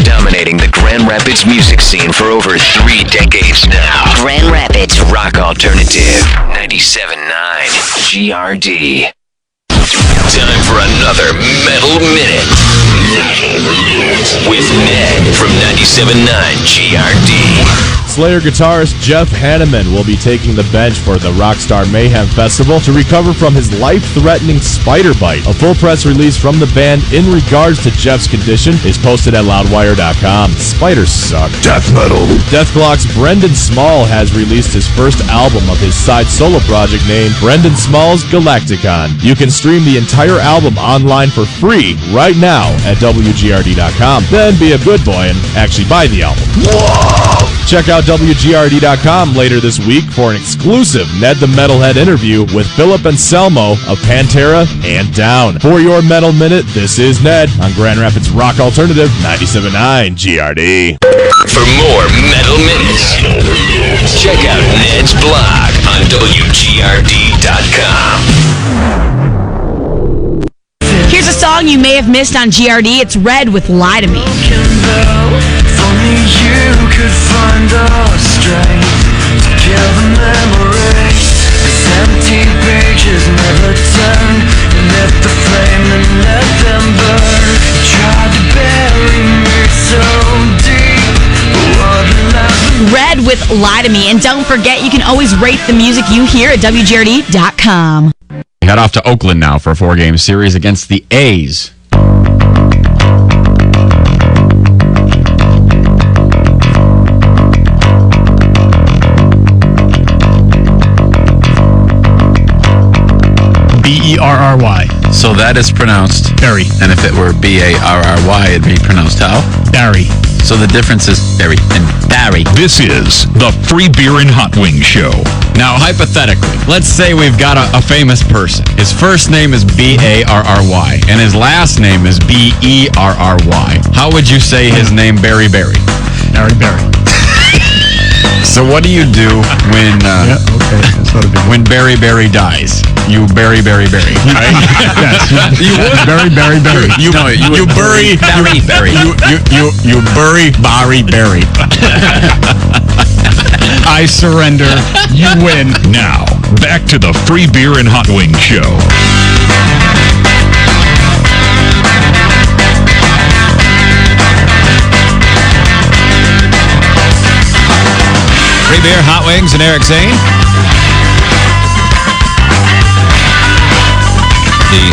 Dominating the Grand Rapids music scene for over 3 decades now. Grand Rapids Rock Alternative 97.9 GRD. Time for another Metal Minute with Ned from 97.9 GRD. Slayer guitarist Jeff Hanneman will be taking the bench for the Rockstar Mayhem Festival to recover from his life-threatening spider bite. A full press release from the band in regards to Jeff's condition is posted at loudwire.com. Spiders suck. Death metal. Deathclock's Brendan Small has released his first album of his side solo project named Brendan Small's Galacticon. You can stream the entire album online for free right now at WGRD.com. Then be a good boy and actually buy the album. Whoa! Check out WGRD.com later this week for an exclusive Ned the Metalhead interview with Philip Anselmo of Pantera and Down. For your Metal Minute, this is Ned on Grand Rapids Rock Alternative 97.9 GRD. For more Metal Minutes, check out Ned's blog on WGRD.com. Here's a song you may have missed on GRD. It's Red with Lie to Me. If only you could find the strength to kill the memories. These empty pages never turn. You lit the flame and let them burn. You tried to bury me so deep. Red with Lie to Me. And don't forget, you can always rate the music you hear at WGRD.com. Head off to Oakland now for a 4-game series against the A's. Berry. So that is pronounced Barry. And if it were Barry, it'd be pronounced how? Barry. So the difference is Barry and Barry. This is the Free Beer and Hot Wings Show. Now, hypothetically, let's say we've got a famous person. His first name is Barry, and his last name is Berry. How would you say his name, Barry? Barry. So what do you do when when Barry dies? You bury. Right? Yes. You would Barry. You bury Barry. You bury Barry. I surrender. You win. Now, back to the Free Beer and Hot Wings Show. Free Beer, Hot Wings, and Eric Zane. The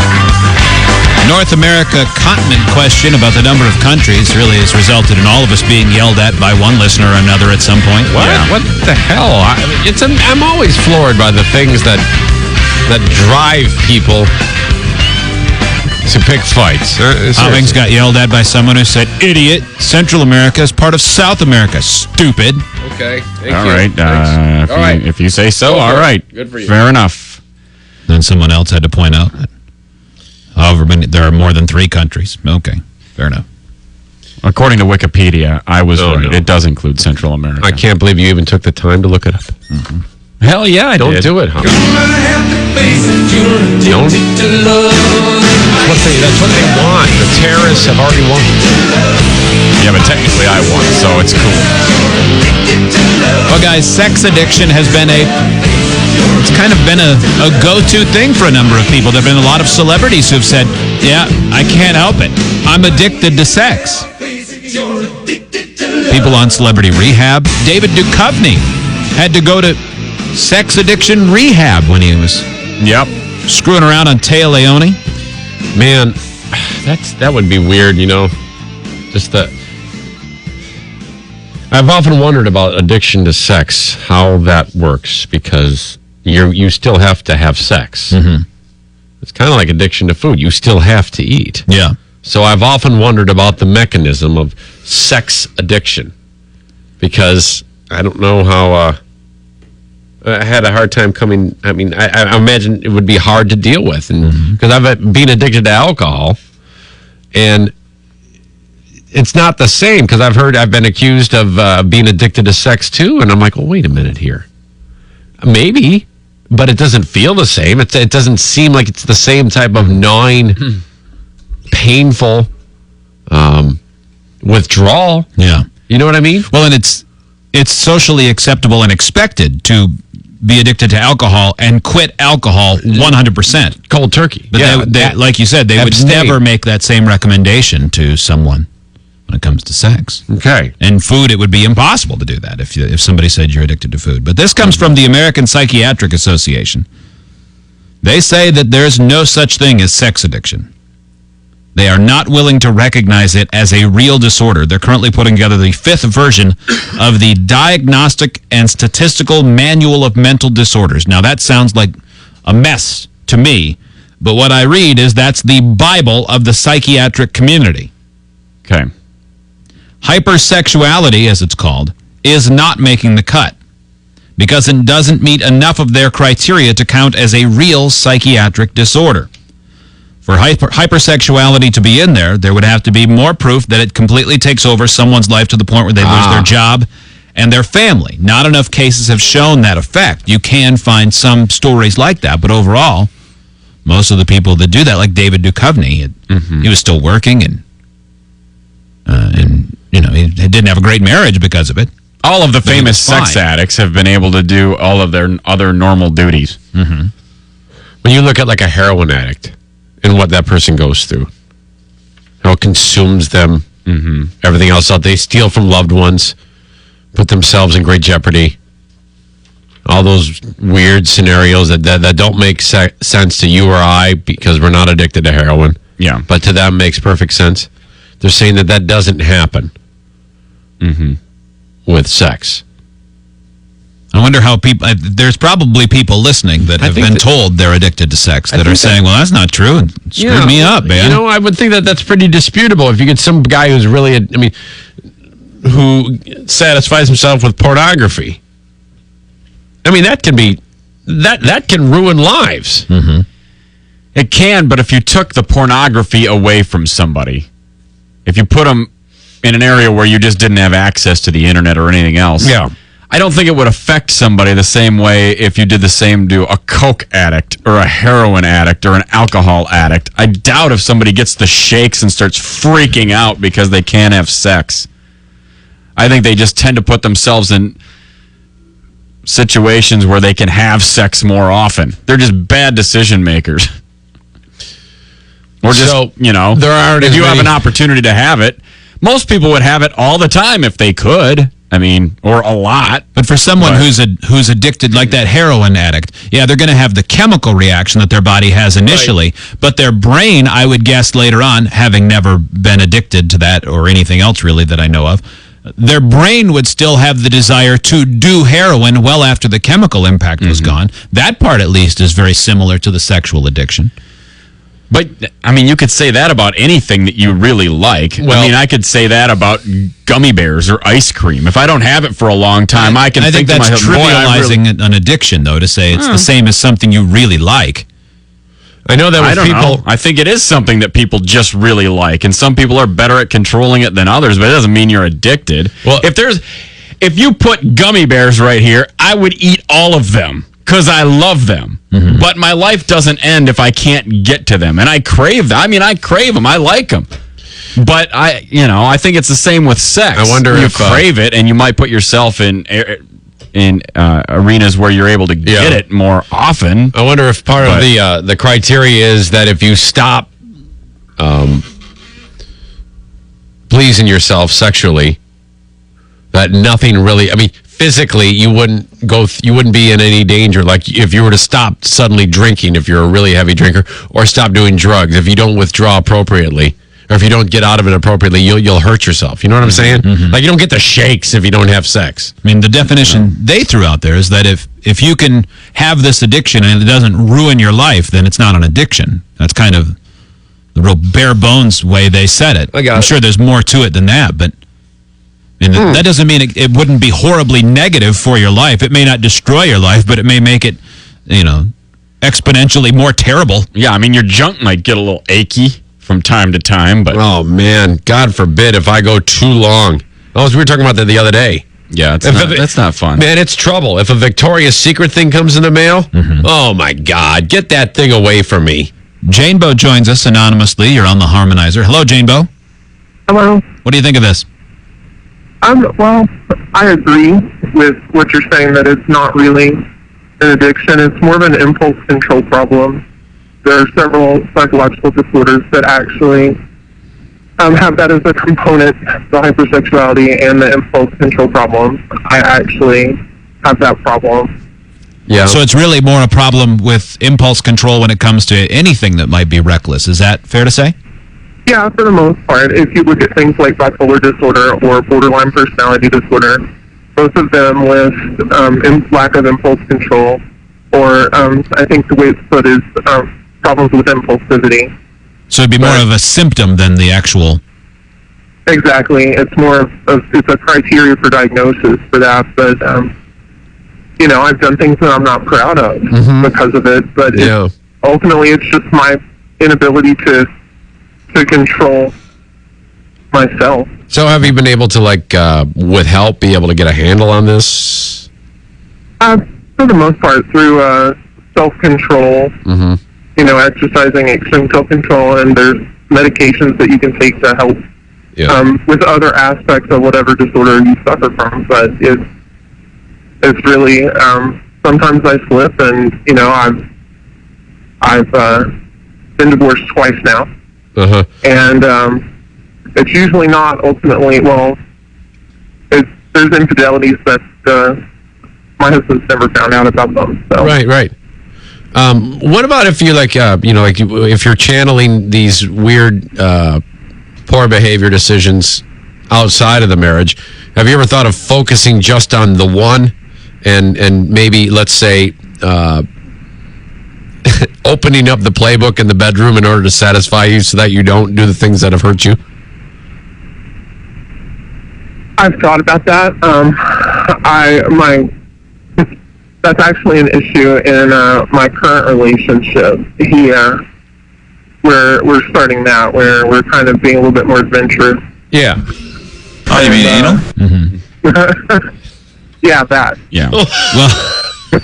North America continent question about the number of countries really has resulted in all of us being yelled at by one listener or another at some point. What? Yeah. What the hell? I'm always floored by the things that drive people to pick fights. Hot Wings got yelled at by someone who said, "Idiot, Central America is part of South America. Stupid." Okay. All right. If you say so, all right. Good for you. Fair enough. Then someone else had to point out that, however many, there are more than 3 countries. Okay, fair enough. According to Wikipedia, I was right. No. It does include Central America. I can't believe you even took the time to look it up. Mm-hmm. Hell yeah, I Don't did. do it, huh? Don't. That's what they want. The terrorists have already won. Yeah, but technically I won, so it's cool. Well, guys, sex addiction has been it's kind of been a go-to thing for a number of people. There have been a lot of celebrities who have said, yeah, I can't help it. I'm addicted to sex. People on celebrity rehab. David Duchovny had to go to sex addiction rehab when he was screwing around on Téa Leoni. Man, that would be weird, you know. I've often wondered about addiction to sex, how that works, because you still have to have sex. Mm-hmm. It's kind of like addiction to food. You still have to eat. Yeah. So I've often wondered about the mechanism of sex addiction, because I don't know how. I had a hard time coming. I mean, I imagine it would be hard to deal with, and because I've been addicted to alcohol, and it's not the same. Because I've been accused of being addicted to sex too, and I'm like, well, wait a minute here, maybe, but it doesn't feel the same. It doesn't seem like it's the same type of gnawing, painful withdrawal. Yeah, you know what I mean. Well, and it's socially acceptable and expected to be addicted to alcohol and quit alcohol 100%. Cold turkey. But they, like you said, they would never make that same recommendation to someone when it comes to sex. Okay. And food, it would be impossible to do that if somebody said you're addicted to food. But this comes from the American Psychiatric Association. They say that there's no such thing as sex addiction. They are not willing to recognize it as a real disorder. They're currently putting together the 5th version of the Diagnostic and Statistical Manual of Mental Disorders. Now, that sounds like a mess to me, but what I read is that's the Bible of the psychiatric community. Okay. Hypersexuality, as it's called, is not making the cut because it doesn't meet enough of their criteria to count as a real psychiatric disorder. For hypersexuality to be in there, there would have to be more proof that it completely takes over someone's life to the point where they lose their job and their family. Not enough cases have shown that effect. You can find some stories like that, but overall, most of the people that do that, like David Duchovny, he was still working and he didn't have a great marriage because of it. All of the But he famous was sex fine. addicts have been able to do all of their other normal duties. When you look at like a heroin addict and what that person goes through, how it consumes them, everything else out, they steal from loved ones, put themselves in great jeopardy. All those weird scenarios that don't make sense to you or I because we're not addicted to heroin. Yeah. But to them makes perfect sense. They're saying that doesn't happen with sex. I wonder how people. There's probably people listening that have been told they're addicted to sex that are saying, "Well, that's not true," and screw me up, man. I would think that's pretty disputable. If you get some guy who's really, who satisfies himself with pornography. That can be that can ruin lives. It can, but if you took the pornography away from somebody, if you put them in an area where you just didn't have access to the internet or anything else, I don't think it would affect somebody the same way if you did the same to a coke addict or a heroin addict or an alcohol addict. I doubt if somebody gets the shakes and starts freaking out because they can't have sex. I think they just tend to put themselves in situations where they can have sex more often. They're just bad decision makers. Or just, there aren't if as you have many- an opportunity to have it, most people would have it all the time if they could. Or a lot. But for someone who's addicted, like that heroin addict, they're going to have the chemical reaction that their body has initially, but their brain, I would guess later on, having never been addicted to that or anything else really that I know of, their brain would still have the desire to do heroin well after the chemical impact was gone. That part, at least, is very similar to the sexual addiction. But, you could say that about anything that you really like. I could say that about gummy bears or ice cream. If I don't have it for a long time, I can think to that's myself, trivializing an addiction, though, to say it's the same as something you really like. I know that with I don't people. know. I think it is something that people just really like, and some people are better at controlling it than others, but it doesn't mean you're addicted. Well, if you put gummy bears right here, I would eat all of them because I love them. But my life doesn't end if I can't get to them, and I crave them. I crave them. I like them. But I think it's the same with sex. I wonder you if crave it, and you might put yourself in arenas where you're able to get it more often. I wonder if part of the criteria is that if you stop pleasing yourself sexually, that nothing really. Physically, you wouldn't be in any danger. Like if you were to stop suddenly drinking, if you're a really heavy drinker, or stop doing drugs, if you don't withdraw appropriately, or if you don't get out of it appropriately, you'll hurt yourself. You know what I'm saying? Like you don't get the shakes if you don't have sex. The definition they threw out there is that if you can have this addiction and it doesn't ruin your life, then it's not an addiction. That's kind of the real bare bones way they said it. I'm sure there's more to it than that, but that doesn't mean it wouldn't be horribly negative for your life. It may not destroy your life, but it may make it, exponentially more terrible. Yeah, your junk might get a little achy from time to time, but oh man, God forbid if I go too long. Oh, we were talking about that the other day. Yeah, that's not fun. Man, it's trouble. If a Victoria's Secret thing comes in the mail, oh my God, get that thing away from me. Jane Bo joins us anonymously. You're on the Harmonizer. Hello, Jane Bo. Hello. What do you think of this? Well, I agree with what you're saying that it's not really an addiction. It's more of an impulse control problem. There are several psychological disorders that actually have that as a component, the hypersexuality and the impulse control problem. I actually have that problem. Yeah. So it's really more a problem with impulse control when it comes to anything that might be reckless. Is that fair to say? Yeah, for the most part. If you look at things like bipolar disorder or borderline personality disorder, both of them with lack of impulse control, or I think the way it's put is problems with impulsivity. So it'd be more of a symptom than the actual... Exactly. It's more it's a criteria for diagnosis for that, but I've done things that I'm not proud of because of it, but ultimately it's just my inability to control myself. So have you been able to, with help, be able to get a handle on this? For the most part, through self-control exercising extreme self-control, and there's medications that you can take to help with other aspects of whatever disorder you suffer from. But it's really sometimes I slip, and I've been divorced twice now, and it's usually not ultimately. Well, there's infidelities that my husband's never found out about them. So. Right. What about if you if you're channeling these weird poor behavior decisions outside of the marriage? Have you ever thought of focusing just on the one, and maybe, let's say, opening up the playbook in the bedroom in order to satisfy you, so that you don't do the things that have hurt you? I've thought about that. That's actually an issue in my current relationship. We're starting that, where we're kind of being a little bit more adventurous. Yeah. Oh, you mean anal? Yeah, that. Yeah. Well,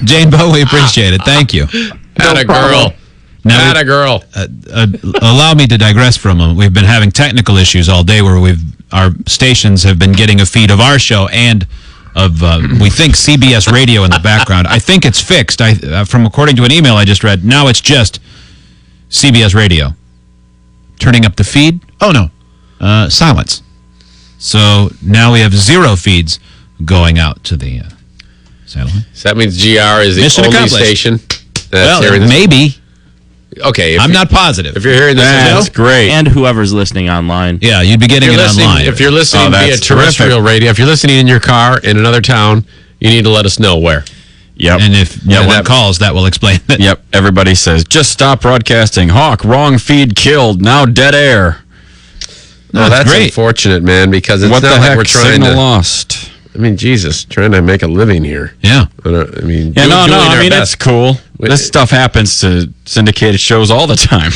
Jane Bowe, we appreciate it. Thank you. Atta girl. Now, Atta girl. Allow me to digress for a moment. We've been having technical issues all day where our stations have been getting a feed of our show and of, we think, CBS radio in the background. I think it's fixed. According to an email I just read, now it's just CBS radio. Turning up the feed? Oh, no. Silence. So now we have 0 feeds going out to the satellite. So that means GR is the Mission only accomplished. station that's Well, hearing this? maybe. Okay. I'm not positive. If you're hearing this, That's great. And whoever's listening online. Yeah, you'd be getting it online. If you're listening via terrestrial radio, if you're listening in your car in another town, you need to let us know where. Yep. And if no one calls, that will explain it. Yep. Everybody says, just stop broadcasting. Hawk, wrong feed killed. Now dead air. No, that's great. unfortunate, man, because it's What not the like heck? we're trying Signal to... lost. I mean, Jesus, trying to make a living here. Yeah. I mean... Yeah, no, doing I our mean, best. it's cool. This stuff happens to syndicated shows all the time.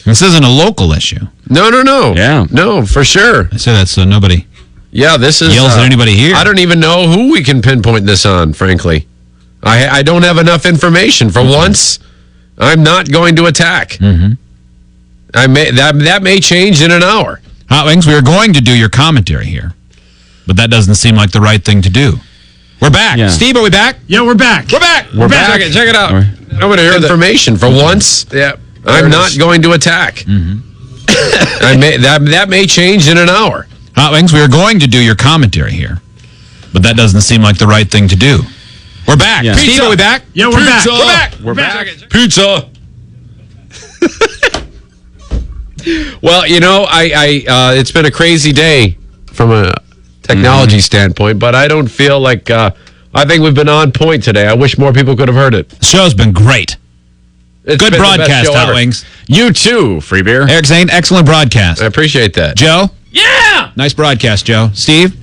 This isn't a local issue. No. Yeah. No, for sure. I say that so nobody Yeah, this is... yells at anybody here. I don't even know who we can pinpoint this on, frankly. I don't have enough information. For once, I'm not going to attack. Mm-hmm. That may change in an hour. Hot Wings, we are going to do your commentary here, but that doesn't seem like the right thing to do. We're back. Yeah. Steve, are we back? Yeah, we're back. We're back. We're back. Check it out. I'm going to hear information. For once, I'm not going to attack. That may change in an hour. Hot Wings, we are going to do your commentary here, but that doesn't seem like the right thing to do. We're back. Yeah. Steve, are we back? Yeah, we're back. We're back. We're back. Pizza. Well, it's been a crazy day from a technology standpoint, but I don't feel like I think we've been on point today. I wish more people could have heard it. The show's been great. It's Good been the best broadcast, show Hot ever. Wings. You too, Free Beer. Eric Zane, excellent broadcast. I appreciate that. Joe? Yeah! Nice broadcast, Joe. Steve?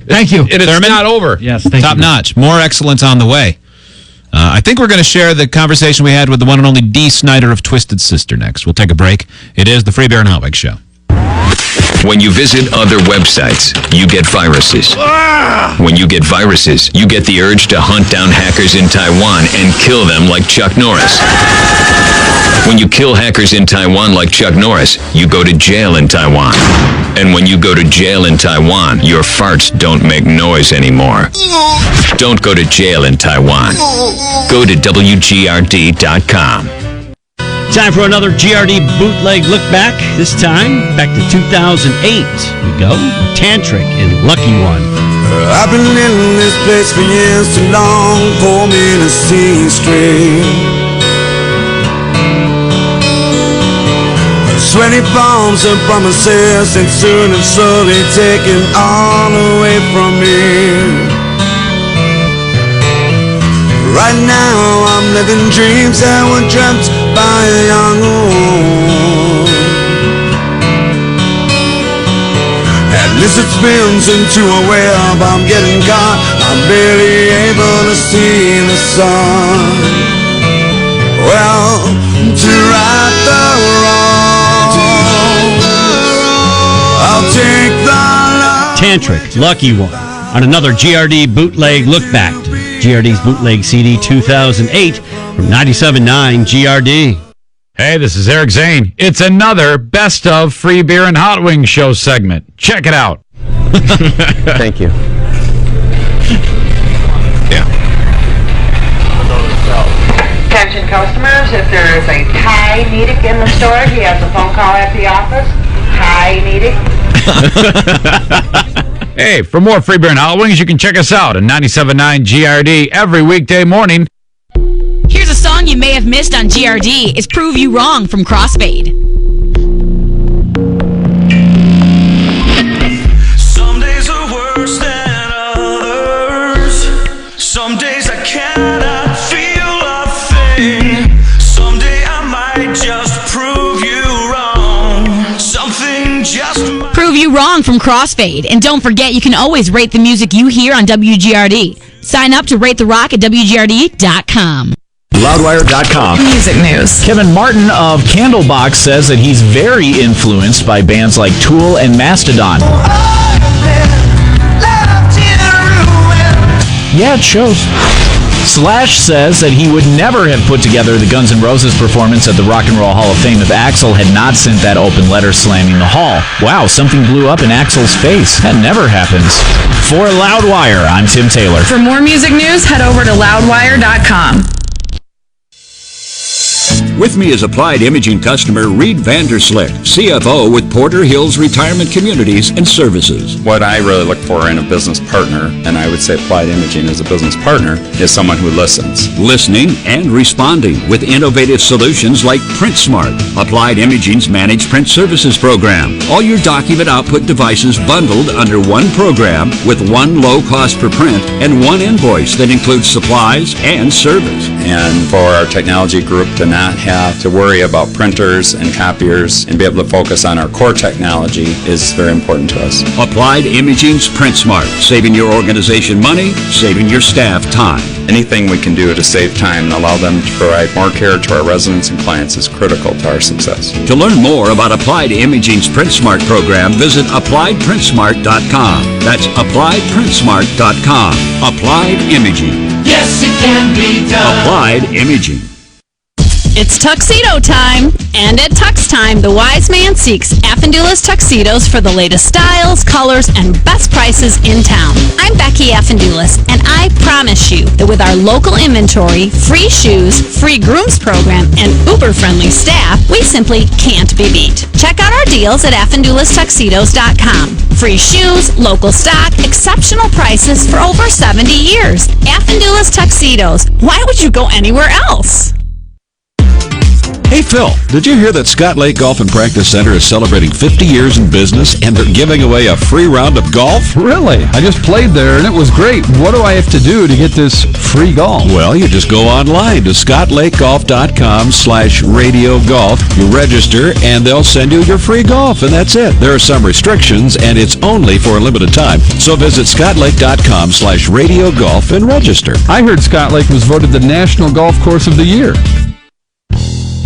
Thank you. And it's Thurman? not over. Yes, thank Top you. notch. More excellence on the way. I think we're going to share the conversation we had with the one and only Dee Snider of Twisted Sister next. We'll take a break. It is the Free Beer and Hot Wings Show. When you visit other websites, you get viruses. When you get viruses, you get the urge to hunt down hackers in Taiwan and kill them like Chuck Norris. When you kill hackers in Taiwan like Chuck Norris, you go to jail in Taiwan. And when you go to jail in Taiwan, your farts don't make noise anymore. Don't go to jail in Taiwan. Go to WGRD.com. Time for another GRD bootleg look back. This time, back to 2008. We go. Tantric and Lucky One. I've been in this place for years too long for me to see straight. Sweaty palms and promises and soon and slowly taken all away from me. Right now I'm living dreams that were dreamt by a young old. At least it spins into a web, I'm getting caught, I'm barely able to see the sun. Well, to right the wrong, I'll take the love. Tantric, Lucky One. On another GRD bootleg look back. GRD's bootleg CD 2008 from 97.9 GRD. Hey, this is Eric Zane. It's another Best of Free Beer and Hot Wings show segment. Check it out. Thank you. Attention customers, if there is a Ty Nedick in the store, he has a phone call at the office. Ty Nedick. Hey, for more Free Beer and Hot Wings, you can check us out on 97.9 GRD every weekday morning. Here's a song you may have missed on GRD. It's Prove You Wrong from Crossfade. Some days are worse than others. Some days I cannot feel a thing. Someday I might just prove you wrong. Something just might. Prove You Wrong from Crossfade. And don't forget, you can always rate the music you hear on WGRD. Sign up to Rate the Rock at WGRD.com. Loudwire.com. Music news. Kevin Martin of Candlebox says that he's very influenced by bands like Tool and Mastodon. Yeah, it shows. Slash says that he would never have put together the Guns N' Roses performance at the Rock and Roll Hall of Fame if Axl had not sent that open letter slamming the hall. Wow, something blew up in Axl's face. That never happens. For Loudwire, I'm Tim Taylor. For more music news, head over to loudwire.com. With me is Applied Imaging customer Reed Vanderslick, CFO with Porter Hills Retirement Communities and Services. What I really look for in a business partner, and I would say Applied Imaging as a business partner, is someone who listens. Listening and responding with innovative solutions like PrintSmart, Applied Imaging's Managed Print Services program. All your document output devices bundled under one program with one low cost per print and one invoice that includes supplies and service. And for our technology group to not have to worry about printers and copiers and be able to focus on our core technology is very important to us. Applied Imaging's PrintSmart, saving your organization money, saving your staff time. Anything we can do to save time and allow them to provide more care to our residents and clients is critical to our success. To learn more about Applied Imaging's PrintSmart program, visit AppliedPrintSmart.com. That's AppliedPrintSmart.com. Applied Imaging. Yes, it can be done. Applied Imaging. It's tuxedo time! And at Tux Time, the wise man seeks Affendulas tuxedos for the latest styles, colors, and best prices in town. I'm Becky Affendulas, and I promise you that with our local inventory, free shoes, free grooms program, and uber-friendly staff, we simply can't be beat. Check out our deals at AffendulaStuxedos.com. Free shoes, local stock, exceptional prices for over 70 years. Affendulas Tuxedos. Why would you go anywhere else? Hey Phil, did you hear that Scott Lake Golf and Practice Center is celebrating 50 years in business and they're giving away a free round of golf? Really? I just played there and it was great. What do I have to do to get this free golf? Well, you just go online to scottlakegolf.com/radio golf. You register and they'll send you your free golf and that's it. There are some restrictions and it's only for a limited time. So visit scottlake.com/radio golf and register. I heard Scott Lake was voted the National Golf Course of the Year.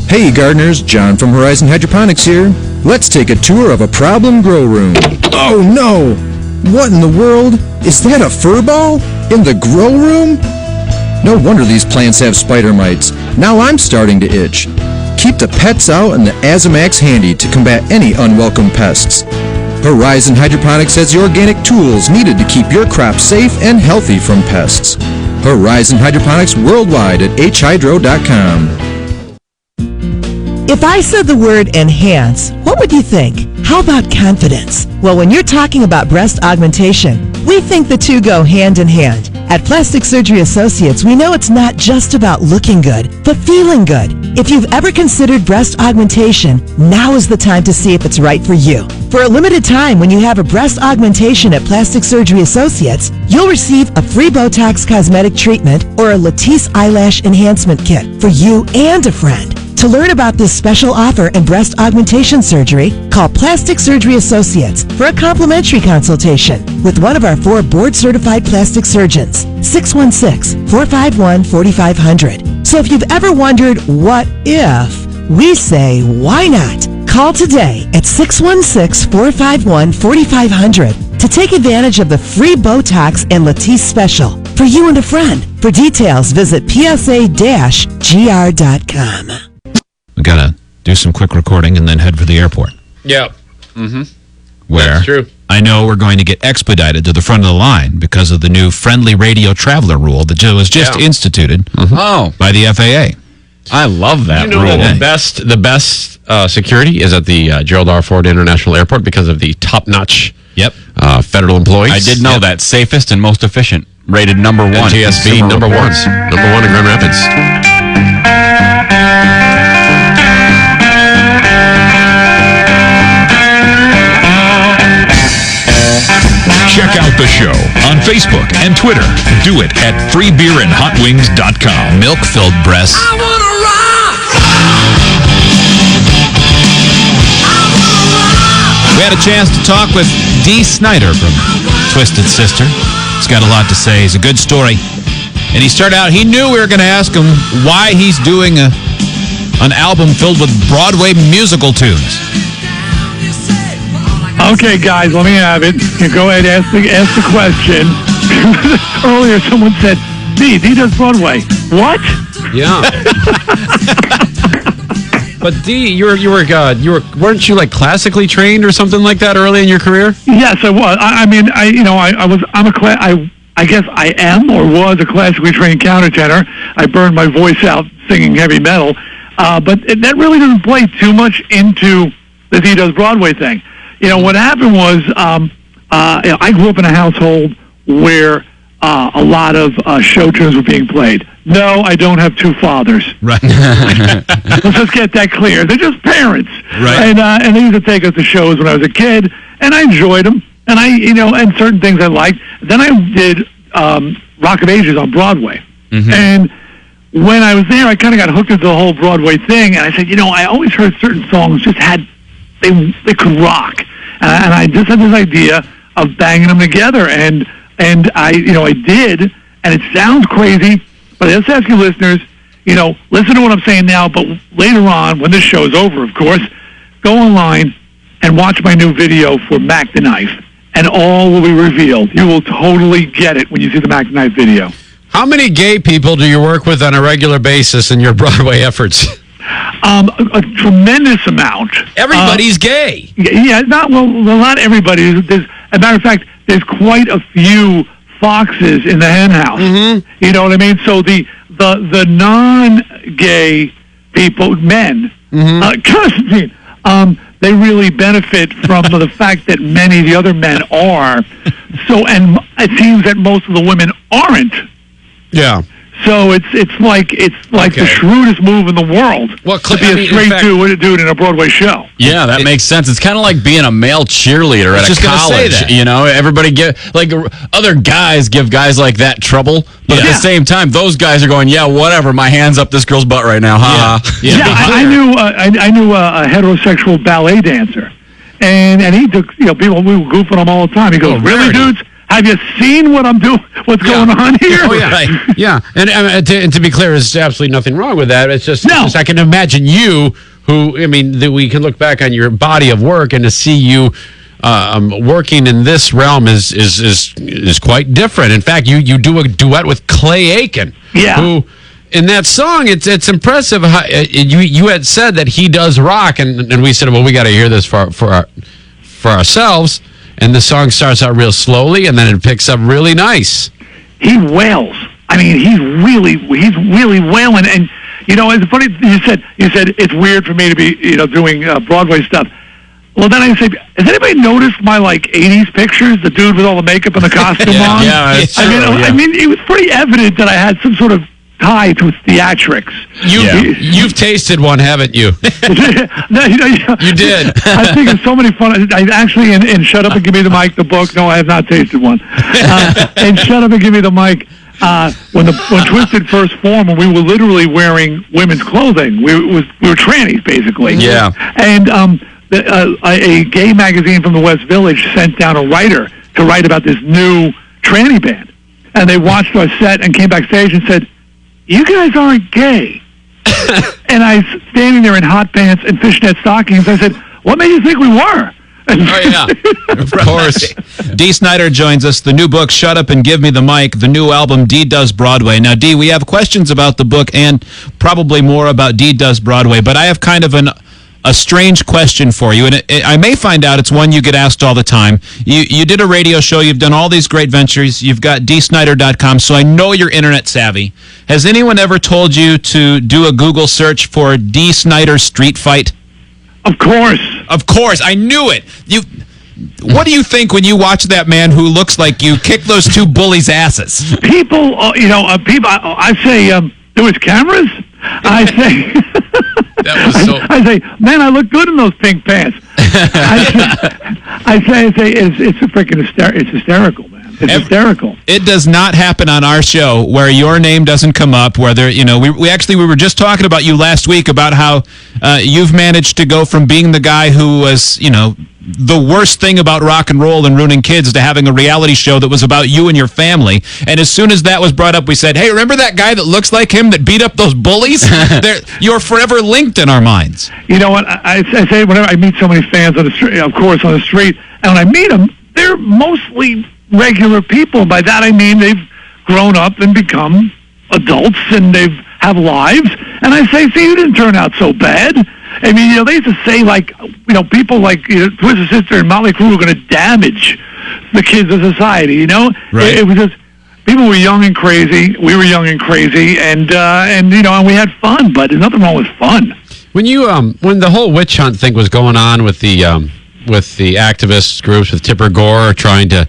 Hey gardeners, John from Horizon Hydroponics here. Let's take a tour of a problem grow room. Oh no! What in the world? Is that a fur ball? In the grow room? No wonder these plants have spider mites. Now I'm starting to itch. Keep the pets out and the Azamax handy to combat any unwelcome pests. Horizon Hydroponics has the organic tools needed to keep your crops safe and healthy from pests. Horizon Hydroponics worldwide at hhydro.com. If I said the word enhance, what would you think? How about confidence? Well, when you're talking about breast augmentation, we think the two go hand in hand. At Plastic Surgery Associates, we know it's not just about looking good, but feeling good. If you've ever considered breast augmentation, now is the time to see if it's right for you. For a limited time, when you have a breast augmentation at Plastic Surgery Associates, you'll receive a free Botox cosmetic treatment or a Latisse eyelash enhancement kit for you and a friend. To learn about this special offer and breast augmentation surgery, call Plastic Surgery Associates for a complimentary consultation with one of our 4 board-certified plastic surgeons. 616-451-4500. So if you've ever wondered, what if? We say, why not? Call today at 616-451-4500 to take advantage of the free Botox and Latisse special for you and a friend. For details, visit psa-gr.com. We got a do some quick recording, and then head for the airport. Yeah. Mm-hmm. Where That's true. I know we're going to get expedited to the front of the line because of the new friendly radio traveler rule that was just instituted by the FAA. I love that You know rule. that the best security is at the Gerald R. Ford International Airport because of the top-notch federal employees. I did know that. Safest and most efficient. Rated number one. GSB number one. Number one in Grand Rapids. Check out the show on Facebook and Twitter. Do it at freebeerandhotwings.com. Milk-filled breasts. We had a chance to talk with Dee Snider from Twisted Sister. He's got a lot to say. He's a good story. And he started out, he knew we were going to ask him why he's doing an album filled with Broadway musical tunes. Okay, guys, let me have it. You go ahead, ask the question. Earlier, someone said, Dee does Broadway. What? Yeah. But Dee, weren't you like classically trained or something like that early in your career? Yes, I was. I guess I am or was a classically trained countertenor. I burned my voice out singing heavy metal, but that really doesn't play too much into the Dee does Broadway thing. What happened was I grew up in a household where a lot of show tunes were being played. No, I don't have two fathers. Right. Let's just get that clear. They're just parents. Right. And they used to take us to shows when I was a kid, and I enjoyed them. And and certain things I liked. Then I did Rock of Ages on Broadway. Mm-hmm. And when I was there, I kind of got hooked into the whole Broadway thing. And I said, I always heard certain songs they could rock. And I just had this idea of banging them together. And I did. And it sounds crazy, but I just ask you listeners, listen to what I'm saying now, but later on, when this show is over, of course, go online and watch my new video for Mac the Knife, and all will be revealed. You will totally get it when you see the Mac the Knife video. How many gay people do you work with on a regular basis in your Broadway efforts? A tremendous amount. Everybody's gay. Yeah, not everybody. As a matter of fact, there's quite a few foxes in the hen house. Mm-hmm. You know what I mean? So the non-gay people, men, Constantine, they really benefit from the fact that many of the other men are. So, and it seems that most of the women aren't. Yeah. So it's like the shrewdest move in the world to be a straight dude in a Broadway show. Yeah, that makes sense. It's kind of like being a male cheerleader at a college. Everybody other guys give guys like that trouble, but at the same time, those guys are going, yeah, whatever. My hand's up this girl's butt right now. I knew a heterosexual ballet dancer, and he took people. We were goofing him all the time. He goes, really, dudes? Have you seen what I'm doing? What's going on here? Oh, yeah. Right. Yeah. And to be clear, there's absolutely nothing wrong with that. It's just I can imagine you we can look back on your body of work and to see you working in this realm is quite different. In fact, you do a duet with Clay Aiken. Yeah. Who, in that song, it's impressive how you had said that he does rock, and we said, well, we got to hear this for ourselves. And the song starts out real slowly, and then it picks up really nice. He wails. I mean, he's really wailing. And it's funny. You said it's weird for me to be doing Broadway stuff. Well, then I said, has anybody noticed my 80s pictures? The dude with all the makeup and the costume on. Yeah, it's true. I mean, it was pretty evident that I had some sort of tie to theatrics. You've tasted one, haven't you? You did. I think it's so many fun. I actually in Shut Up and Give Me the Mic, the book. No, I have not tasted one. And Shut Up and Give Me the Mic. When Twisted first formed, when we were literally wearing women's clothing, we were trannies basically. Yeah. And a gay magazine from the West Village sent down a writer to write about this new tranny band, and they watched our set and came backstage and said, "You guys aren't gay." And I was standing there in hot pants and fishnet stockings. I said, "What made you think we were?" Oh, yeah. Of course. Dee Snider joins us. The new book, Shut Up and Give Me the Mic. The new album, Dee Does Broadway. Now, Dee, we have questions about the book and probably more about Dee Does Broadway, but I have kind of a strange question for you, and I may find out it's one you get asked all the time. You did a radio show. You've done all these great ventures. You've got dsnyder.com, so I know you're internet savvy. Has anyone ever told you to do a Google search for D. Snyder street fight? Of course. Of course. I knew it. What do you think when you watch that man who looks like you kick those two bullies' asses? People, people. I say there was cameras. I say. I say, man, I look good in those pink pants. I say, it's a freaking it's hysterical, man. It's hysterical. It does not happen on our show where your name doesn't come up. Where there, we were just talking about you last week about how you've managed to go from being the guy who was, the worst thing about rock and roll and ruining kids to having a reality show that was about you and your family. And as soon as that was brought up, we said, hey, remember that guy that looks like him that beat up those bullies? You're forever linked in our minds. You know what? I say whenever I meet so many fans on the street, of course, on the street, and when I meet them, they're mostly regular people. By that I mean they've grown up and become adults and they have lives. And I say, see, you didn't turn out so bad. I mean, they used to say, people like Twisted Sister and Motley Crue were going to damage the kids of society, Right. It was just, people were young and crazy. We were young and crazy, and we had fun, but there's nothing wrong with fun. When you, when the whole witch hunt thing was going on with the activist groups, with Tipper Gore trying to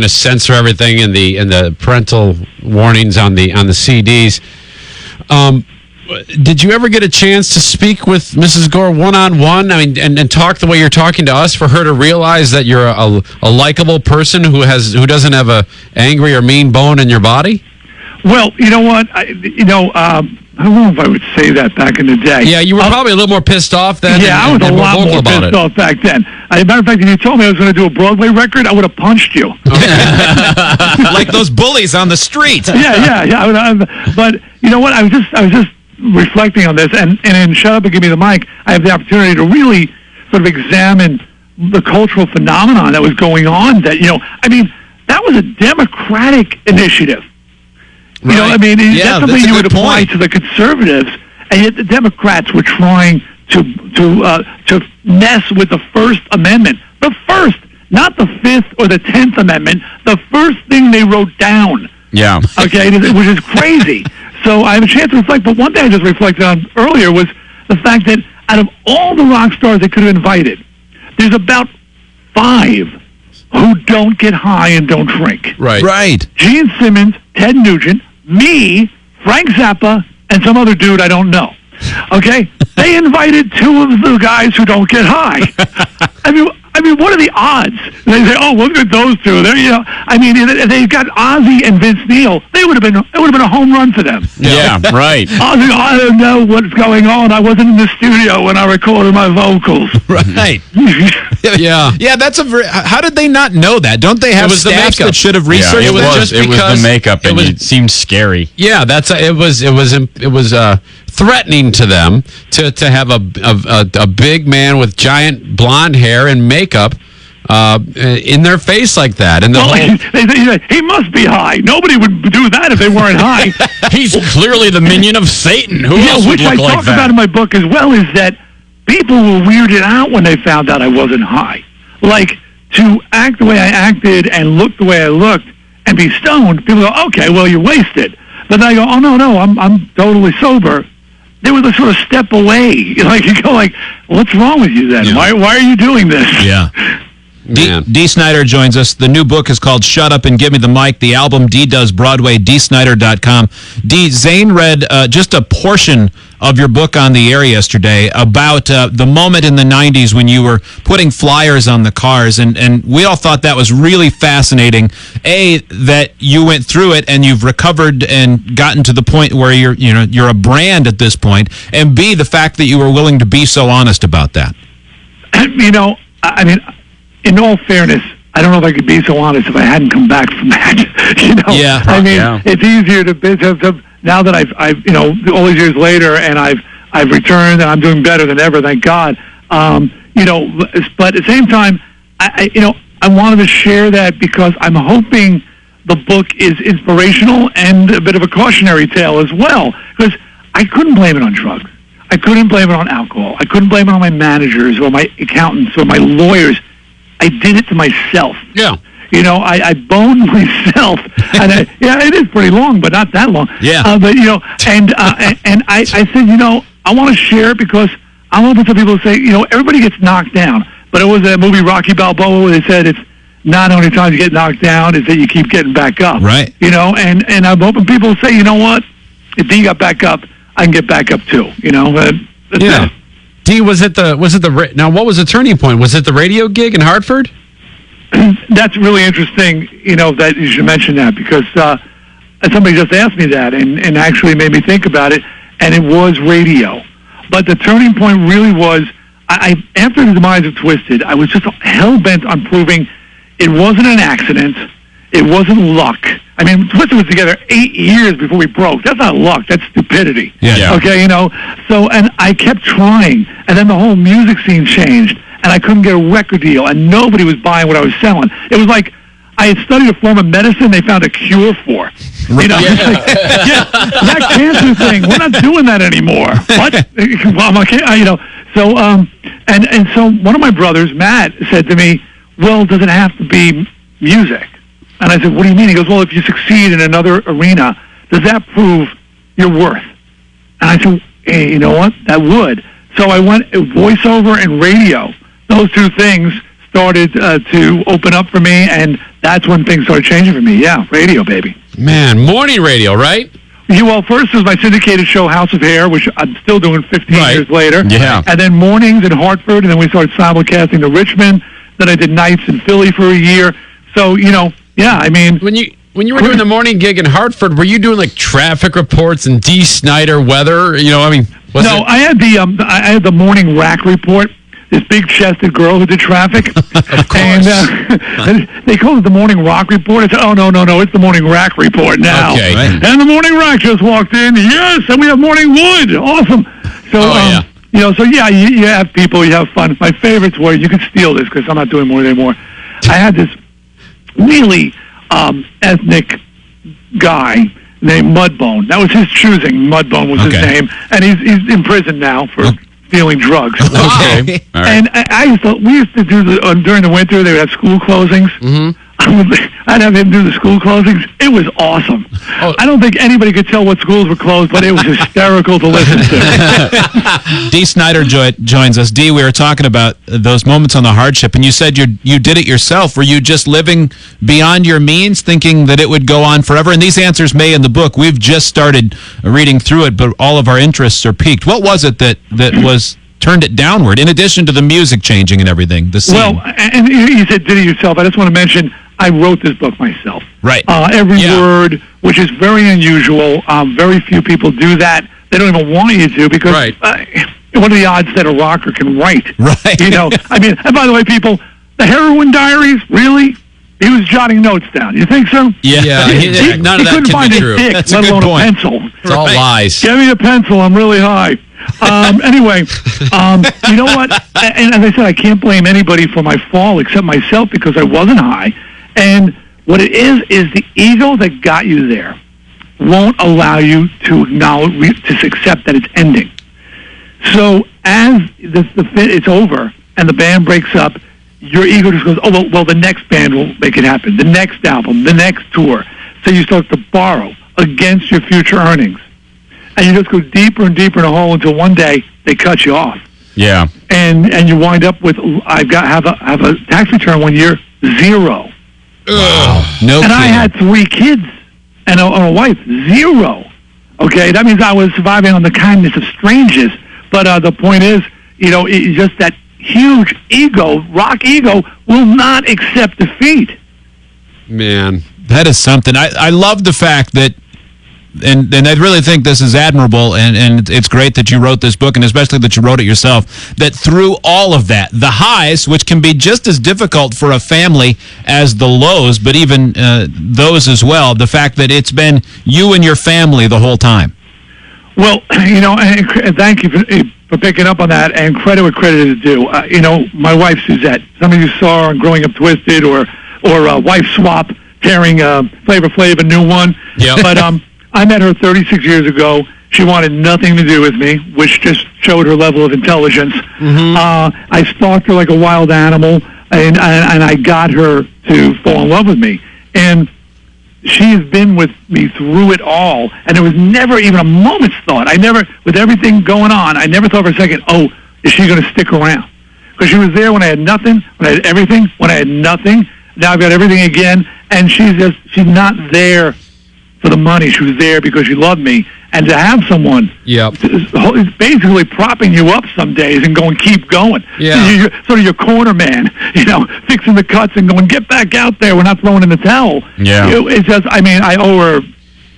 censor everything in the parental warnings on the CDs, did you ever get a chance to speak with Mrs. Gore one-on-one? I mean, and talk the way you're talking to us, for her to realize that you're a likable person who doesn't have a angry or mean bone in your body? Well, you know what? I don't know if I would say that back in the day. Yeah, you were probably a little more pissed off then. Yeah, I was a lot more pissed off back then. As a matter of fact, if you told me I was going to do a Broadway record, I would have punched you. Like those bullies on the street. Yeah. But you know what? I was just reflecting on this, and in Shut Up and Give Me the Mic, I have the opportunity to really sort of examine the cultural phenomenon that was going on. That that was a Democratic initiative. Right. That's something you would apply to the conservatives, and yet the Democrats were trying to mess with the First Amendment. The first, not the Fifth or the 10th Amendment, the first thing they wrote down. Yeah. Okay, which is crazy. So I have a chance to reflect, but one thing I just reflected on earlier was the fact that out of all the rock stars they could have invited, there's about 5 who don't get high and don't drink. Right. Gene Simmons, Ted Nugent, me, Frank Zappa, and some other dude I don't know. Okay? They invited 2 of the guys who don't get high. I mean, what are the odds? They say, "Oh, look at those 2." They got Ozzy and Vince Neil. It would have been a home run for them. Yeah, right. Ozzy, I don't know what's going on. I wasn't in the studio when I recorded my vocals. Right. Yeah. That's how did they not know that? Don't they have staffs that should have researched it was that? it was the makeup, and it seemed scary. Yeah, it was threatening to them to have a big man with giant blonde hair and makeup in their face like that. And he must be high. Nobody would do that if they weren't high. He's clearly the minion of Satan. Who else would which look I like talk that? about in my book as well, is that people were weirded out when they found out I wasn't high. Like, to act the way I acted and look the way I looked and be stoned, people go, okay, well, you're wasted. But then I go, oh, no, I'm totally sober. They were the sort of step away. You go what's wrong with you then? Yeah. Why are you doing this? Yeah. D. Snyder joins us. The new book is called Shut Up and Give Me the Mic. The album D Does Broadway, dsnyder.com. D, Zane read just a portion of your book on the air yesterday about the moment in the 90s when you were putting flyers on the cars, and we all thought that was really fascinating. A, that you went through it and you've recovered and gotten to the point where you're a brand at this point, and B, the fact that you were willing to be so honest about that. In all fairness, I don't know if I could be so honest if I hadn't come back from that. It's easier to now that I've all these years later, and I've returned and I'm doing better than ever, thank God. But at the same time, I wanted to share that because I'm hoping the book is inspirational and a bit of a cautionary tale as well, because I couldn't blame it on drugs. I couldn't blame it on alcohol. I couldn't blame it on my managers or my accountants or my lawyers. I did it to myself. Yeah. You know, I boned myself, and it is pretty long, but not that long. Yeah. But you know, and I said, you know, I want to share it because I want some people to say, you know, everybody gets knocked down, but it was a movie Rocky Balboa where they said it's not how many times you get knocked down, is that you keep getting back up. Right. You know, and I'm hoping people say, you know what, if D got back up, I can get back up too. You know. That's it. D, was it the now? What was the turning point? Was it the radio gig in Hartford? That's really interesting, you know, that you should mention that because somebody just asked me that and actually made me think about it, and it was radio. But the turning point really was, I after the demise of Twisted, I was just hell-bent on proving it wasn't an accident, it wasn't luck. I mean, Twisted was together 8 years before we broke. That's not luck, that's stupidity. Yeah. Okay, you know? So, and I kept trying, and then the whole music scene changed. And I couldn't get a record deal, and nobody was buying what I was selling. It was like I had studied a form of medicine they found a cure for. You know, that cancer thing, we're not doing that anymore. What? Well, okay, you know. So, and so one of my brothers, Matt, said to me, "Well, does it have to be music?" And I said, "What do you mean?" He goes, "Well, if you succeed in another arena, does that prove your worth?" And I said, "Hey, you know what? That would." So I went voiceover and radio. Those two things started to open up for me, and that's when things started changing for me. Yeah, radio, baby. Man, morning radio, right? Yeah, well, first was my syndicated show, House of Hair, which I'm still doing 15 years later. Yeah. And then mornings in Hartford, and then we started simulcasting to Richmond. Then I did nights in Philly for a year. So, you know, yeah, I mean... When you were doing the morning gig in Hartford, were you doing like traffic reports and D. Snyder weather? You know, I mean... I had the morning rack report. This big-chested girl who did traffic. Of course. And they called it the Morning Rock Report. I said, oh, no, it's the Morning Rack Report now. Okay. Right. And the Morning Rack just walked in. Yes, and we have Morning Wood. Awesome. So, you know, so yeah, you have people, you have fun. My favorites were, you can steal this because I'm not doing more anymore. I had this really ethnic guy named Mudbone. That was his choosing. Mudbone was his name. And he's in prison now for... dealing drugs. Okay. All right. And we used to do during the winter, they would have school closings. Mm-hmm. I'd have him do the school closings. It was awesome. Oh. I don't think anybody could tell what schools were closed, but it was hysterical to listen to. D. Snyder joins us. D, we were talking about those moments on the hardship, and you said you did it yourself. Were you just living beyond your means, thinking that it would go on forever? And these answers may in the book. We've just started reading through it, but all of our interests are piqued. What was it that was turned it downward, in addition to the music changing and everything, the scene? Well, and you said did it yourself. I just want to mention, I wrote this book myself. Right. Every word, which is very unusual. Very few people do that. They don't even want you to because what are the odds that a rocker can write? Right. You know, I mean, and by the way, people, the Heroin Diaries, really? He was jotting notes down. You think so? Yeah. None of that couldn't can find be his true. dick, That's a let good alone point. a pencil. It's all lies. Give me a pencil. I'm really high. Anyway, you know what? And as I said, I can't blame anybody for my fall except myself because I wasn't high. And what it is the ego that got you there won't allow you to acknowledge, to accept that it's ending. So as it's over and the band breaks up, your ego just goes, oh, well, the next band will make it happen. The next album, the next tour. So you start to borrow against your future earnings. And you just go deeper and deeper in a hole until one day they cut you off. Yeah. And you wind up with, have a tax return when you're zero. Wow. No and kidding. I had 3 kids and a wife, zero. Okay, that means I was surviving on the kindness of strangers. But the point is, you know, it's just that huge ego, rock ego, will not accept defeat. Man. That is something. I love the fact that, and I really think this is admirable, and it's great that you wrote this book, and especially that you wrote it yourself, that through all of that, the highs, which can be just as difficult for a family as the lows, but even those as well, the fact that it's been you and your family the whole time. Well, you know, and thank you for picking up on that, and credit where credit is due. You know, my wife, Suzette, some of you saw her on Growing Up Twisted or Wife Swap, tearing Flavor Flav, a new one. Yep. But I met her 36 years ago, She wanted nothing to do with me, which just showed her level of intelligence. I stalked her like a wild animal, and I got her to fall in love with me. And she has been with me through it all, and there was never even a moment's thought. With everything going on, I never thought for a second, oh, is she going to stick around? Because she was there when I had nothing, when I had everything, when I had nothing. Now I've got everything again, and she's not there for the money. She was there because she loved me. And to have someone is basically propping you up some days and going, keep going. Yeah. You're sort of your corner man, fixing the cuts and going, get back out there. We're not throwing in the towel. Yeah. It's just, I owe her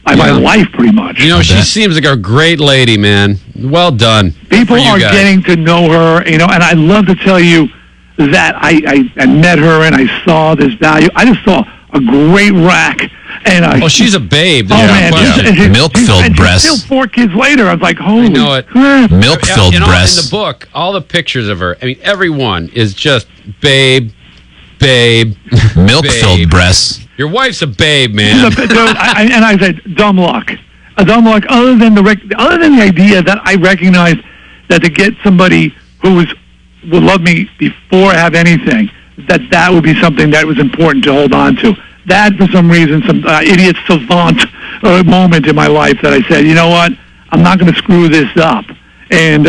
my life pretty much. She seems like a great lady, man. Well done. People are getting to know her, and I love to tell you that I met her and I saw this value. I just saw a great rack. And she's a babe. Milk-filled breasts. Still 4 kids later, I was like, holy crap. Milk-filled breasts. In the book, all the pictures of her, everyone is just babe. Milk-filled breasts. Your wife's a babe, man. And I said, dumb luck. A dumb luck. Other than the idea that I recognized that to get somebody who would love me before I have anything, that would be something that was important to hold on to. That, for some reason, some idiot savant moment in my life that I said, you know what, I'm not going to screw this up. And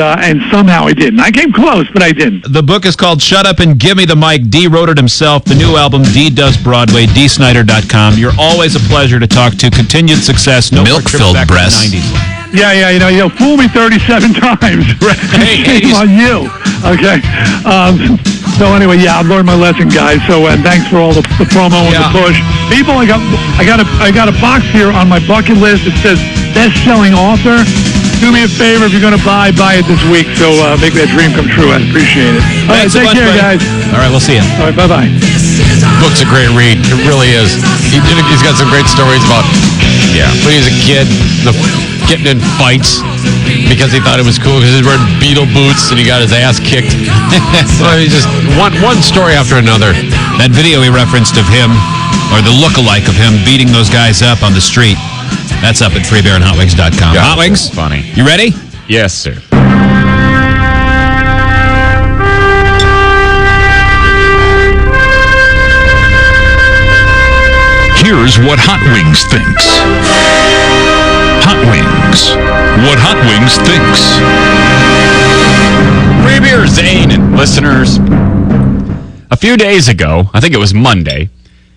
somehow I didn't. I came close, but I didn't. The book is called Shut Up and Give Me the Mic. D wrote it himself. The new album, D Does Broadway, dsnyder.com. You're always a pleasure to talk to. Continued success. No milk-filled breasts. Yeah, fool me 37 times. Shame on you. Okay. So anyway, I've learned my lesson, guys. So thanks for all the promo and the push. People, I got a box here on my bucket list. It says best-selling author. Do me a favor, if you're going to buy it this week. So make that dream come true. I appreciate it. All right, take care, guys. All right, we'll see you. All right, bye-bye. Book's a great read. It really is. He's got some great stories about when he was a kid, getting in fights because he thought it was cool because he was wearing Beetle boots and he got his ass kicked. So he's just one story after another. That video he referenced of him, or the look-alike of him beating those guys up on the street, that's up at freebeerandhotwings.com. Yeah, Hot Wings? Funny. You ready? Yes, sir. Here's what Hot Wings thinks. Hot Wings. What Hot Wings thinks. Free Beer Zane and listeners. A few days ago, I think it was Monday,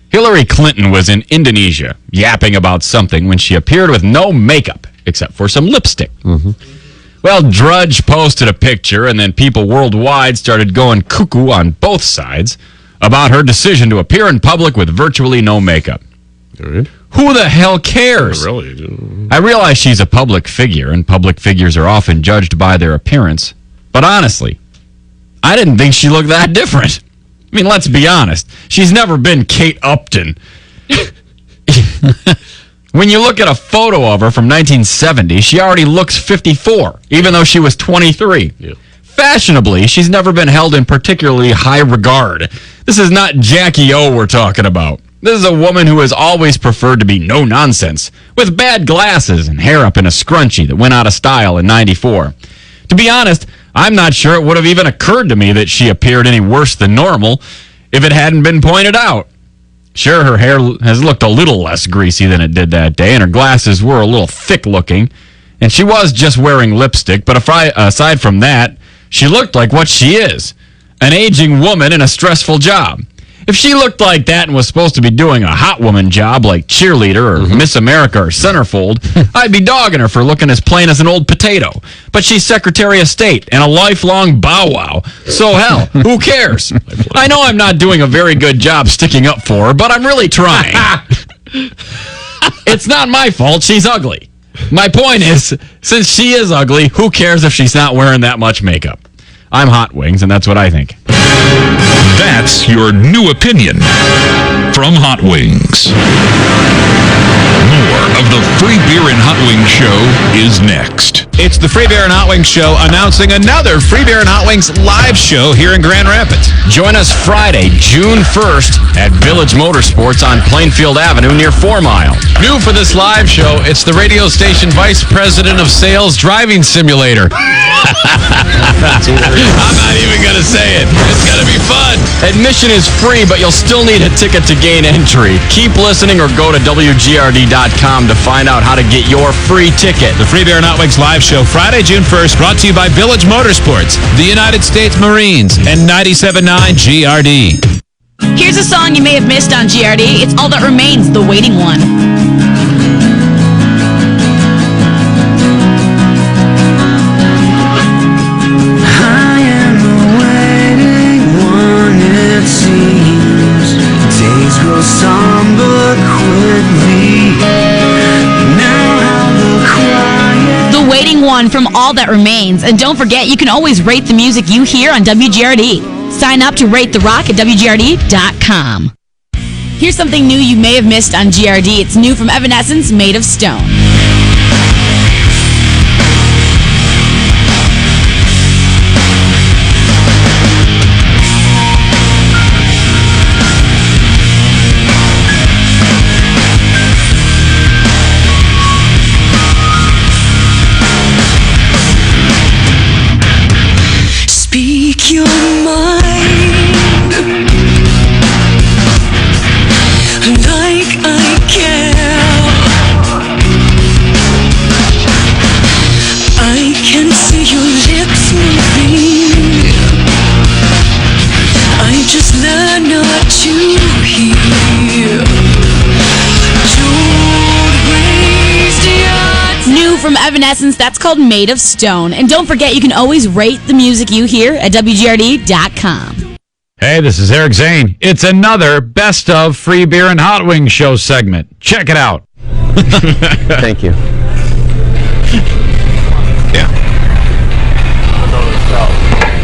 Hillary Clinton was in Indonesia yapping about something when she appeared with no makeup except for some lipstick. Well, Drudge posted a picture, and then people worldwide started going cuckoo on both sides about her decision to appear in public with virtually no makeup. Who the hell cares? I realize she's a public figure, and public figures are often judged by their appearance. But honestly, I didn't think she looked that different. I mean, let's be honest. She's never been Kate Upton. When you look at a photo of her from 1970, she already looks 54, even though she was 23. Fashionably, she's never been held in particularly high regard. This is not Jackie O we're talking about. This is a woman who has always preferred to be no-nonsense, with bad glasses and hair up in a scrunchie that went out of style in 94. To be honest, I'm not sure it would have even occurred to me that she appeared any worse than normal if it hadn't been pointed out. Sure, her hair has looked a little less greasy than it did that day, and her glasses were a little thick-looking, and she was just wearing lipstick, but aside from that, she looked like what she is, an aging woman in a stressful job. If she looked like that and was supposed to be doing a hot woman job like cheerleader or Miss America or centerfold, I'd be dogging her for looking as plain as an old potato. But she's Secretary of State and a lifelong bow wow. So hell, who cares? I know I'm not doing a very good job sticking up for her, but I'm really trying. It's not my fault she's ugly. My point is, since she is ugly, who cares if she's not wearing that much makeup? I'm Hot Wings, and that's what I think. That's your new opinion from Hot Wings. More of the Free Beer and Hot Wings show is next. It's the Free Beer and Hot Wings Show announcing another Free Beer and Hot Wings live show here in Grand Rapids. Join us Friday, June 1st at Village Motorsports on Plainfield Avenue near 4 Mile. New for this live show, it's the radio station Vice President of Sales Driving Simulator. I'm not even going to say it. It's going to be fun. Admission is free, but you'll still need a ticket to gain entry. Keep listening or go to WGRD.com to find out how to get your free ticket. The Free Beer and Hot Wings live show Friday, June 1st, brought to you by Village Motorsports, the United States Marines, and 97.9 GRD. Here's a song you may have missed on GRD. It's All That Remains, The Waiting One. I am the waiting one, it seems. Days grow somber quickly. Now how the quiet. The Waiting One from All That Remains. And don't forget, you can always rate the music you hear on WGRD. Sign up to Rate the Rock at WGRD.com. Here's something new you may have missed on GRD. It's new from Evanescence, Made of Stone. Speak your mind like I care. I can see your lips moving. I just learned not to hear. Don't waste your New from Evanescence, that's called Made of Stone. And don't forget, you can always rate the music you hear at WGRD.com. Hey, this is Eric Zane. It's another Best of Free Beer and Hot Wings Show segment. Check it out. Thank you.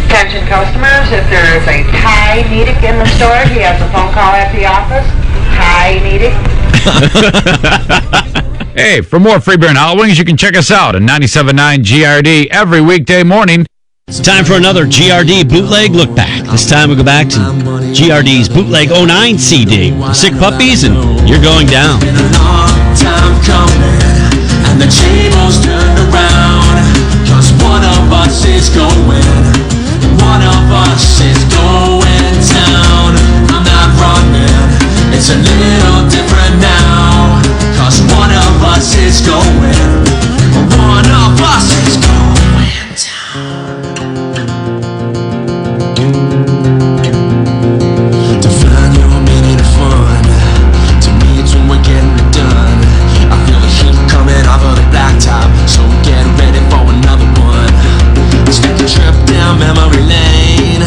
Attention customers, if there is a Thai Nedic in the store, he has a phone call at the office. Thai Nedic. Hey, for more Free Beer and Hot Wings, you can check us out at 97.9 GRD every weekday morning. It's time for another GRD bootleg look back. This time we'll go back to GRD's bootleg 09 CD, The Sick Puppies, and You're Going Down. Been a long time coming, and the tables turned around. 'Cause one of us is going, one of us is going down. I'm not running, it's a little different now. 'Cause one of us is going, one of us is going down. To find your meaning of fun, to me it's when we're getting it done. I feel the heat coming off of the blacktop, so get ready for another one. Let's take a trip down memory lane,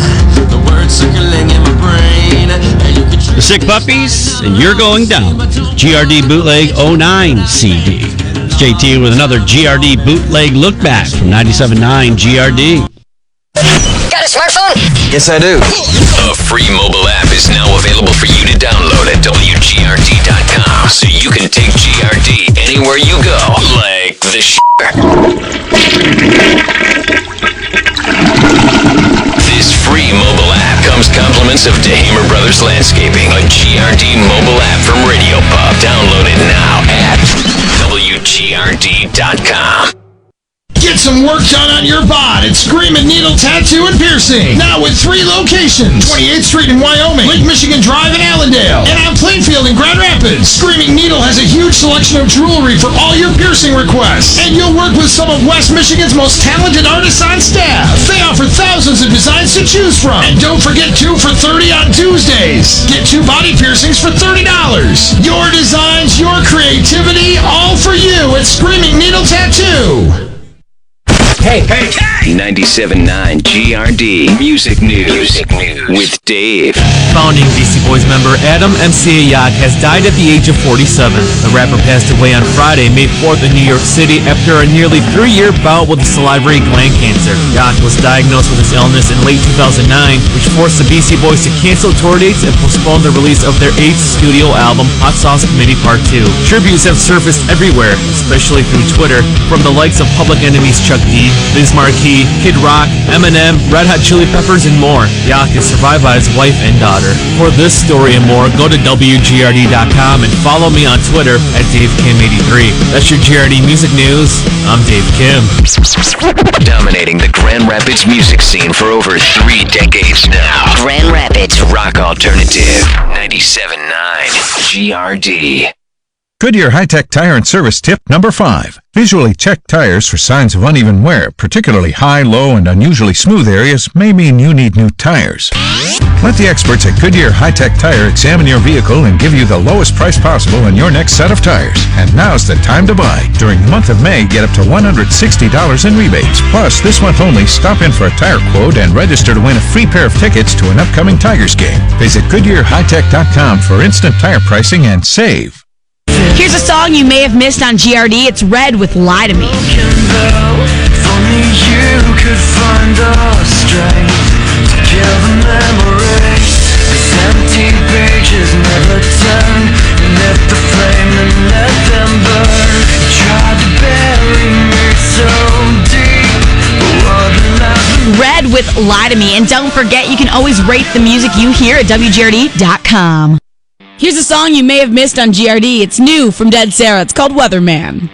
the words circling in my brain. And you can The Sick Puppies, and You're Going Down. GRD bootleg 09 CD. It's JT with another GRD bootleg look back from 97.9 GRD. Got a smartphone? Yes, I do. A free mobile app is now available for you to download at WGRD.com, so you can take GRD anywhere you go, like the This free mobile app comes compliments of DeHamer Brothers Landscaping, a GRD mobile app from Radio Pub. Download it now at WGRD.com. Get some work done on your bod at Screamin' Needle Tattoo and Piercing. Now with 3 locations. 28th Street in Wyoming, Lake Michigan Drive in Allendale, and on Plainfield in Grand Rapids. Screaming Needle has a huge selection of jewelry for all your piercing requests. And you'll work with some of West Michigan's most talented artists on staff. They offer thousands of designs to choose from. And don't forget 2 for $30 on Tuesdays. Get 2 body piercings for $30. Your designs, your creativity, all for you at Screaming Needle Tattoo. Hey. 97.9 GRD Music News with Dave. Founding Beastie Boys member Adam MCA Yacht has died at the age of 47. The rapper passed away on Friday, May 4th in New York City after a nearly 3-year bout with salivary gland cancer. Yacht was diagnosed with this illness in late 2009, which forced the Beastie Boys to cancel tour dates and postpone the release of their 8th studio album, Hot Sauce Committee Part 2. Tributes have surfaced everywhere, especially through Twitter, from the likes of Public Enemy's Chuck D, Biz Markie, Kid Rock, Eminem, Red Hot Chili Peppers, and more. Yacht is survived by his wife and daughter. For this story and more, go to WGRD.com and follow me on Twitter at DaveKim83. That's your GRD Music News. I'm Dave Kim. Dominating the Grand Rapids music scene for over 3 decades now. Grand Rapids Rock Alternative 97.9 GRD. Goodyear High-Tech Tire and Service tip number 5. Visually check tires for signs of uneven wear, particularly high, low, and unusually smooth areas may mean you need new tires. Let the experts at Goodyear High-Tech Tire examine your vehicle and give you the lowest price possible on your next set of tires. And now's the time to buy. During the month of May, get up to $160 in rebates. Plus, this month only, stop in for a tire quote and register to win a free pair of tickets to an upcoming Tigers game. Visit GoodyearHightech.com for instant tire pricing and save. Here's a song you may have missed on GRD. It's Red with Lie to Me. If only you could find the strength to kill the memories. These empty pages never turn. You lit the flame and let them burn. You tried to bury me so deep, but what left? Red with Lie to Me. And don't forget, you can always rate the music you hear at WGRD.com. Here's a song you may have missed on GRD. It's new from Dead Sarah. It's called Weatherman.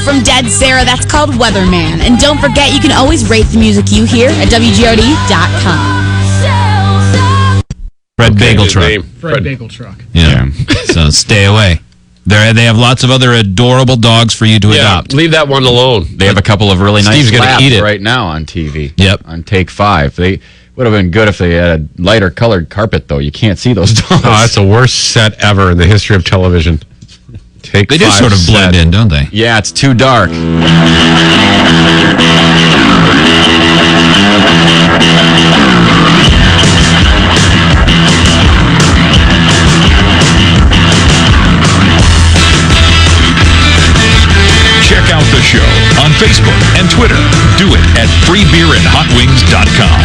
From Dead Sarah, that's called Weatherman. And don't forget, you can always rate the music you hear at WGRD.com. Fred Bagel Truck. Fred Bagel Truck. Yeah. So stay away. They have lots of other adorable dogs for you to adopt. Leave that one alone. They have a couple of really nice Steve's gonna labs eat it right now on TV. Yep. On Take 5. They would have been good if they had a lighter colored carpet, though. You can't see those dogs. Oh, that's the worst set ever in the history of television. Take They do 5 sort of blend in, don't they? Yeah, it's too dark. Check out the show on Facebook and Twitter. Do it at freebeerandhotwings.com.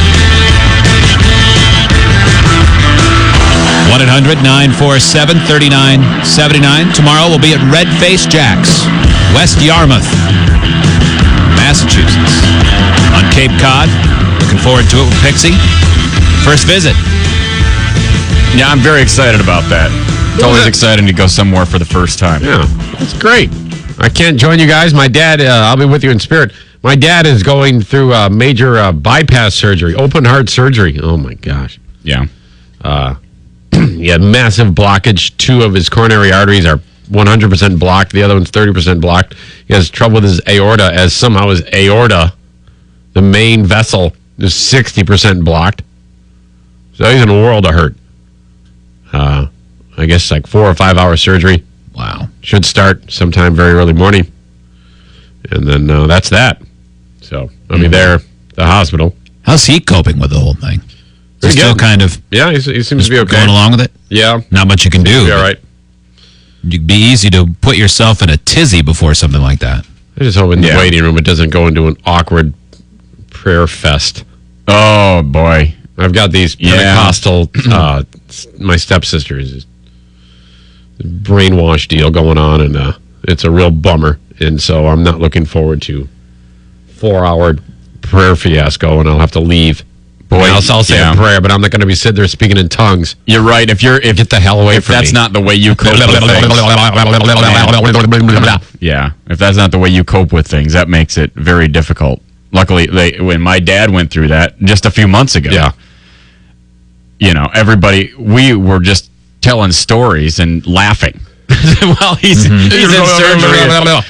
1-800-947-3979. Tomorrow we'll be at Red Face Jack's, West Yarmouth, Massachusetts. On Cape Cod. Looking forward to it with Pixie. First visit. Yeah, I'm very excited about that. It's always exciting to go somewhere for the first time. Yeah, that's great. I can't join you guys. My dad, I'll be with you in spirit. My dad is going through a major bypass surgery, open heart surgery. Oh, my gosh. Yeah. He had massive blockage. 2 of his coronary arteries are 100% blocked. The other one's 30% blocked. He has trouble with his aorta, as somehow his aorta, the main vessel, is 60% blocked. So he's in a world of hurt. I guess like 4 or 5 hour surgery. Wow. Should start sometime very early morning. And then that's that. So I'll be there at the hospital. How's he coping with the whole thing? He's still kind of... Yeah, he seems to be okay. Going along with it? Yeah. Not much you can do. Be all right. It'd be easy to put yourself in a tizzy before something like that. I just hope in the waiting room it doesn't go into an awkward prayer fest. Oh, boy. I've got these Pentecostal, my stepsister's brainwash deal going on, and it's a real bummer. And so I'm not looking forward to 4-hour prayer fiasco, and I'll have to leave. Boy, I'll say a prayer, but I'm not going to be sitting there speaking in tongues. You're right. Get the hell away from me. If that's not the way you cope with things. Yeah. If that's not the way you cope with things, that makes it very difficult. Luckily, when my dad went through that just a few months ago, we were just telling stories and laughing. Well, he's in surgery.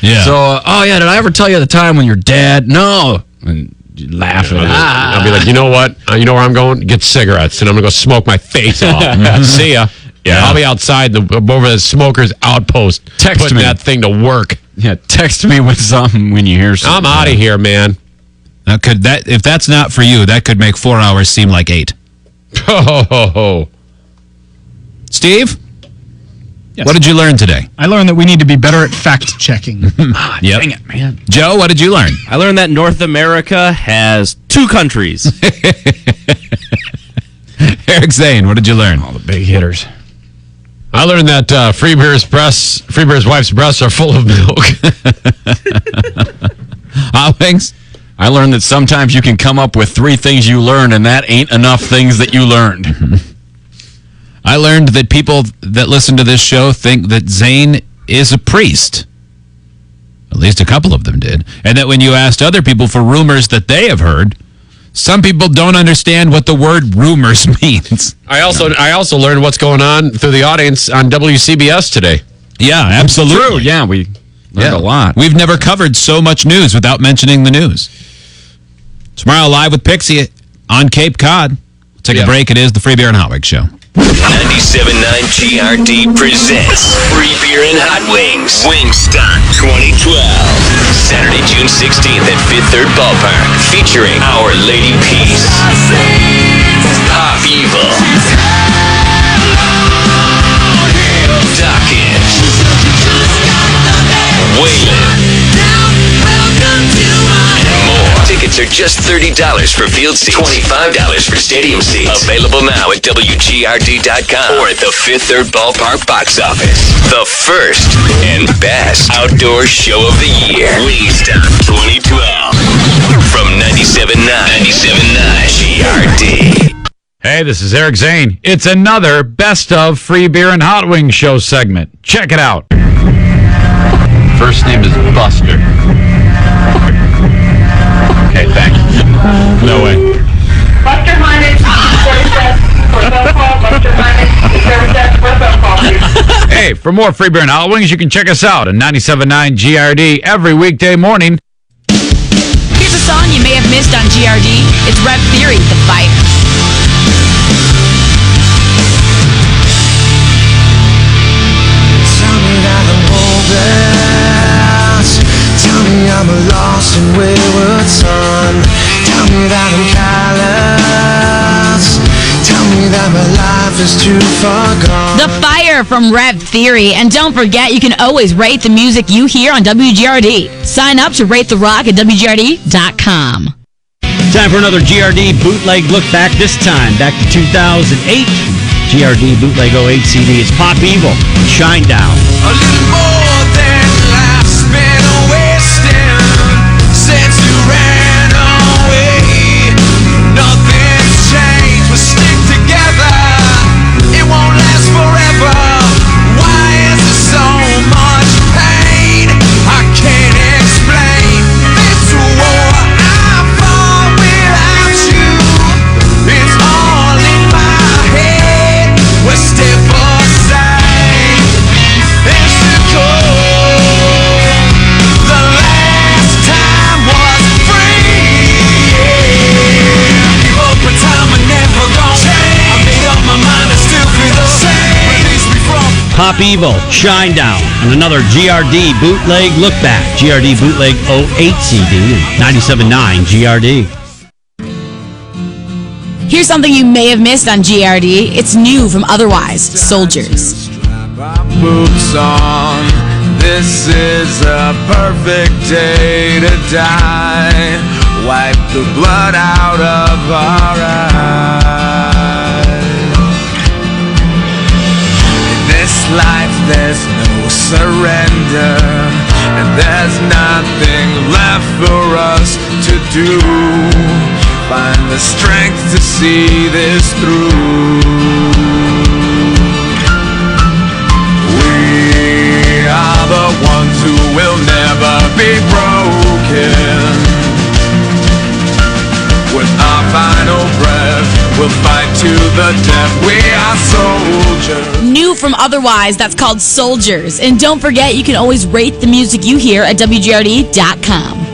Yeah. So, did I ever tell you the time when your dad? No. And laughing. I'll be like, you know what? You know where I'm going? Get cigarettes, and I'm going to go smoke my face off. See ya. Yeah. I'll be outside over the smoker's outpost. Putting that thing to work. Yeah, text me with something when you hear something. I'm out of here, man. If that's not for you, that could make 4 hours seem like 8. Steve? Yes. What did you learn today? I learned that we need to be better at fact-checking. Yep. Dang it, man. Joe, what did you learn? I learned that North America has 2 countries. Eric Zane, what did you learn? All the big hitters. I learned that Free Beer's wife's breasts are full of milk. Hot Wings? I learned that sometimes you can come up with 3 things you learned, and that ain't enough things that you learned. I learned that people that listen to this show think that Zane is a priest. At least a couple of them did. And that when you asked other people for rumors that they have heard, some people don't understand what the word rumors means. I also learned what's going on through the audience on WCBS today. Yeah, absolutely. True. Yeah, we learned a lot. We've never covered so much news without mentioning the news. Tomorrow, Live with Pixie on Cape Cod. We'll take a break. It is the Free Beer and Hot Wings Show. 97.9 GRD presents Free Beer and Hot Wings Wingstop 2012. Saturday, June 16th at Fifth Third Ballpark. Featuring Our Lady Peace, Pop Evil, Dawkins, Waylon, and more. Tickets are just $30 for field seats, $25 for stadium seats. Available now at WGRD.com or at the Fifth Third Ballpark box office. The first and best outdoor show of the year. Wingstop 2012. From 97.9 GRD. Hey, this is Eric Zane. It's another Best of Free Beer and Hot Wings show segment. Check it out. First name is Buster. Okay, thanks. No way. Buster Minus, Hey, for more Free Beer and Hot Wings, you can check us out on 97.9 GRD every weekday morning. Here's a song you may have missed on GRD. It's Rev Theory, The Fire. Tell me that I'm hopeless. Tell me I'm a lost and wayward son. Tell me that I'm callous. Tell me that my life is too far gone. The Fire from Rev Theory. And don't forget, you can always rate the music you hear on WGRD. Sign up to Rate the Rock at WGRD.com. Time for another GRD bootleg look back, this time back to 2008. GRD bootleg 08 CD is Pop Evil, Shine Down. A little more than life's been wasting since you ran away. Nothing's changed, we stick together. It won't last forever. Why is there so much pain? I can't explain this war I fought without you. It's all in my head. We step aside. It's too cold. The last time was free. People pretend we're never gonna change. I made up my mind, I still feel the same. Release me from Pop Evil, Shine Down, and another GRD bootleg look back. GRD bootleg 08 CD, 97.9 GRD. Here's something you may have missed on GRD. It's new from Otherwise, Soldiers. boots on. This is a perfect day to die. Wipe the blood out of our eyes. In this life there's no surrender. and there's nothing left for us to do. Find the strength to see this through. We are the ones who will never be broken. With our final breath, we'll fight to the death. We are soldiers. New from Otherwise, that's called Soldiers. And don't forget, you can always rate the music you hear at WGRD.com.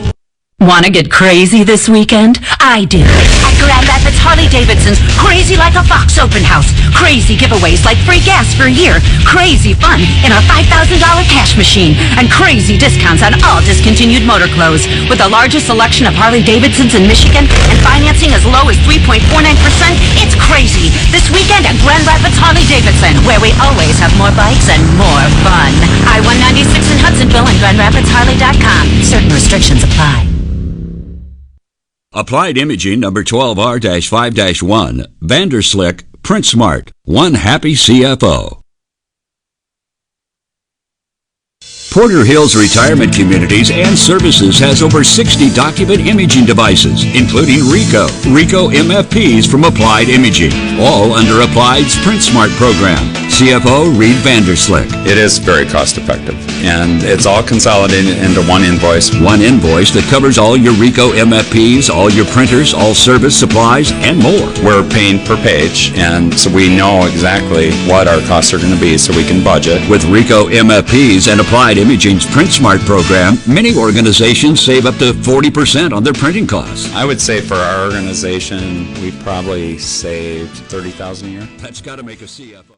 Want to get crazy this weekend? I do. At Grand Rapids Harley-Davidson's Crazy Like a Fox open house. Crazy giveaways like free gas for a year. Crazy fun in our $5,000 cash machine. And crazy discounts on all discontinued motor clothes. With the largest selection of Harley-Davidsons in Michigan and financing as low as 3.49%, it's crazy. This weekend at Grand Rapids Harley-Davidson, where we always have more bikes and more fun. I-196 in Hudsonville and GrandRapidsHarley.com. Certain restrictions apply. Applied Imaging number 12R-5-1. Vanderslick, Print Smart. One happy CFO. Porter Hills Retirement Communities and Services has over 60 document imaging devices, including Ricoh MFPs from Applied Imaging, all under Applied's Print Smart program. CFO Reed Vanderslick. It is very cost effective, and it's all consolidated into one invoice. One invoice that covers all your Ricoh MFPs, all your printers, all service supplies, and more. We're paying per page, and so we know exactly what our costs are going to be so we can budget. With Ricoh MFPs and Applied Imaging's Print Smart program, many organizations save up to 40% on their printing costs. I would say for our organization, we've probably saved $30,000 a year. That's got to make a CFO.